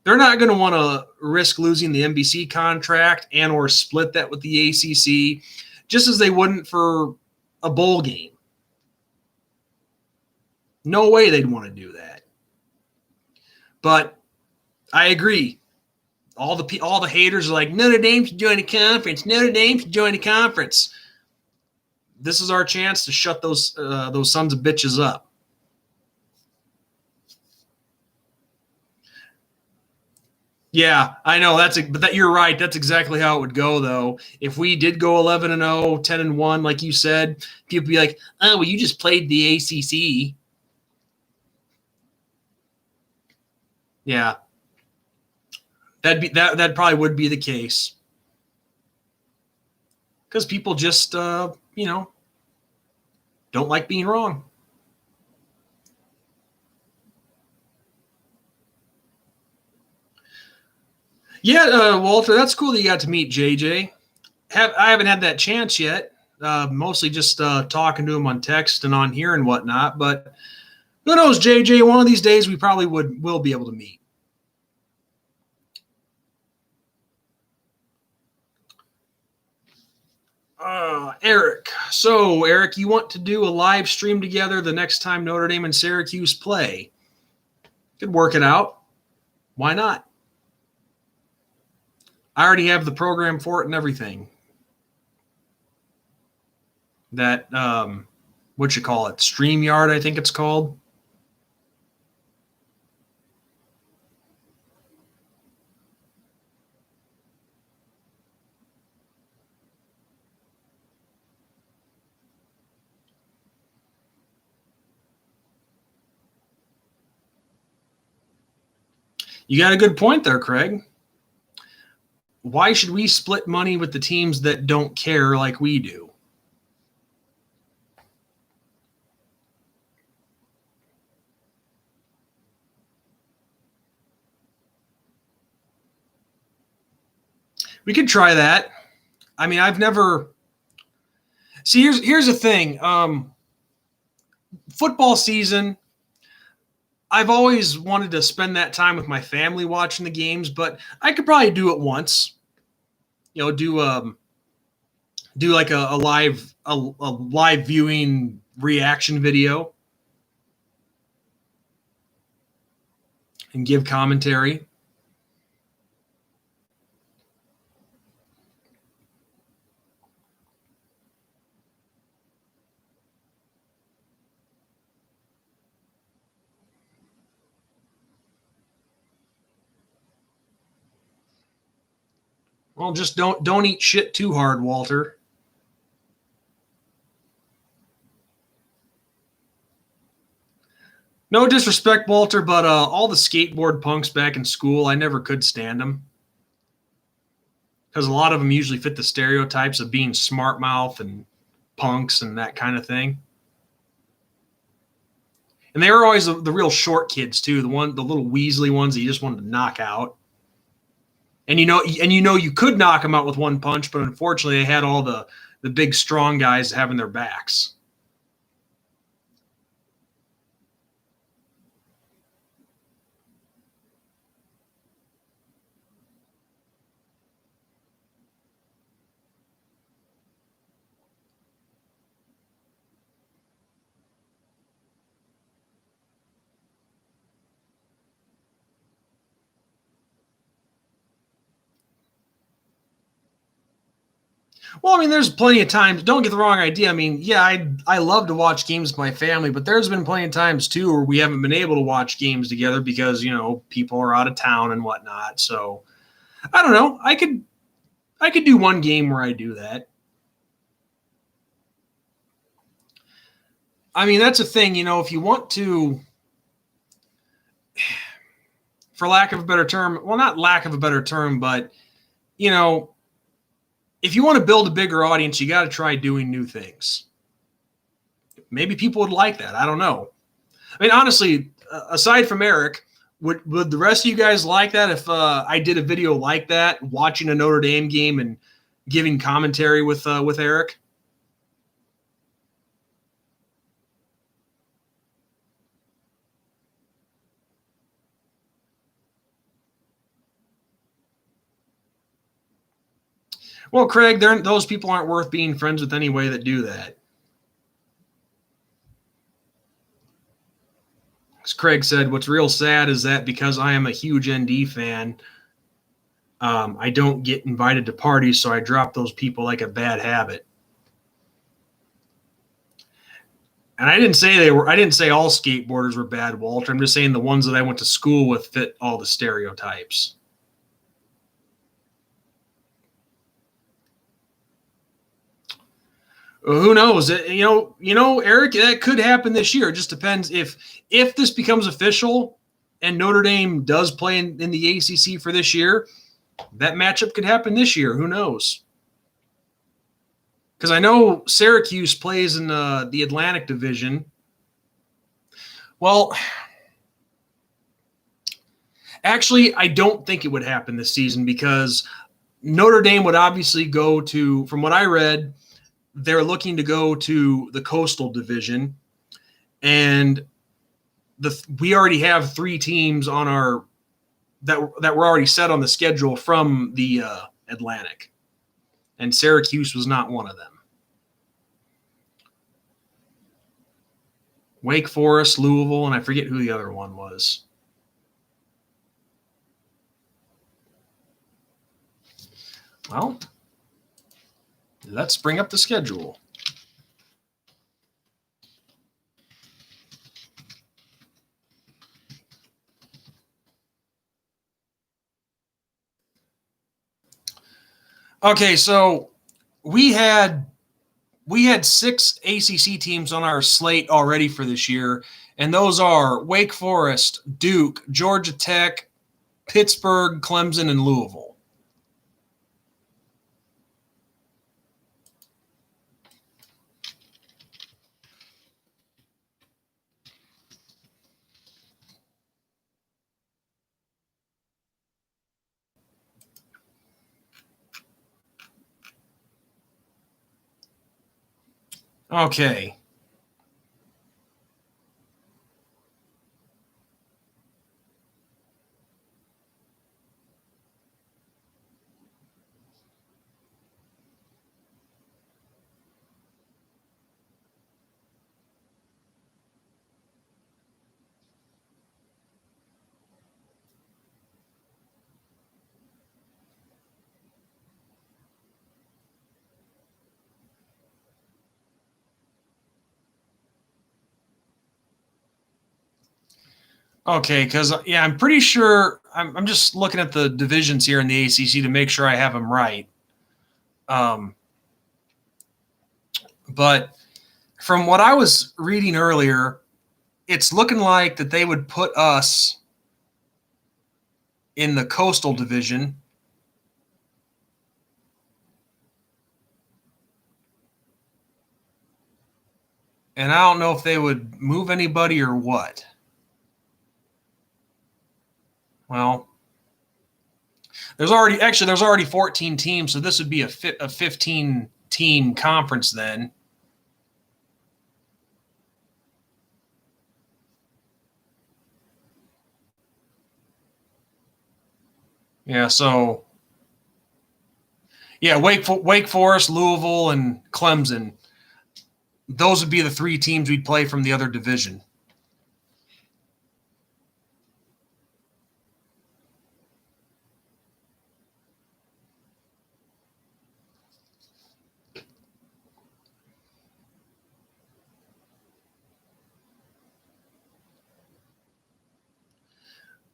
They're not going to want to risk losing the NBC contract and or split that with the ACC, just as they wouldn't for a bowl game. No way they'd want to do that. But I agree. All the haters are like, Notre Dame should join the conference. Notre Dame should join the conference. This is our chance to shut those sons of bitches up. Yeah, I know but you're right. That's exactly how it would go, though. If we did go 11-0, 10-1, like you said, people would be like, "Oh, well, you just played the ACC." Yeah, that probably would be the case because people just don't like being wrong. Yeah, Walter, that's cool that you got to meet JJ. I haven't had that chance yet. Mostly just talking to him on text and on here and whatnot. But who knows, JJ? One of these days we probably will be able to meet. Eric, So, Eric, you want to do a live stream together the next time Notre Dame and Syracuse play? Could work it out. Why not? I already have the program for it and everything. That, what you call it? StreamYard, I think it's called. You got a good point there, Craig. Why should we split money with the teams that don't care like we do? We could try that. I mean, I've never. See, here's the thing. Football season, I've always wanted to spend that time with my family watching the games, but I could probably do it once. You know, do like a live viewing reaction video and give commentary. Well, just don't eat shit too hard, Walter. No disrespect, Walter, but all the skateboard punks back in school, I never could stand them. Because a lot of them usually fit the stereotypes of being smart mouth and punks and that kind of thing. And they were always the real short kids too, the little Weasley ones that you just wanted to knock out. And you know you could knock them out with one punch, but unfortunately they had all the big strong guys having their backs. Well, I mean, there's plenty of times. Don't get the wrong idea. I mean, yeah, I love to watch games with my family, but there's been plenty of times too where we haven't been able to watch games together because people are out of town and whatnot. So I don't know. I could do one game where I do that. I mean, that's a thing. If you want to, for lack of a better term, well, not lack of a better term, but if you want to build a bigger audience, you got to try doing new things. Maybe people would like that. I don't know. I mean, honestly, aside from Eric, would the rest of you guys like that if I did a video like that, watching a Notre Dame game and giving commentary with Eric? Well, Craig, those people aren't worth being friends with anyway that do that. As Craig said, what's real sad is that because I am a huge ND fan, I don't get invited to parties, so I drop those people like a bad habit. And I didn't say all skateboarders were bad, Walter. I'm just saying the ones that I went to school with fit all the stereotypes. Who knows? Eric, that could happen this year. It just depends if this becomes official and Notre Dame does play in the ACC for this year. That matchup could happen this year. Who knows? Because I know Syracuse plays in the Atlantic Division. Well, actually, I don't think it would happen this season because Notre Dame would obviously go to, from what I read, they're looking to go to the Coastal Division, and we already have 3 teams on our that were already set on the schedule from the Atlantic, and Syracuse was not one of them. Wake Forest, Louisville, and I forget who the other one was. Well, let's bring up the schedule. Okay, so we had 6 ACC teams on our slate already for this year, and those are Wake Forest, Duke, Georgia Tech, Pittsburgh, Clemson, and Louisville. Okay. Okay, because I'm pretty sure I'm just looking at the divisions here in the ACC to make sure I have them right. But from what I was reading earlier, it's looking like that they would put us in the Coastal Division. And I don't know if they would move anybody or what. Well, there's already 14 teams, so this would be a 15 team conference then. Yeah, so Wake Forest, Louisville, and Clemson. Those would be the 3 teams we'd play from the other division.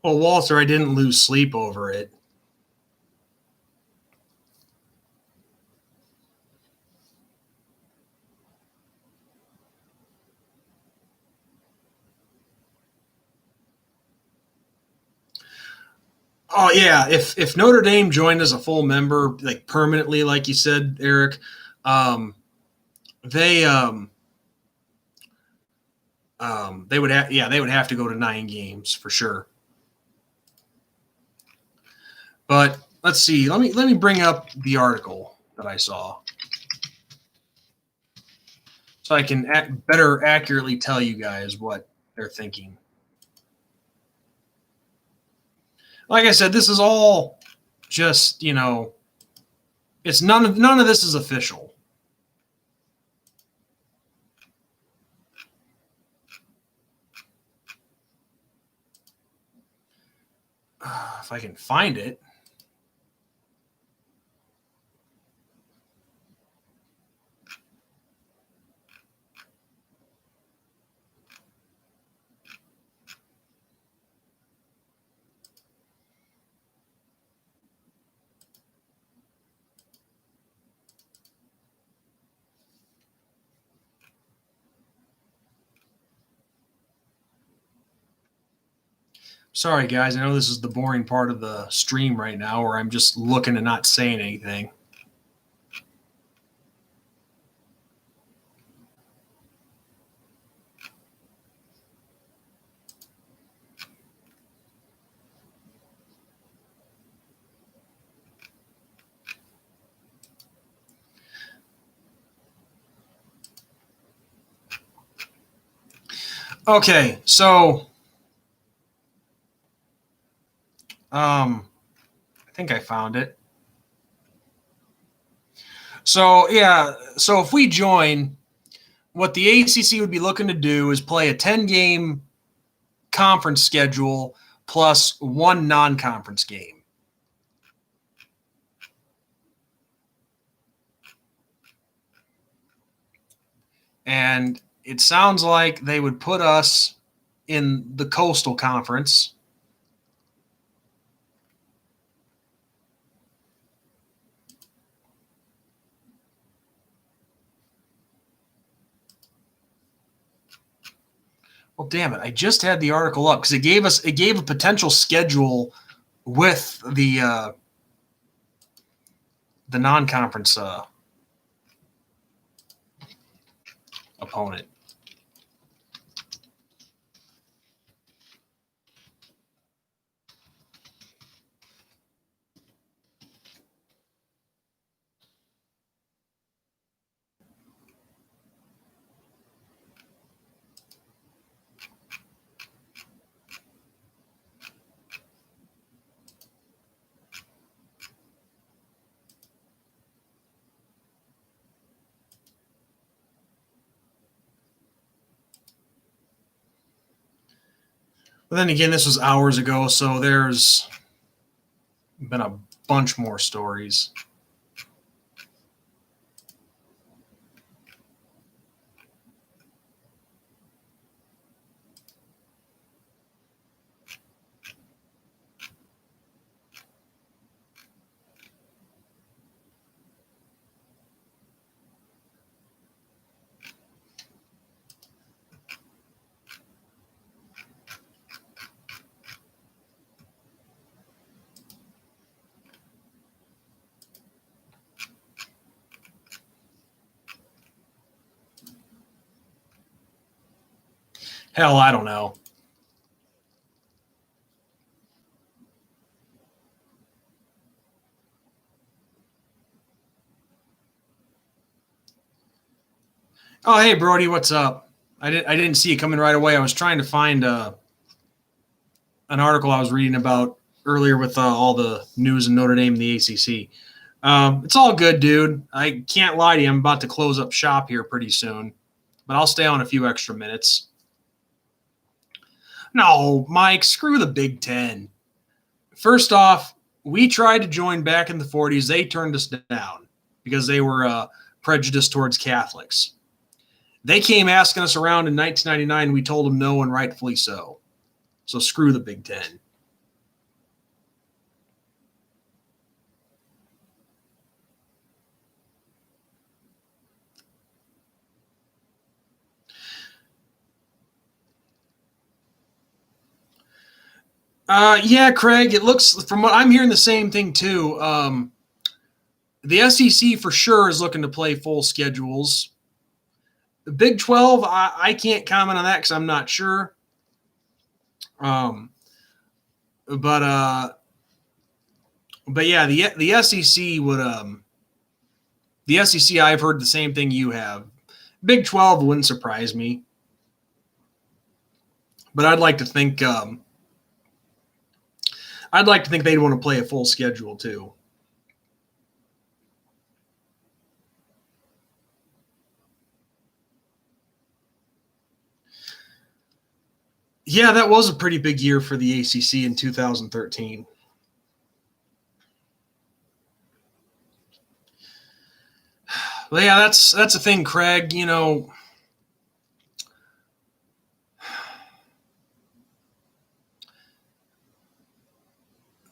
Well, Walter, I didn't lose sleep over it. Oh yeah, if Notre Dame joined as a full member, like permanently, like you said, Eric, they would have to go to 9 games for sure. But let's see. Let me bring up the article that I saw so I can better accurately tell you guys what they're thinking. Like I said, this is all just, it's none of this is official. If I can find it. Sorry, guys. I know this is the boring part of the stream right now where I'm just looking and not saying anything. Okay, so I think I found it. So if we join, what the ACC would be looking to do is play a 10-game conference schedule plus one non-conference game. And it sounds like they would put us in the Coastal Conference. Well, damn it. I just had the article up because it gave a potential schedule with the non-conference opponent. But then again, this was hours ago, so there's been a bunch more stories. Hell, I don't know. Oh, hey, Brody, what's up? I didn't see it coming right away. I was trying to find an article I was reading about earlier with all the news in Notre Dame and the ACC. It's all good, dude. I can't lie to you. I'm about to close up shop here pretty soon, but I'll stay on a few extra minutes. No, Mike, screw the Big Ten. First off, we tried to join back in the 40s. They turned us down because they were prejudiced towards Catholics. They came asking us around in 1999. We told them no, and rightfully so. So screw the Big Ten. Yeah, Craig, it looks, from what I'm hearing, the same thing too. The SEC for sure is looking to play full schedules. The Big 12, I can't comment on that because I'm not sure. But yeah, the SEC would the SEC, I've heard the same thing you have. Big 12 wouldn't surprise me. But I'd like to think they'd want to play a full schedule too. Yeah, that was a pretty big year for the ACC in 2013. Well, yeah, that's the thing, Craig. You know,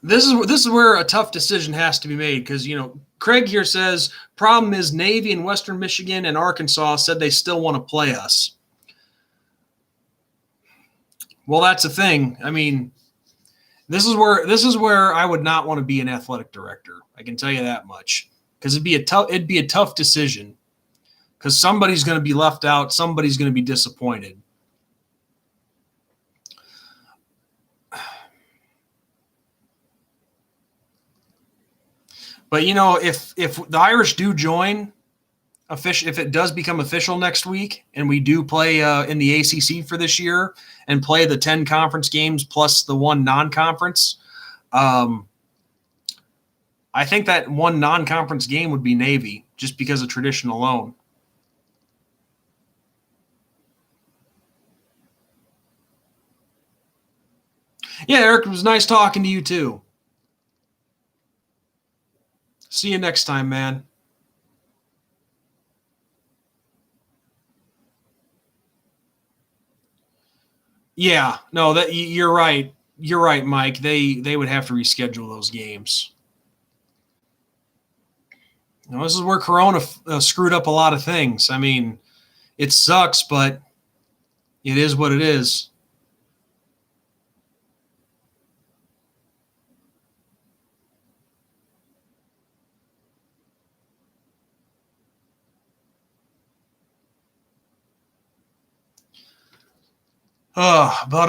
this is where a tough decision has to be made because, you know, Craig here says problem is Navy and Western Michigan and Arkansas said they still want to play us. Well, that's the thing. I mean, this is where I would not want to be an athletic director. I can tell you that much because it'd be a tough decision because somebody's going to be left out. Somebody's going to be disappointed. But, you know, if the Irish do join, if it does become official next week and we do play in the ACC for this year and play the 10 conference games plus the one non-conference, I think that one non-conference game would be Navy just because of tradition alone. Yeah, Eric, it was nice talking to you too. See you next time, man. Yeah, no, that you're right. You're right, Mike. They would have to reschedule those games. You know, this is where Corona screwed up a lot of things. I mean, it sucks, but it is what it is. But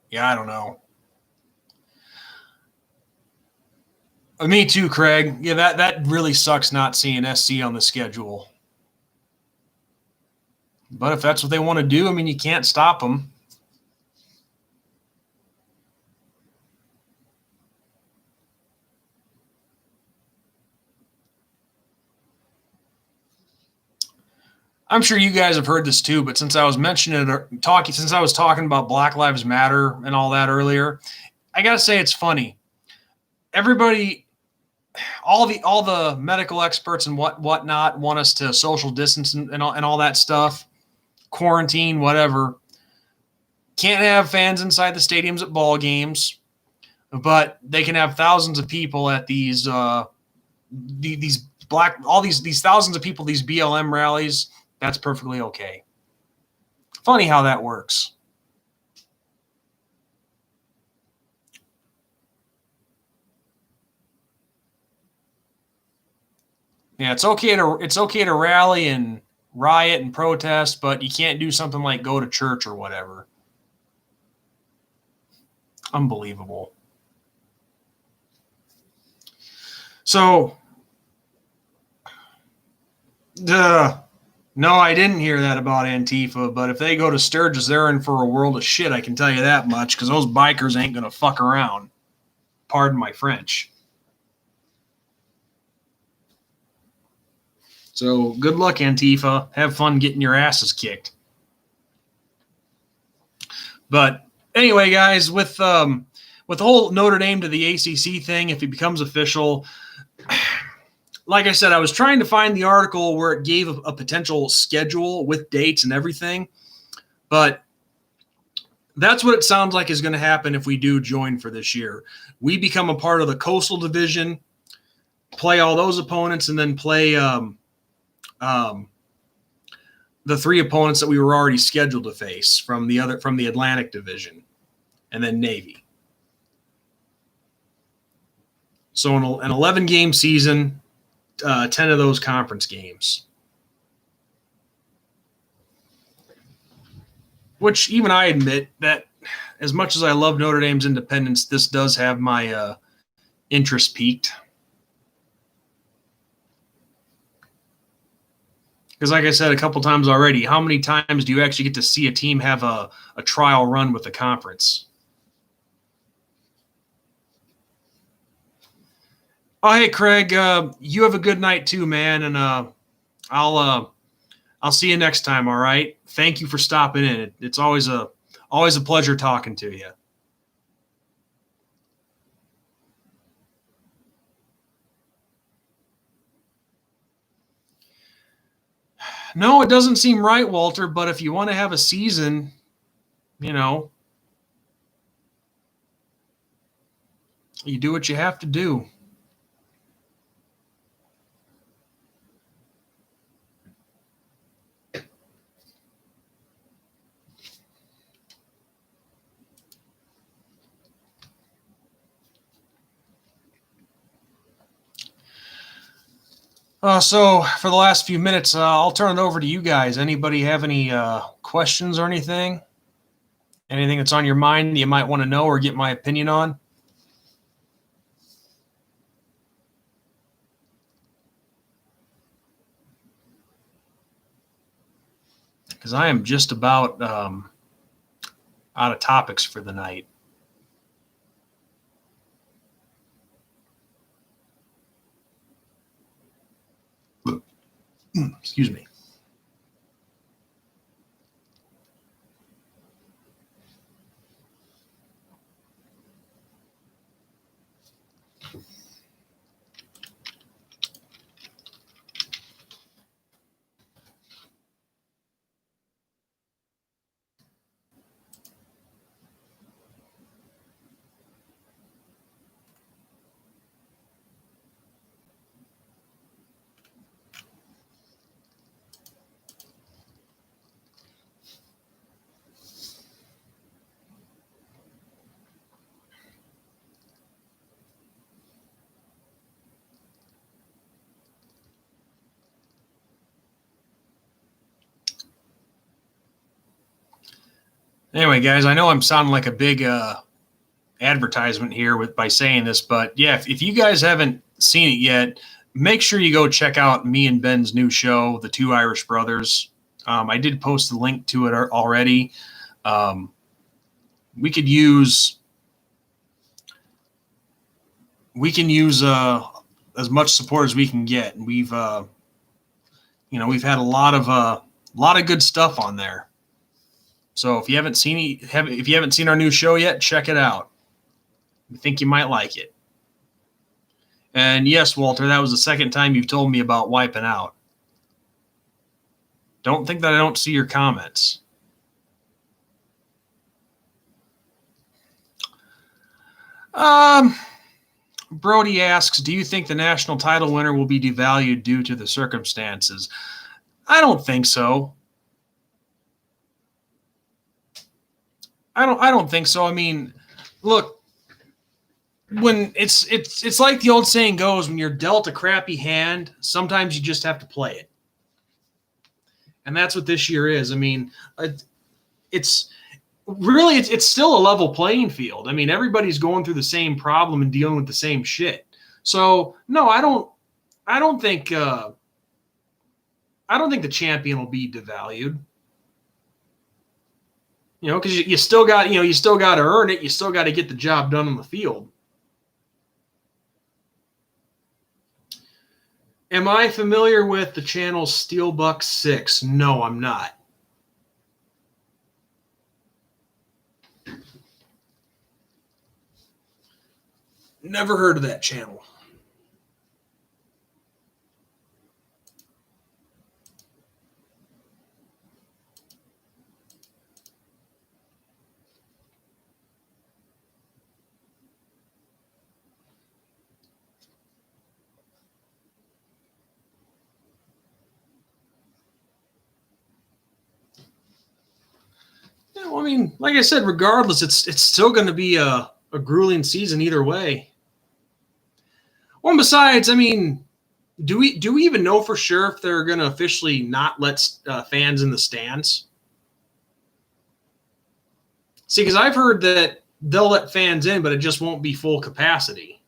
yeah, I don't know. Me too, Craig. Yeah, that really sucks not seeing SC on the schedule. But if that's what they want to do, I mean, you can't stop them. I'm sure you guys have heard this too, but since I was mentioning it, since I was talking about Black Lives Matter and all that earlier, I gotta say it's funny. Everybody, all the medical experts and whatnot want us to social distance and all that stuff, quarantine, whatever. Can't have fans inside the stadiums at ball games, but they can have thousands of people at these these thousands of people, these BLM rallies. That's perfectly okay. Funny how that works. Yeah, it's okay to rally and riot and protest, but you can't do something like go to church or whatever. Unbelievable. So, no, I didn't hear that about Antifa, but if they go to Sturgis, they're in for a world of shit, I can tell you that much, because those bikers ain't going to fuck around. Pardon my French. So, good luck, Antifa. Have fun getting your asses kicked. But anyway, guys, with the whole Notre Dame to the ACC thing, if it becomes official, like I said, I was trying to find the article where it gave a potential schedule with dates and everything, but that's what it sounds like is going to happen if we do join for this year. We become a part of the Coastal Division, play all those opponents, and then play the three opponents that we were already scheduled to face from the Atlantic Division, and then Navy. So an 11-game season, 10 of those conference games. Which even I admit that as much as I love Notre Dame's independence, this does have my interest peaked. Because like I said a couple times already, how many times do you actually get to see a team have a trial run with the conference? Oh, hey, Craig, you have a good night too, man, and I'll see you next time. All right. Thank you for stopping in. It's always a pleasure talking to you. No, it doesn't seem right, Walter. But if you want to have a season, you know, you do what you have to do. So for the last few minutes, I'll turn it over to you guys. Anybody have any questions or anything? Anything that's on your mind that you might want to know or get my opinion on? Because I am just about out of topics for the night. Excuse me. Anyway, guys, I know I'm sounding like a big advertisement here by saying this, but yeah, if you guys haven't seen it yet, make sure you go check out me and Ben's new show, The Two Irish Brothers. I did post the link to it already. We can use as much support as we can get. We've had a lot of good stuff on there. So if you haven't seen our new show yet, check it out. I think you might like it. And yes, Walter, that was the second time you've told me about wiping out. Don't think that I don't see your comments. Brody asks, do you think the national title winner will be devalued due to the circumstances? I don't think so. I don't think so. I mean, look, when it's like the old saying goes, when you're dealt a crappy hand, sometimes you just have to play it. And that's what this year is. I mean, it's still a level playing field. I mean, everybody's going through the same problem and dealing with the same shit. So no, I don't think the champion will be devalued. Because you still got to earn it. You still got to get the job done on the field. Am I familiar with the channel Steelbuck 6? No, I'm not. Never heard of that channel. Yeah, well, I mean, like I said, regardless, it's still going to be a grueling season either way. Well, besides, I mean, do we even know for sure if they're going to officially not let fans in the stands? See, because I've heard that they'll let fans in, but it just won't be full capacity.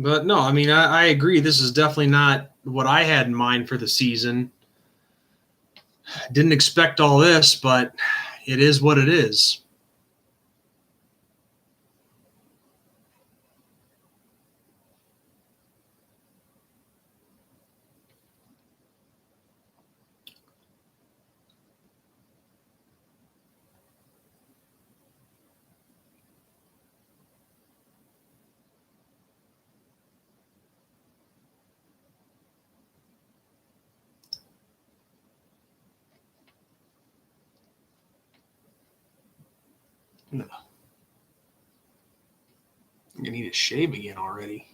But no, I mean, I agree. This is definitely not what I had in mind for the season. Didn't expect all this, but it is what it is. No. You need to shave again already.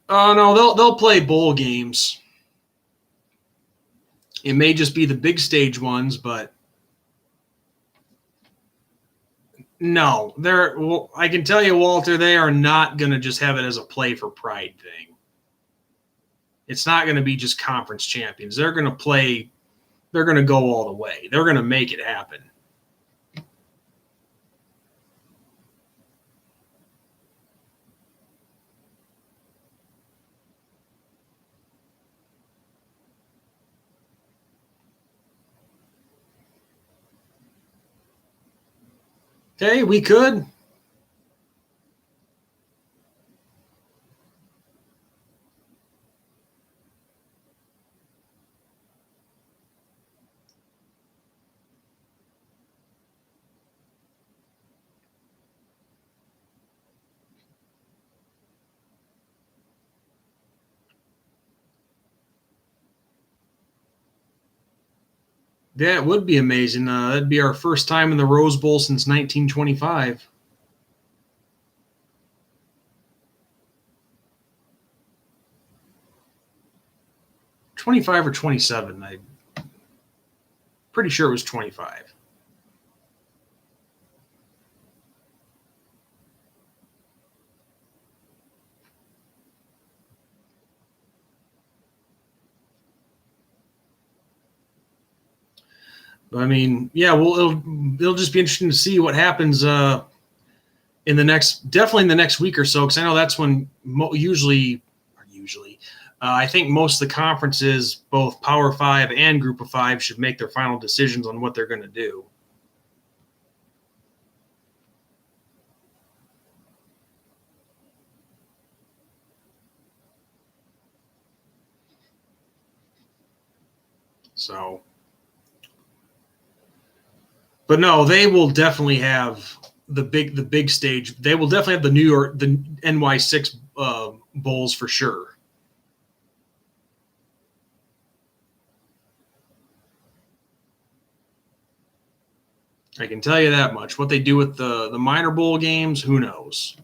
Oh no, they'll play bowl games. It may just be the big stage ones, but no, I can tell you, Walter, they are not going to just have it as a play for pride thing. It's not going to be just conference champions. They're going to play. They're going to go all the way. They're going to make it happen. Okay, we could. Yeah, it would be amazing. That'd be our first time in the Rose Bowl since 1925. $25 or $27. I'm pretty sure it was $25. I mean, yeah, well, it'll just be interesting to see what happens in the definitely in the next week or so, because I know that's when usually, I think most of the conferences, both Power 5 and Group of 5, should make their final decisions on what they're going to do. So, but no, they will definitely have the big stage. They will definitely have the NY6 bowls for sure. I can tell you that much. What they do with the minor bowl games, who knows?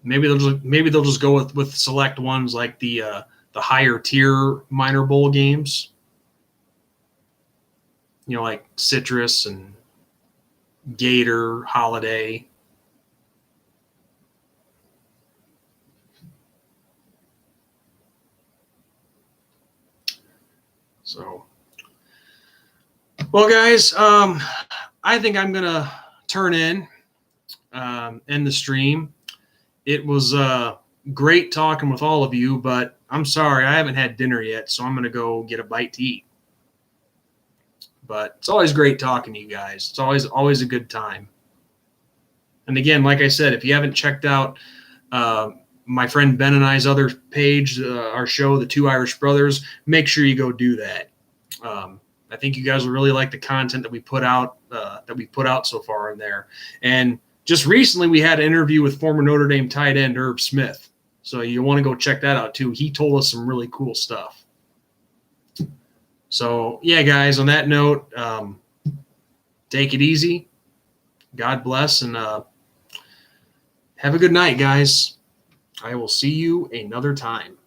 Maybe they'll just go with select ones like the higher tier minor bowl games. You know, like Citrus and Gator, Holiday. So, well, guys, I think I'm gonna turn in, end the stream. It was great talking with all of you, but I'm sorry I haven't had dinner yet, so I'm gonna go get a bite to eat. But it's always great talking to you guys. It's always a good time. And again, like I said, if you haven't checked out my friend Ben and I's other page, our show, The Two Irish Brothers, make sure you go do that. I think you guys will really like the content that we put out so far in there. And just recently, we had an interview with former Notre Dame tight end Herb Smith. So you want to go check that out too. He told us some really cool stuff. So yeah, guys, on that note, take it easy. God bless, and have a good night, guys. I will see you another time.